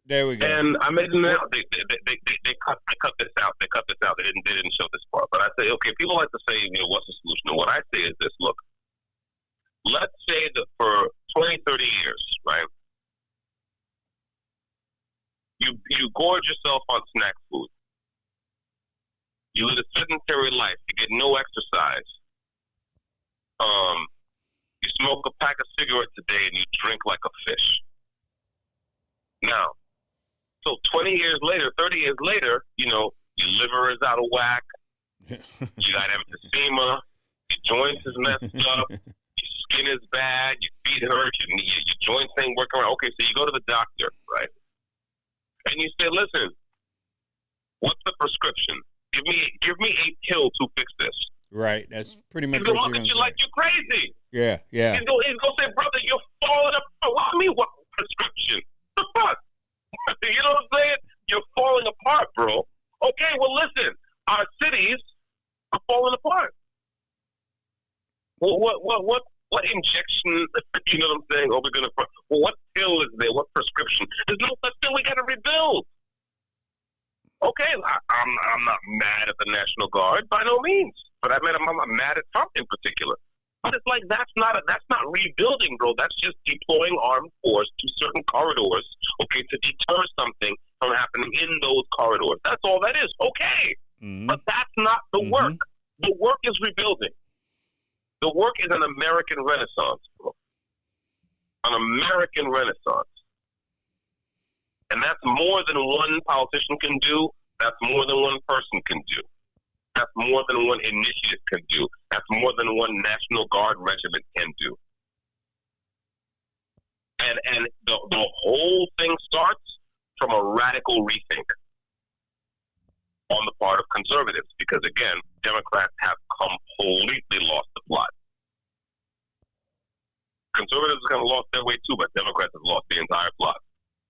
There we go. And I made them out. They cut this out. They cut this out. They didn't show this part. But I say, okay, people like to say, you know, what's the solution? And what I say is this: look, let's say that for 20, 30 years, right, you gorge yourself on snack food. You live a sedentary life. You get no exercise. smoke a pack of cigarettes a day and you drink like a fish. Now, so 20 years later, 30 years later, your liver is out of whack. You got emphysema. Your joints is messed up. Your skin is bad. Your feet hurt. Your joints ain't working right. Okay, so you go to the doctor, right? And you say, listen, what's the prescription? Give me a pill to fix this. Right. That's pretty much He's what gonna you're look at you say. like you're crazy. Yeah. He's gonna say, brother, you're falling apart. What do you mean, what prescription? What the fuck? You know what I'm saying? You're falling apart, bro. Okay, well, listen. Our cities are falling apart. What injection? You know what I'm saying? Are we gonna? Well, what pill is there? What prescription? There's no such thing. We gotta rebuild. Okay, I'm not mad at the National Guard by no means, but I'm not mad at Trump in particular. But it's like that's not rebuilding, bro. That's just deploying armed force to certain corridors, okay, to deter something from happening in those corridors. That's all that is. Okay, but that's not the work. The work is rebuilding. The work is an American Renaissance, bro. An American Renaissance. And that's more than one politician can do. That's more than one person can do. That's more than one initiative can do. That's more than one National Guard regiment can do. And the whole thing starts from a radical rethink on the part of conservatives. Because, again, Democrats have completely lost the plot. Conservatives have kind of lost their way too, but Democrats have lost the entire plot.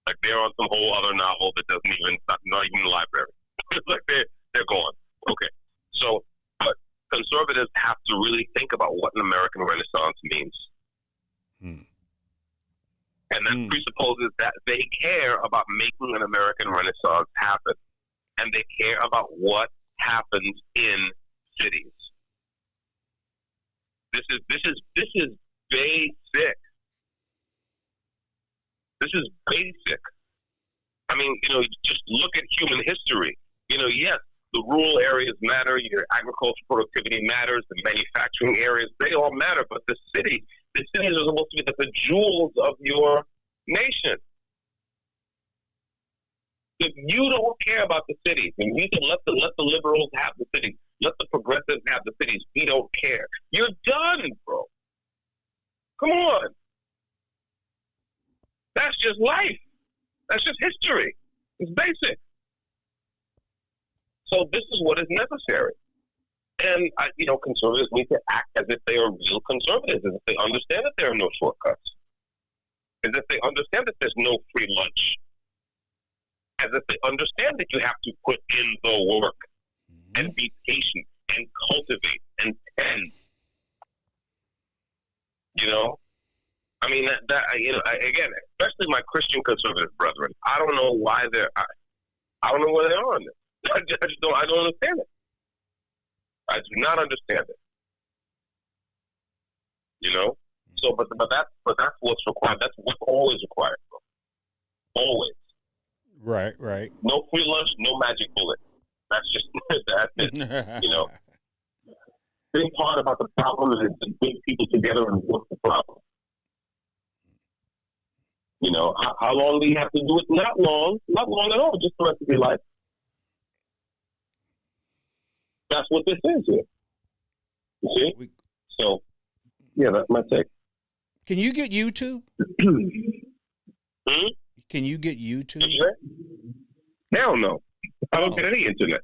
Like they're on some whole other novel that doesn't even, not even in the library. It's like they're gone. Okay. So, but conservatives have to really think about what an American Renaissance means. And that presupposes that they care about making an American Renaissance happen. And they care about what happens in cities. This is basic. This is basic. I mean, just look at human history. Yes, the rural areas matter, your agricultural productivity matters, the manufacturing areas, they all matter, but the cities are supposed to be the jewels of your nation. If you don't care about the cities, and you can let the liberals have the cities, let the progressives have the cities, we don't care. You're done, bro. Come on. That's just life. That's just history. It's basic. So this is what is necessary. And, conservatives need to act as if they are real conservatives, as if they understand that there are no shortcuts, as if they understand that there's no free lunch, as if they understand that you have to put in the work and be patient and cultivate and tend. I mean, again, especially my Christian conservative brethren, I don't know why I don't know where they are on this. I don't understand it. I do not understand it. So, but that's what's required. That's what's always required, bro. Always. Right. No free lunch, no magic bullet. That's just that's it. Big part about the problem is to bring people together and work the problem. How long do you have to do it? Not long at all. Just the rest of your life. That's what this is here. You see? So, yeah, that's my take. Can you get YouTube? Can you get YouTube? Hell no. I don't get any internet.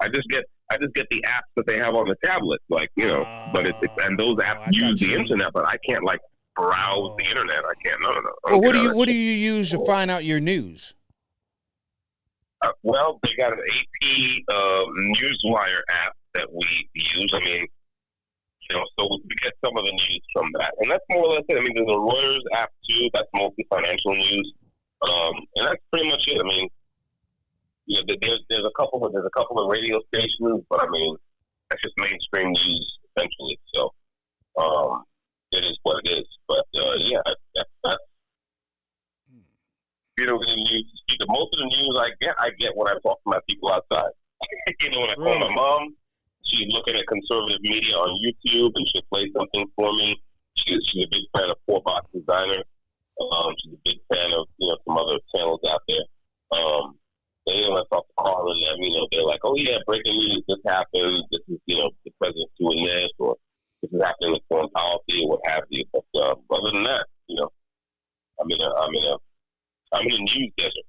I just get the apps that they have on the tablet, but and those apps use the internet, but I can't browse the internet. I can't. No. Well, what do you use to find out your news? Well, they got an AP Newswire app that we use. I mean, so we get some of the news from that, and that's more or less it. I mean, there's a Reuters app too. That's mostly financial news, and that's pretty much it. I mean, there's a couple of radio stations, but I mean, that's just mainstream news essentially. So, it is what it is. But that's the news. Most of the news I get when I talk to my people outside. When I call my mom, she's looking at conservative media on YouTube, and she'll play something for me. She she's a big fan of Poor Box Designer. She's a big fan of some other channels out there. They didn't let off the call and them. They're like, oh yeah, breaking news, this happened. This is the president's doing this, or this is happening with foreign policy, or what have you. But other than that, I'm in a news desert.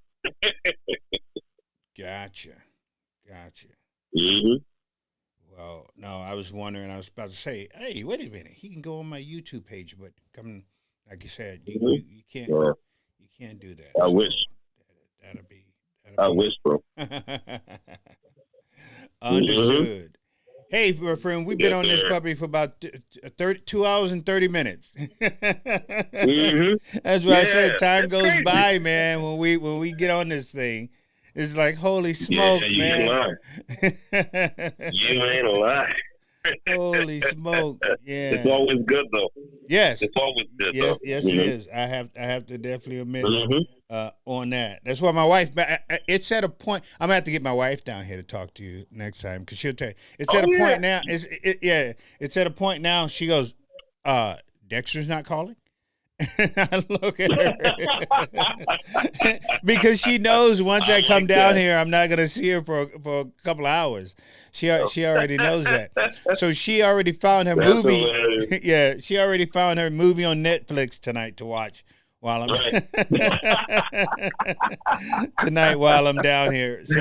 Gotcha. Mm-hmm. Well, no, I was wondering. I was about to say, hey, wait a minute. He can go on my YouTube page, but come, like you said, you can't. Sure. You can't do that. I wish. That'll be. I wish, bro. Understood. Hey, my friend, we've been on this puppy for about 2 hours and 30 minutes. That's why I said time goes by, man. When we get on this thing, it's like holy smoke, man. You ain't lying. Holy smoke! Yeah, it's always good though. Yes, it's always good. Though. Yes, it is. I have to definitely admit on that. That's why my wife. It's at a point. I'm gonna have to get my wife down here to talk to you next time because she'll tell you. It's at a point now. It's at a point now. She goes, Dexter's not calling. I look at her because she knows once I come down here, I'm not gonna see her for a couple of hours. She already knows that. So she already found her movie. Yeah, she already found her movie on Netflix tonight to watch while I'm tonight while I'm down here. So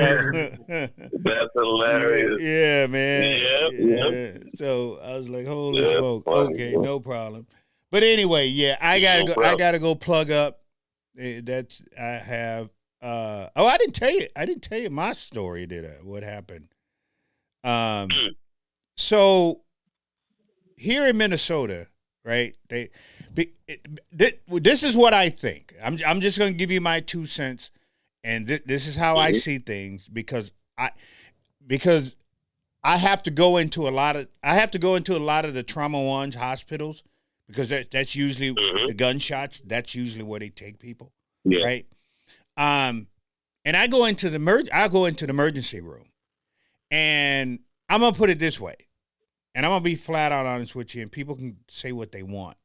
that's hilarious. Yeah, man. Yeah. So I was like, holy smoke. Funny, okay, no problem. But anyway, yeah, I gotta go plug up. That's I have. I didn't tell you my story. Did I? What happened? So here in Minnesota, right? This is what I think. I'm just gonna give you my 2 cents, and this is how I see things because I have to go into a lot of the trauma ones hospitals. Because that's usually the gunshots. That's usually where they take people, right? And I go into the emergency room, and I'm gonna put it this way, and I'm gonna be flat out honest with you, and people can say what they want,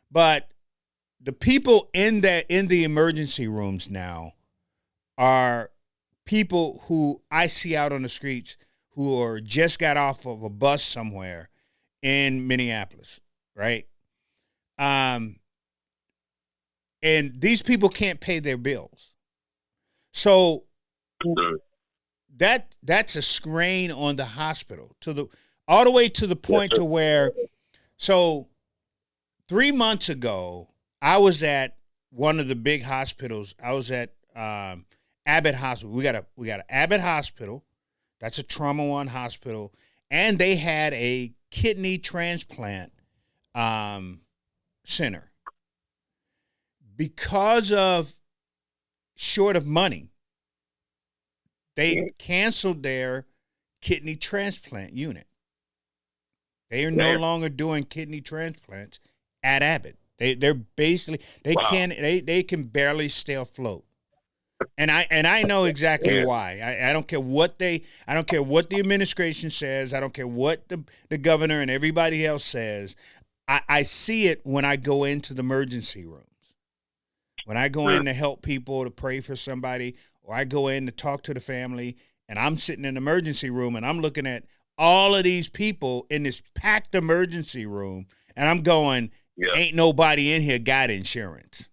but the people in the emergency rooms now are people who I see out on the streets who are just got off of a bus somewhere in Minneapolis, right? And these people can't pay their bills. So that's a strain on the hospital all the way to the point to where, so 3 months ago, I was at one of the big hospitals. I was at Abbott Hospital. We got an Abbott Hospital. That's a trauma one hospital. And they had a kidney transplant center. Because of short of money, they canceled their kidney transplant unit. They are no longer doing kidney transplants at Abbott. They're basically they can barely stay afloat. And I know exactly why. I don't care what the administration says. I don't care what the governor and everybody else says. I see it when I go into the emergency rooms. When I go in to help people, to pray for somebody, or I go in to talk to the family, and I'm sitting in the emergency room and I'm looking at all of these people in this packed emergency room, and I'm going, ain't nobody in here got insurance.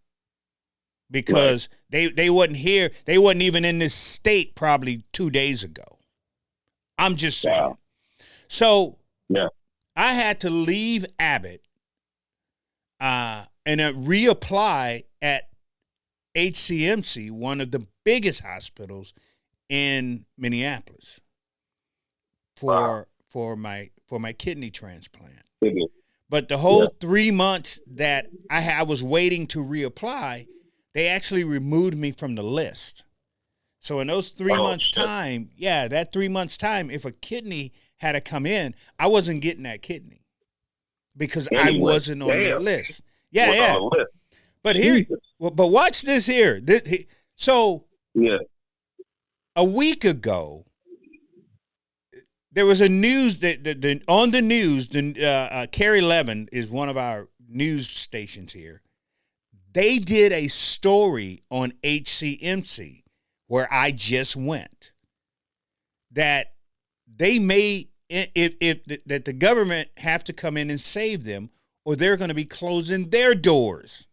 Because they wasn't here. They wasn't even in this state probably 2 days ago. I'm just saying. Wow. So I had to leave Abbott and reapply at HCMC, one of the biggest hospitals in Minneapolis, for my kidney transplant. But the whole 3 months that I was waiting to reapply, they actually removed me from the list. So in those 3 months' time, that 3 months' time, if a kidney had to come in, I wasn't getting that kidney because I wasn't on that list. But here, but watch this here. So a week ago, there was a news that on the news. Carrie Levin is one of our news stations here. They did a story on HCMC where I just went that they may, if that the government have to come in and save them, or they're going to be closing their doors.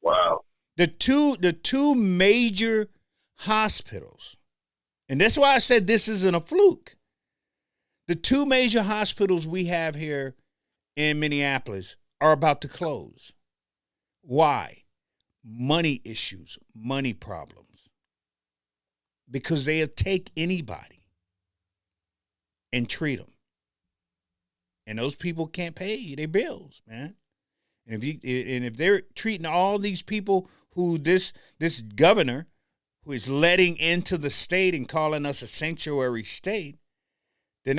Wow. The two major hospitals, and that's why I said this isn't a fluke. The two major hospitals we have here in Minneapolis are about to close. Why? Money issues, money problems. Because they'll take anybody and treat them. And those people can't pay their bills, man. And if they're treating all these people who this governor who is letting into the state and calling us a sanctuary state, then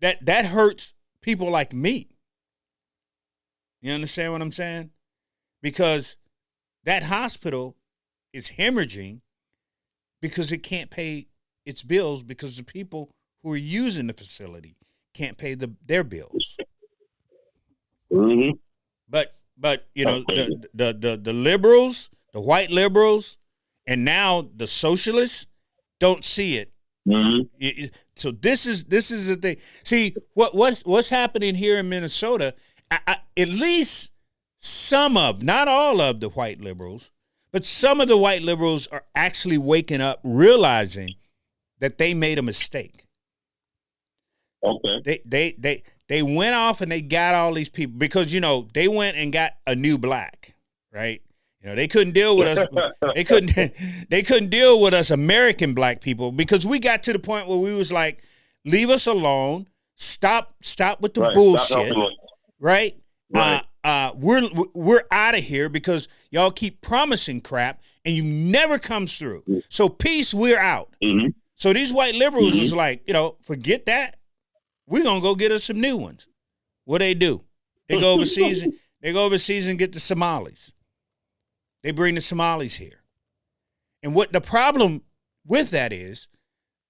that hurts people like me. You understand what I'm saying? Because that hospital is hemorrhaging because it can't pay its bills because the people who are using the facility can't pay their bills. Mm-hmm. But you know, the liberals, the white liberals, and now the socialists don't see it. Mm-hmm. So this is the thing. See what's happening here in Minnesota. At least some of, not all of the white liberals, but some of the white liberals are actually waking up, realizing that they made a mistake. Okay. They went off and they got all these people because, you know, they went and got a new black, right? You know, they couldn't deal with us. They couldn't deal with us American black people because we got to the point where we was like, leave us alone. Stop with the bullshit. Right? We're out of here because y'all keep promising crap and you never comes through. So peace, we're out. Mm-hmm. So these white liberals is like, you know, forget that. We're gonna go get us some new ones. What they do? They go overseas. They go overseas and get the Somalis. They bring the Somalis here. And what the problem with that is,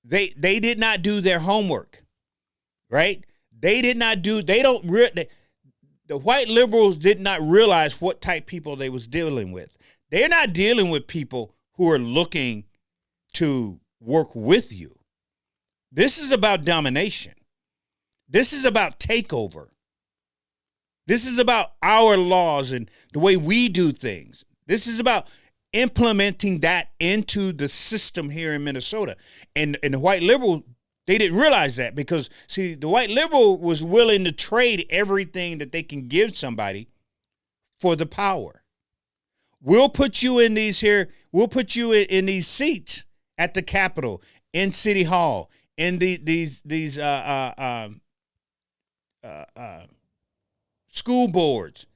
they did not do their homework, right? The white liberals did not realize what type people they was dealing with. They're not dealing with people who are looking to work with you. This is about domination. This is about takeover. This is about our laws and the way we do things. This is about implementing that into the system here in Minnesota. And the white liberal, they didn't realize that because, see, the white liberal was willing to trade everything that they can give somebody for the power. We'll put you in these seats at the Capitol, in City Hall, in these school boards.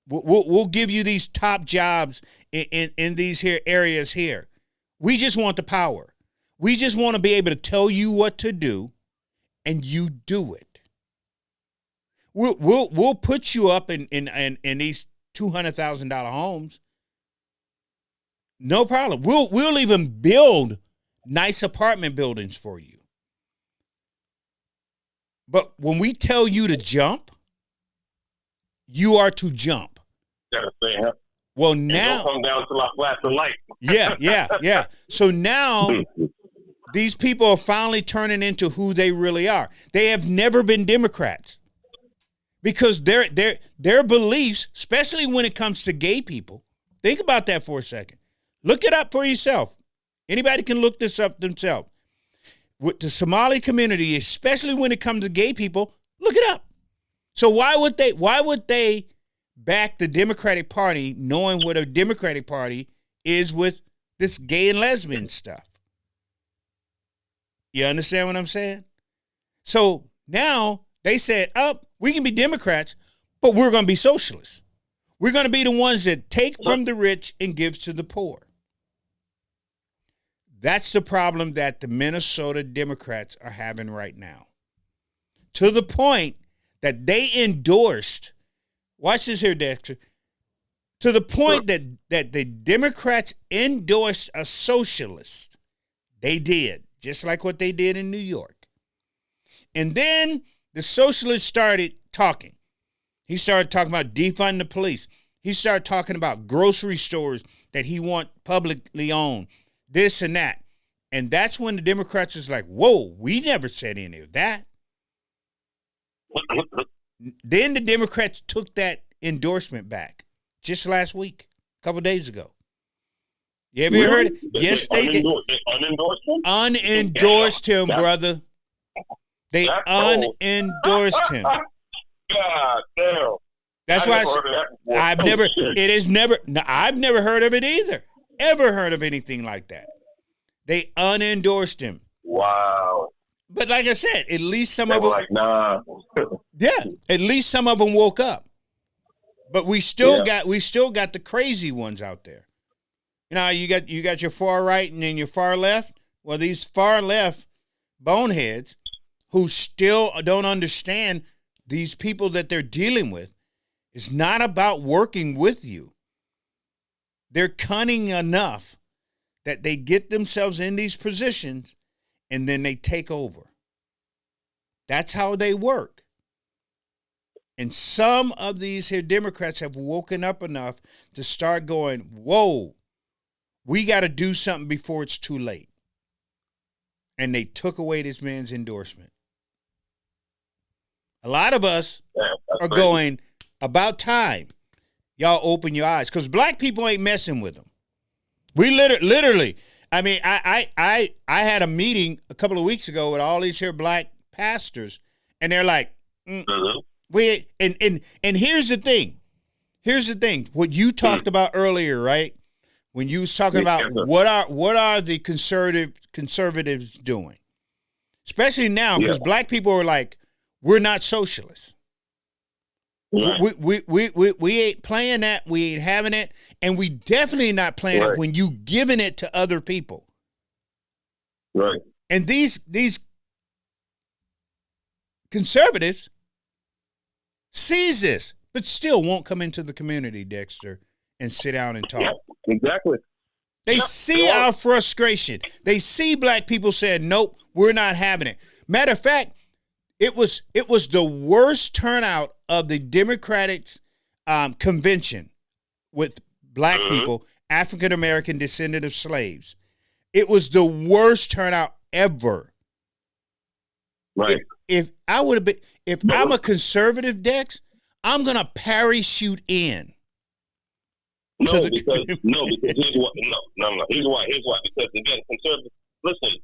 We'll give you these top jobs in these here areas here. We just want the power. We just want to be able to tell you what to do, and you do it. We'll put you up in these $200,000 homes. No problem. We'll even build nice apartment buildings for you. But when we tell you to jump, you are to jump. Well, now come down till I flash the light. Yeah. So now these people are finally turning into who they really are. They have never been Democrats because their beliefs, especially when it comes to gay people. Think about that for a second. Look it up for yourself. Anybody can look this up themselves. With the Somali community, especially when it comes to gay people, look it up. So why would they back the Democratic Party knowing what a Democratic Party is with this gay and lesbian stuff? You understand what I'm saying? So now they said, we can be Democrats, but we're going to be socialists. We're going to be the ones that take from the rich and give to the poor. That's the problem that the Minnesota Democrats are having right now. To the point that they endorsed, watch this here, Dexter, to the point that the Democrats endorsed a socialist. They did, just like what they did in New York. And then the socialists started talking. He started talking about defunding the police. He started talking about grocery stores that he want publicly owned, this and that. And that's when the Democrats is like, whoa, we never said any of that. Then the Democrats took that endorsement back just last week, a couple of days ago. You ever heard it? Yes, they did. Unendorsed him, brother. They unendorsed him. God damn. That's why I've never heard of it either. Ever heard of anything like that. They unendorsed him. Wow. But like I said, at least some they of them like, nah. yeah, at least some of them woke up. But we still got the crazy ones out there. You know, you got your far right and then your far left. Well, these far left boneheads who still don't understand these people that they're dealing with. It's not about working with you. They're cunning enough that they get themselves in these positions and then they take over. That's how they work. And some of these here Democrats have woken up enough to start going, whoa, we got to do something before it's too late. And they took away this man's endorsement. A lot of us are going, about time y'all open your eyes, because black people ain't messing with them. We literally, I mean, I had a meeting a couple of weeks ago with all these here black pastors, and they're like, we and here's the thing. Here's the thing. What you talked about earlier, right? When you was talking about what are the conservatives doing, especially now, because black people are like, we're not socialists. We ain't playing that. We ain't having it, and we definitely not playing it when you giving it to other people. Right. And these conservatives sees this, but still won't come into the community, Dexter, and sit down and talk. Yeah, exactly. They see our frustration. They see black people saying, nope, we're not having it. Matter of fact, it was the worst turnout of the Democratic convention with black people, African American descendant of slaves. It was the worst turnout ever. Right. If I'm a conservative, Dex, I'm gonna parachute in. Because here's why. Here's why. Because again, conservative. Listen,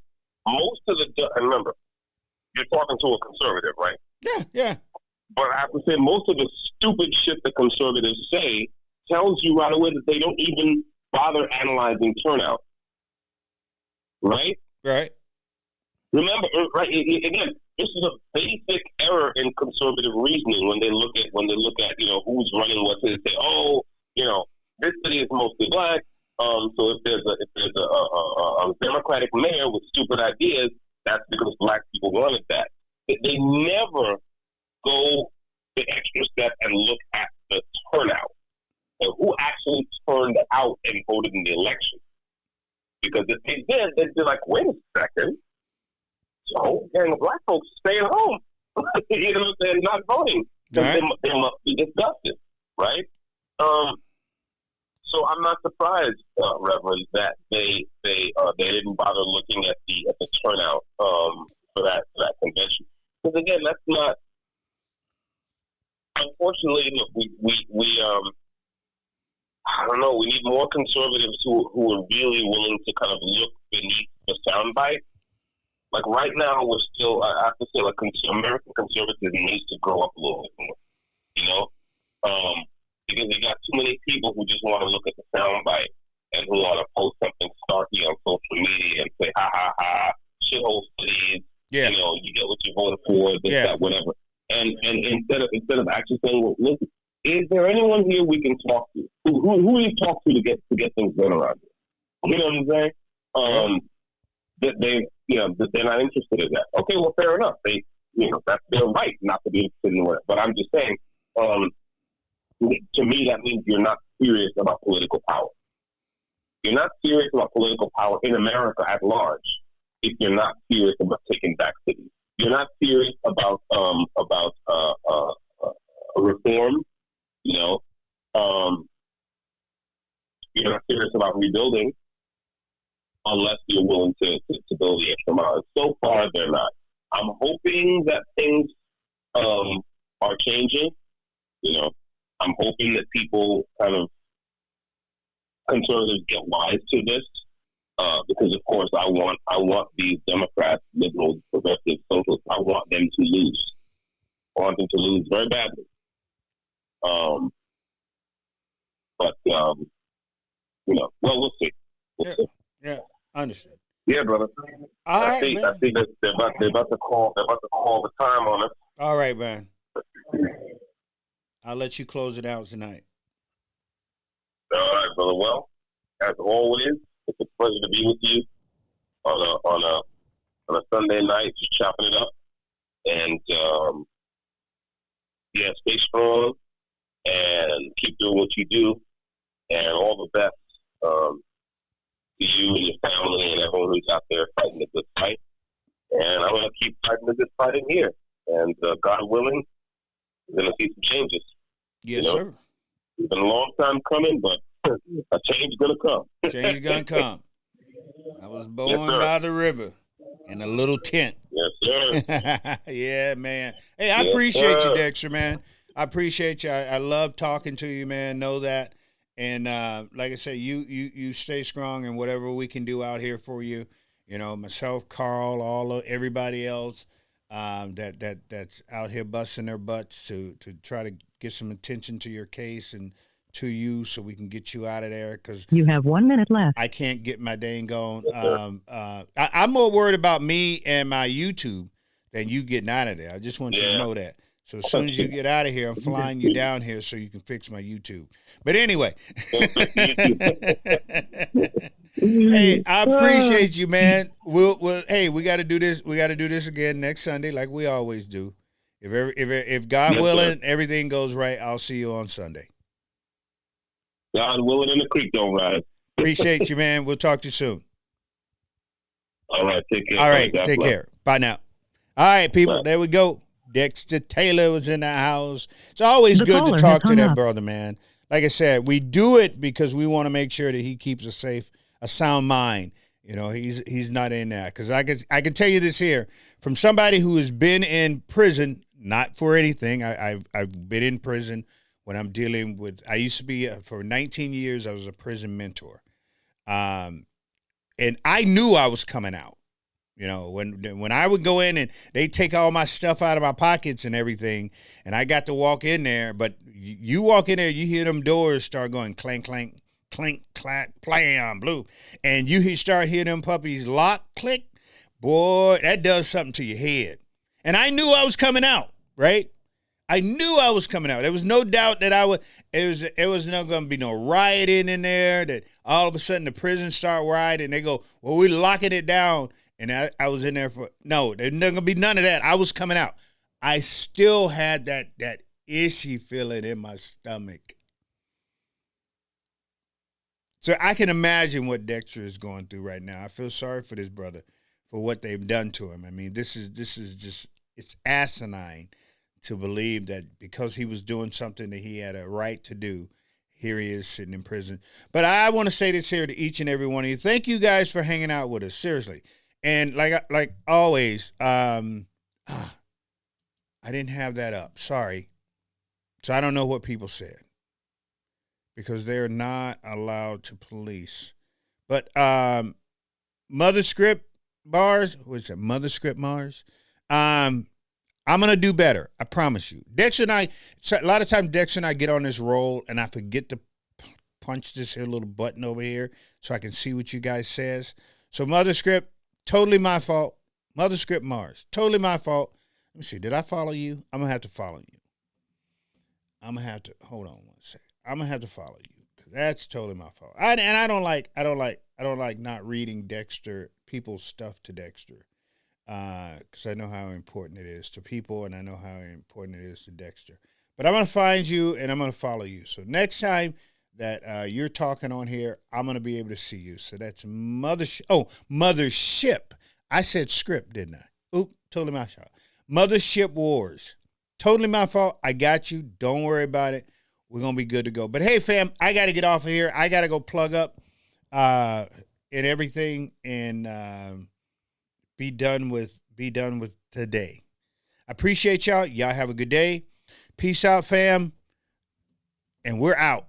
most of the and remember, you're talking to a conservative, right? Yeah. But I have to say, most of the stupid shit that conservatives say tells you right away that they don't even bother analyzing turnout. Right. Right. Remember, right? Again, this is a basic error in conservative reasoning when they look at who's running what. They say, this city is mostly black. So if there's a Democratic mayor with stupid ideas, that's because black people wanted that. They never go the extra step and look at the turnout and who actually turned out and voted in the election. Because if they did, they'd be like, wait a second. So, and the black folks staying home. You know what I'm saying? Not voting. Right. They must be disgusted, right? So I'm not surprised, Reverend, that they didn't bother looking at the turnout for that convention. Because again, that's not. Unfortunately, look, we I don't know. We need more conservatives who are really willing to kind of look beneath the soundbite. Like right now, we're still. I have to say, like American conservatism needs to grow up a little bit more. You know, because they got too many people who just want to look at the soundbite and who want to post something snarky on social media and say, ha ha ha, shithole cities. Yeah. You know, you get what you voted for, this, that, whatever. And instead of actually saying, well, listen, is there anyone here we can talk to? Who do you talk to get things done around here? You know what I'm saying? That they're not interested in that. Okay, well, fair enough. That's their right not to be interested in it. But I'm just saying, to me, that means you're not serious about political power. You're not serious about political power in America at large if you're not serious about taking back cities. You're not serious about reform. You know, you're not serious about rebuilding unless you're willing to build the extra mile. So far, they're not. I'm hoping that things are changing. You know, I'm hoping that people kind of conservatives get wise to this because, of course, I want these Democrats, liberals, progressives, socialists. I want them to lose. I want them to lose very badly. But you know, well, we'll see. Yeah, understood. Yeah, brother. All right, I man. see that they're about to call the time on us. All right, man. I'll let you close it out tonight. All right, brother. Well, as always, it's a pleasure to be with you on a Sunday night, just chopping it up. And yeah, stay strong and keep doing what you do. And all the best to you and your family and everyone who's out there fighting a good fight. And I'm going to keep fighting a good fight in here. And God willing, we're going to see some changes. Yes, you know? sir. It's been a long time coming, but a change going to come. Change gonna come. I was born Yes, by the river in a little tent. Yes, sir. Yeah, man. Hey, I Yes, appreciate sir. you, Dexter, man. I appreciate you. I love talking to you, man. Know that. And like I said, you stay strong and whatever we can do out here for you. You know, myself, Carl, everybody else that's out here busting their butts to try to get some attention to your case and to you so we can get you out of there because You have 1 minute left. I can't get my dang on. Yes, I'm more worried about me and my YouTube than you getting out of there. I just want you to Yeah. know that. So as soon as you get out of here, I'm flying you down here so you can fix my YouTube. But anyway, hey, I appreciate you, man. Hey, we got to do this. We got to do this again next Sunday, like we always do. If God Yes, willing, everything goes right, I'll see you on Sunday. God willing, and the creek don't rise. Appreciate you, man. We'll talk to you soon. All right, take care. All right, God take bless. care. Bye now. All right, people, Bye. there we go. Dexter Taylor was in the house. It's always The good to caller talk has to hung that up. brother, man. Like I said, we do it because we want to make sure that he keeps a sound mind. You know, he's not in that. Because I can tell you this here from somebody who has been in prison, not for anything. I've been in prison when I'm dealing with. I used to be for 19 years. I was a prison mentor, and I knew I was coming out. You know, when I would go in and they take all my stuff out of my pockets and everything, and I got to walk in there. But you walk in there, you hear them doors start going clank, clank, clink, clack, blam, blue, and you start hearing them puppies lock, click. Boy, that does something to your head. And I knew I was coming out, right? I knew I was coming out. There was no doubt that I would. It was not going to be no rioting in there. That all of a sudden the prison start rioting. They go, well, we're locking it down. And I was in there for, no, there's not going to be none of that. I was coming out. I still had that ishy feeling in my stomach. So I can imagine what Dexter is going through right now. I feel sorry for this brother for what they've done to him. I mean, this is just, it's asinine to believe that because he was doing something that he had a right to do, here he is sitting in prison. But I want to say this here to each and every one of you. Thank you guys for hanging out with us. Seriously. And like always, I didn't have that up. Sorry. So I don't know what people said because they're not allowed to police. But Mother Script Bars, what's that? Mother Script Mars. I'm gonna do better. I promise you. Dexter and I. A lot of times, Dexter and I get on this roll, and I forget to punch this here little button over here so I can see what you guys says. So Mother Script. Totally my fault. Mother Script Mars. Totally my fault. Let me see. Did I follow you? I'm gonna have to follow you. I'm gonna have to hold on one second. I'm gonna have to follow you because that's totally my fault. I don't like not reading Dexter people's stuff to Dexter because I know how important it is to people and I know how important it is to Dexter. But I'm gonna find you and I'm gonna follow you. So next time that you're talking on here, I'm going to be able to see you. So that's Mothership. I said script, didn't I? Oop, totally my shot. Mothership Wars. Totally my fault. I got you. Don't worry about it. We're going to be good to go. But, hey, fam, I got to get off of here. I got to go plug up and everything and be done with today. I appreciate y'all. Y'all have a good day. Peace out, fam. And we're out.